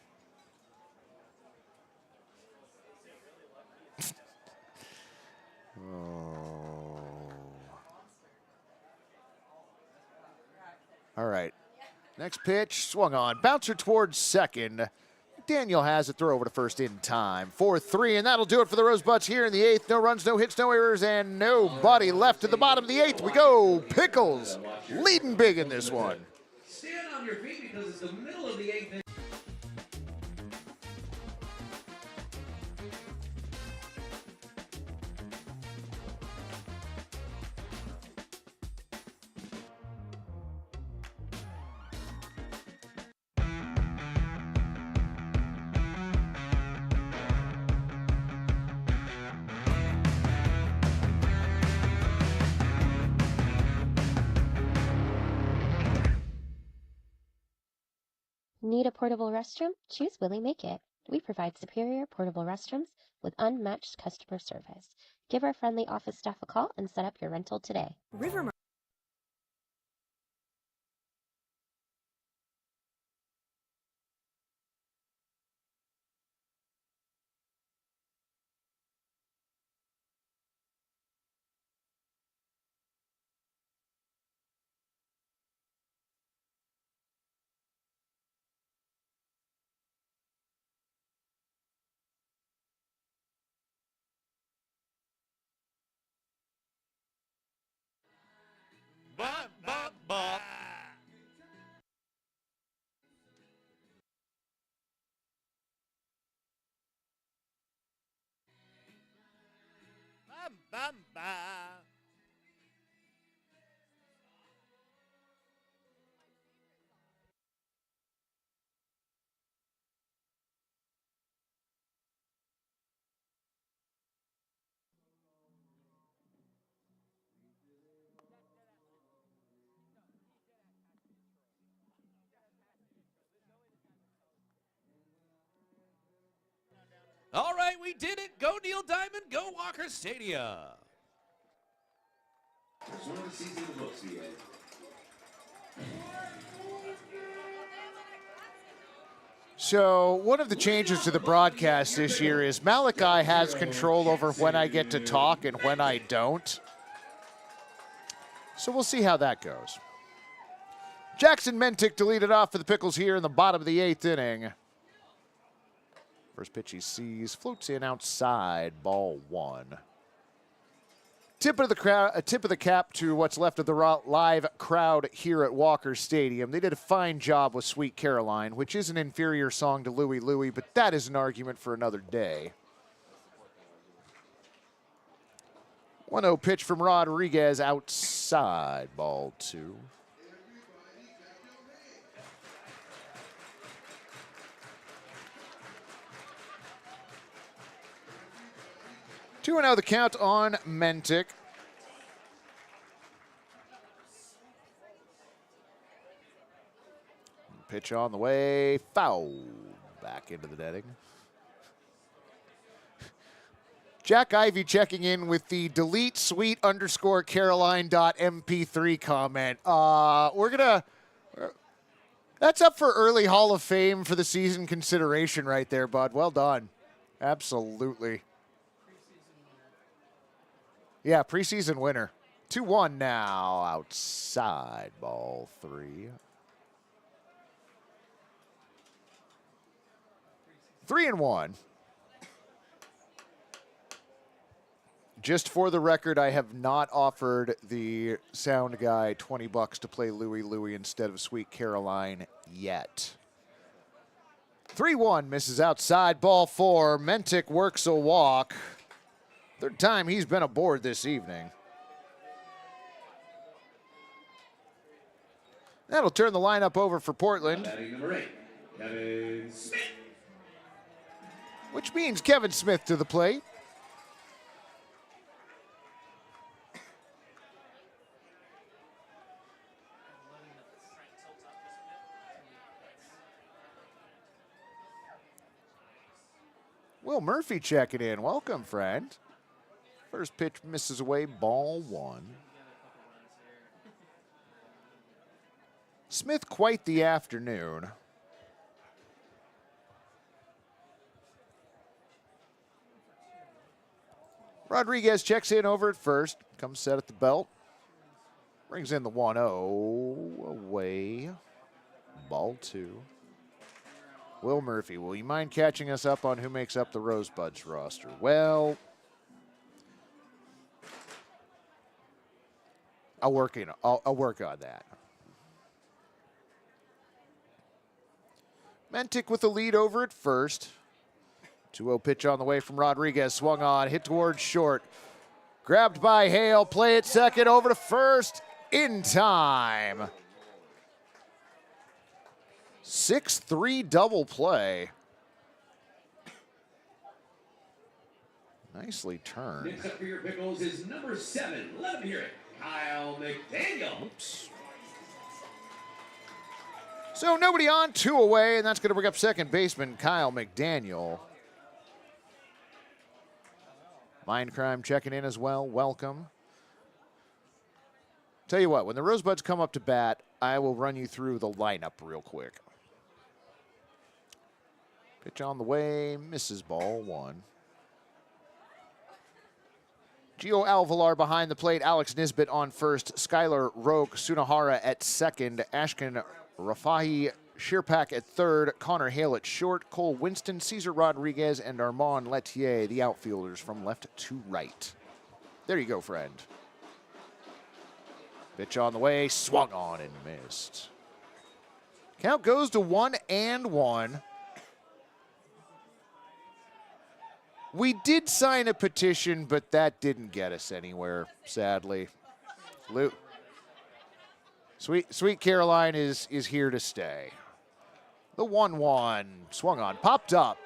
[SPEAKER 4] All right. Next pitch, swung on. Bouncer towards second. Daniel has it, throw over to first in time. 4-3, and that'll do it for the Rosebuds here in the 8th. No runs, no hits, no errors, and nobody left at the bottom of the 8th. We go. Pickles leading big in this one.
[SPEAKER 12] Stand on your feet because it's the middle of the 8th.
[SPEAKER 7] Need a portable restroom? Choose Willie Make It. We provide superior portable restrooms with unmatched customer service. Give our friendly office staff a call and set up your rental today.
[SPEAKER 8] River
[SPEAKER 1] Bop, bop, bop. Bam, bam, bam.
[SPEAKER 2] All right, we did it. Go Neil Diamond, go Walker Stadium.
[SPEAKER 12] There's one of the season in the books, VA.
[SPEAKER 4] So one of the changes to the broadcast this year is Malachi has control over when I get to talk and when I don't. So we'll see how that goes. Jackson Mentick to lead it off for the Pickles here in the bottom of the 8th inning. First pitch he sees, floats in outside, ball 1. Tip of the cap to what's left of the live crowd here at Walker Stadium. They did a fine job with Sweet Caroline, which is an inferior song to Louie Louie, but that is an argument for another day. 1-0 pitch from Rodriguez outside, ball 2. Two and out the count on Mentick. Pitch on the way, foul. Back into the netting. Jack Ivey checking in with the delete sweet _ Caroline.mp3 comment. That's up for early Hall of Fame for the season consideration right there, bud. Well done. Absolutely. Yeah, preseason winner. 2-1 now, outside, ball 3. 3-1. Just for the record, I have not offered the sound guy $20 to play Louie Louie instead of Sweet Caroline yet. 3-1 misses outside, ball 4. Mentick works a walk. Third time he's been aboard this evening. That'll turn the lineup over for Portland.
[SPEAKER 12] Batting number 8, Kevin Smith.
[SPEAKER 4] Which means Kevin Smith to the plate. Will Murphy checking in. Welcome, friend. First pitch misses away, ball 1. Smith quite the afternoon. Rodriguez checks in over at first. Comes set at the belt. Brings in the 1-0. Away. Ball 2. Will Murphy, will you mind catching us up on who makes up the Rosebuds roster? Well, I'll work on that. Mentic with the lead over at first. 2-0 pitch on the way from Rodriguez. Swung on, hit towards short. Grabbed by Hale, play at second, over to first, in time. 6-3 double play. Nicely turned.
[SPEAKER 12] Next up for your Pickles is number 7. Let him hear it. Kyle McDaniel.
[SPEAKER 4] Oops. So nobody on, 2 away, and that's going to bring up second baseman Kyle McDaniel. Mindcrime checking in as well. Welcome. Tell you what, when the Rosebuds come up to bat, I will run you through the lineup real quick. Pitch on the way, misses ball 1. Gio Alvalar behind the plate, Alex Nisbet on first, Skylar Roque Sunahara at second, Ashkan Rafahi Shirpak at third, Connor Hale at short, Cole Winston, Cesar Rodriguez, and Armand Letier, the outfielders from left to right. There you go, friend. Pitch on the way, swung on and missed. Count goes to 1-1. We did sign a petition, but that didn't get us anywhere, sadly. Sweet Caroline is here to stay. The 1-1 swung on, popped up.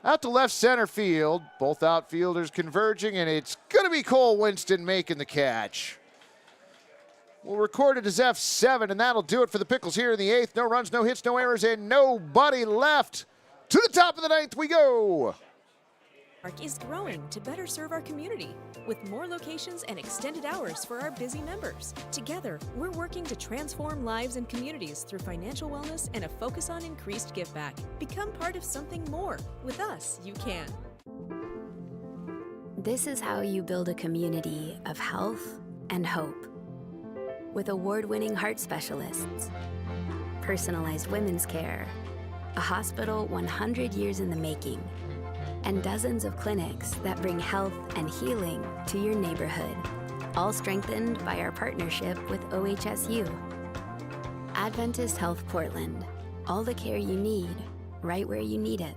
[SPEAKER 4] Out to left center field. Both outfielders converging, and it's going to be Cole Winston making the catch. We'll record it as F7, and that'll do it for the Pickles here in the 8th. No runs, no hits, no errors, and nobody left. To the top of the 9th we go.
[SPEAKER 8] Park is growing to better serve our community with more locations and extended hours for our busy members. Together, we're working to transform lives and communities through financial wellness and a focus on increased giveback. Become part of something more. With us, you can.
[SPEAKER 5] This is how you build a community of health and hope. With award-winning heart specialists, personalized women's care, a hospital 100 years in the making, and dozens of clinics that bring health and healing to your neighborhood, all strengthened by our partnership with OHSU. Adventist Health Portland, all the care you need, right where you need it.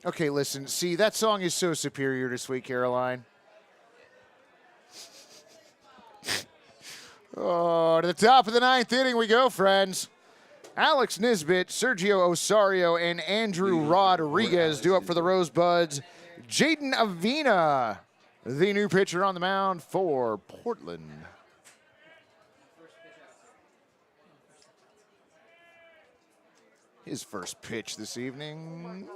[SPEAKER 4] Okay, listen. See, that song is so superior to Sweet Caroline. Oh, to the top of the 9th inning we go, friends. Alex Nisbet, Sergio Osario, and Andrew Rodriguez due up for the Rosebuds. Jaden Avina, the new pitcher on the mound for Portland. His first pitch this evening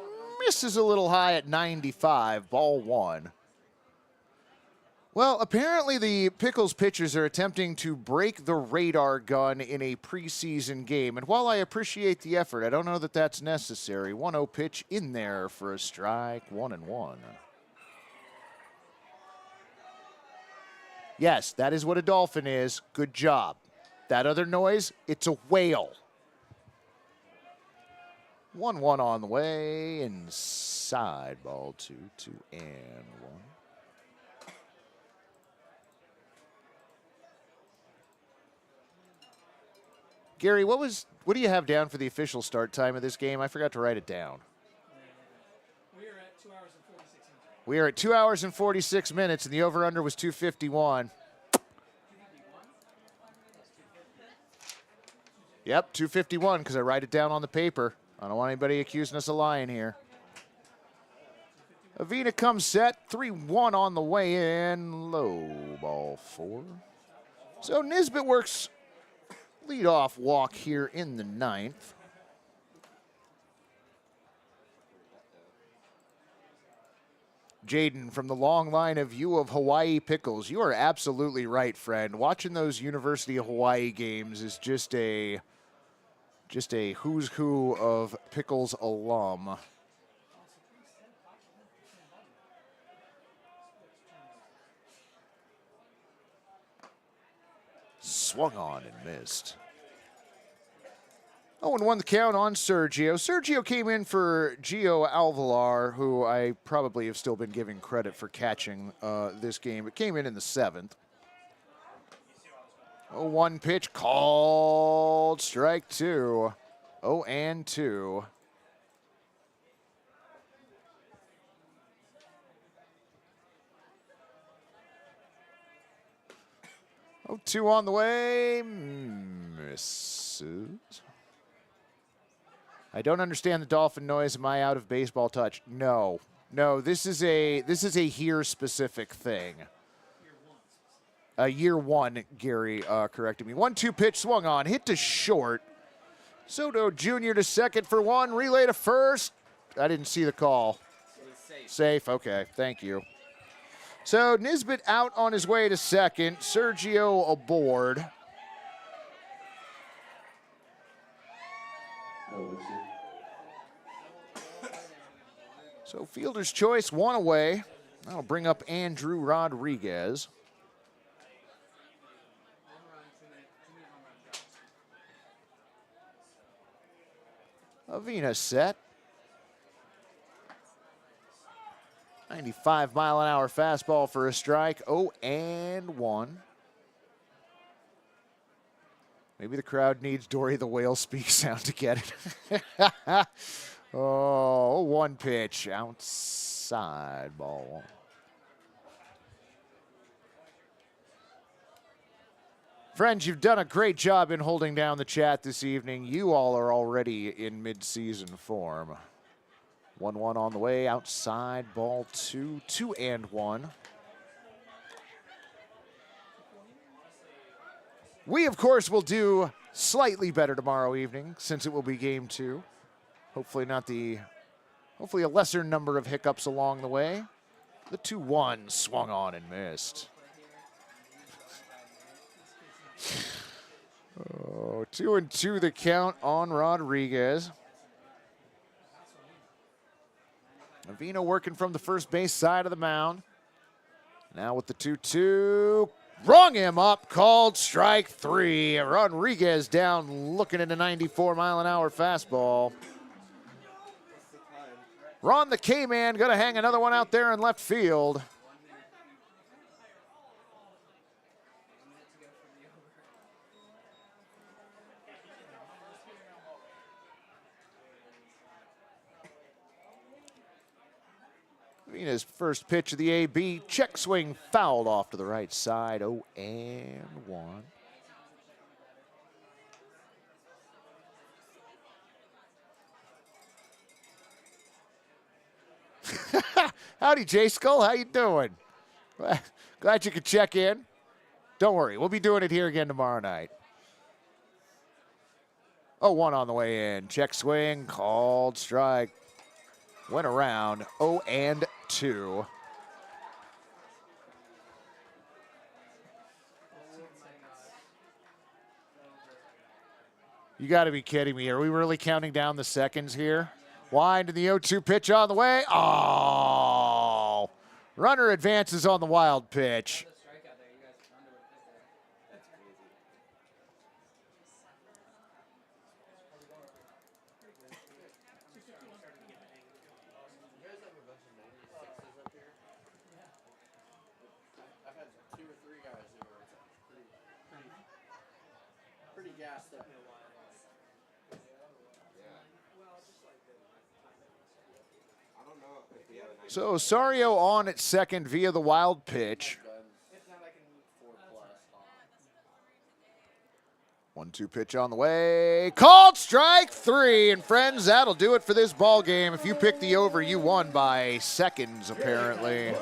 [SPEAKER 4] misses a little high at 95, ball 1. Well, apparently the Pickles pitchers are attempting to break the radar gun in a preseason game. And while I appreciate the effort, I don't know that that's necessary. 1-0 pitch in there for a strike, 1-1. Yes, that is what a dolphin is. Good job. That other noise, it's a whale. 1-1 on the way, inside, ball 2, 2-1. Gary, what do you have down for the official start time of this game? I forgot to write it down.
[SPEAKER 3] We are at 2 hours and 46 minutes.
[SPEAKER 4] We are at 2 hours and 46 minutes, and the over-under was 251. Yep, 251, because I write it down on the paper. I don't want anybody accusing us of lying here. Avina comes set, 3-1 on the way in, low, ball 4. So Nisbet works leadoff walk here in the 9th. Jaden from the long line of U of Hawaii Pickles. You are absolutely right, friend. Watching those University of Hawaii games is just a who's who of Pickles alum. Swung on and missed. 0-1 the count on Sergio. Sergio came in for Gio Alvalar, who I probably have still been giving credit for catching this game. It came in the 7th. 0-1 pitch called strike 2. 0-2. Oh, 2 on the way, misses. I don't understand the dolphin noise. Am I out of baseball touch? No, this is a here specific thing. Year 1, Gary corrected me. 1-2 pitch swung on, hit to short. Soto Jr. to second for 1, relay to first. I didn't see the call. Safe, okay, thank you. So Nisbet out on his way to second. Sergio aboard. So fielder's choice, 1 away. That'll bring up Andrew Rodriguez. Avina set. 95-mile-an-hour fastball for a strike. 0-1. Maybe the crowd needs Dory the Whale speak sound to get it. Oh, 1 pitch outside, ball 1. Friends, you've done a great job in holding down the chat this evening. You all are already in mid-season form. 1-1 on the way, outside, ball 2, 2-1. We, of course, will do slightly better tomorrow evening since it will be game 2. Hopefully a lesser number of hiccups along the way. The 2-1 swung on and missed. Oh, 2-2 the count on Rodriguez. Avina working from the first base side of the mound. Now with the 2-2, rung him up, called strike 3. Rodriguez down looking at a 94-mile-an-hour fastball. Ron the K-Man gonna hang another one out there in left field. Being his first pitch of the AB, check swing fouled off to the right side, 0-1. Howdy, J Skull. How you doing? Glad you could check in. Don't worry, we'll be doing it here again tomorrow night. 0-1 on the way in. Check swing, called strike. Went around, 0-2. You got to be kidding me. Are we really counting down the seconds here? Wind to the 0-2 pitch on the way. Oh! Runner advances on the wild pitch.
[SPEAKER 11] Pretty gassed up.
[SPEAKER 4] So Osario on at second via the wild pitch. 1-2 pitch on the way. Called strike 3. And friends, that'll do it for this ball game. If you pick the over, you won by seconds, apparently.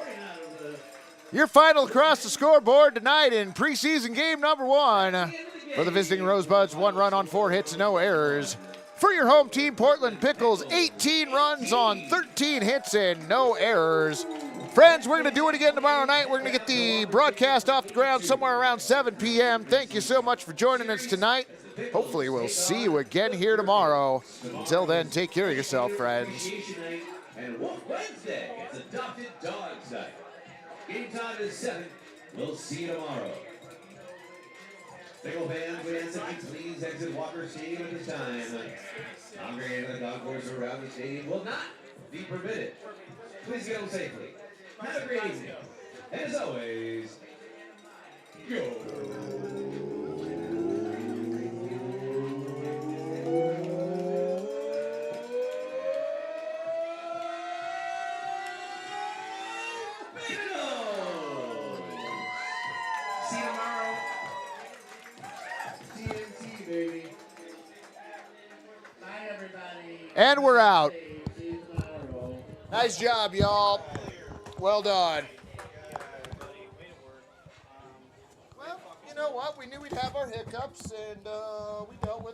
[SPEAKER 4] Your final across the scoreboard tonight in preseason game number 1 for the visiting Rosebuds. 1 run on 4 hits, no errors. For your home team, Portland Pickles, 18 runs on 13 hits and no errors. Friends, we're going to do it again tomorrow night. We're going to get the broadcast off the ground somewhere around 7 p.m. Thank you so much for joining us tonight. Hopefully we'll see you again here tomorrow. Until then, take care of yourself, friends.
[SPEAKER 12] And Wolf Wednesday, it's Adopted Dog Night. Game time is 7. We'll see you tomorrow. Pickle fans, we ask that you please exit Walker Stadium at this time. Congregating the dog course around the stadium will not be permitted. Please get home safely. Have a great evening. And as always, go. See you tomorrow. TNT, baby. Bye, everybody.
[SPEAKER 4] And we're out. Nice job, y'all. Well done. Well, you know what? We knew we'd have our hiccups, and we dealt with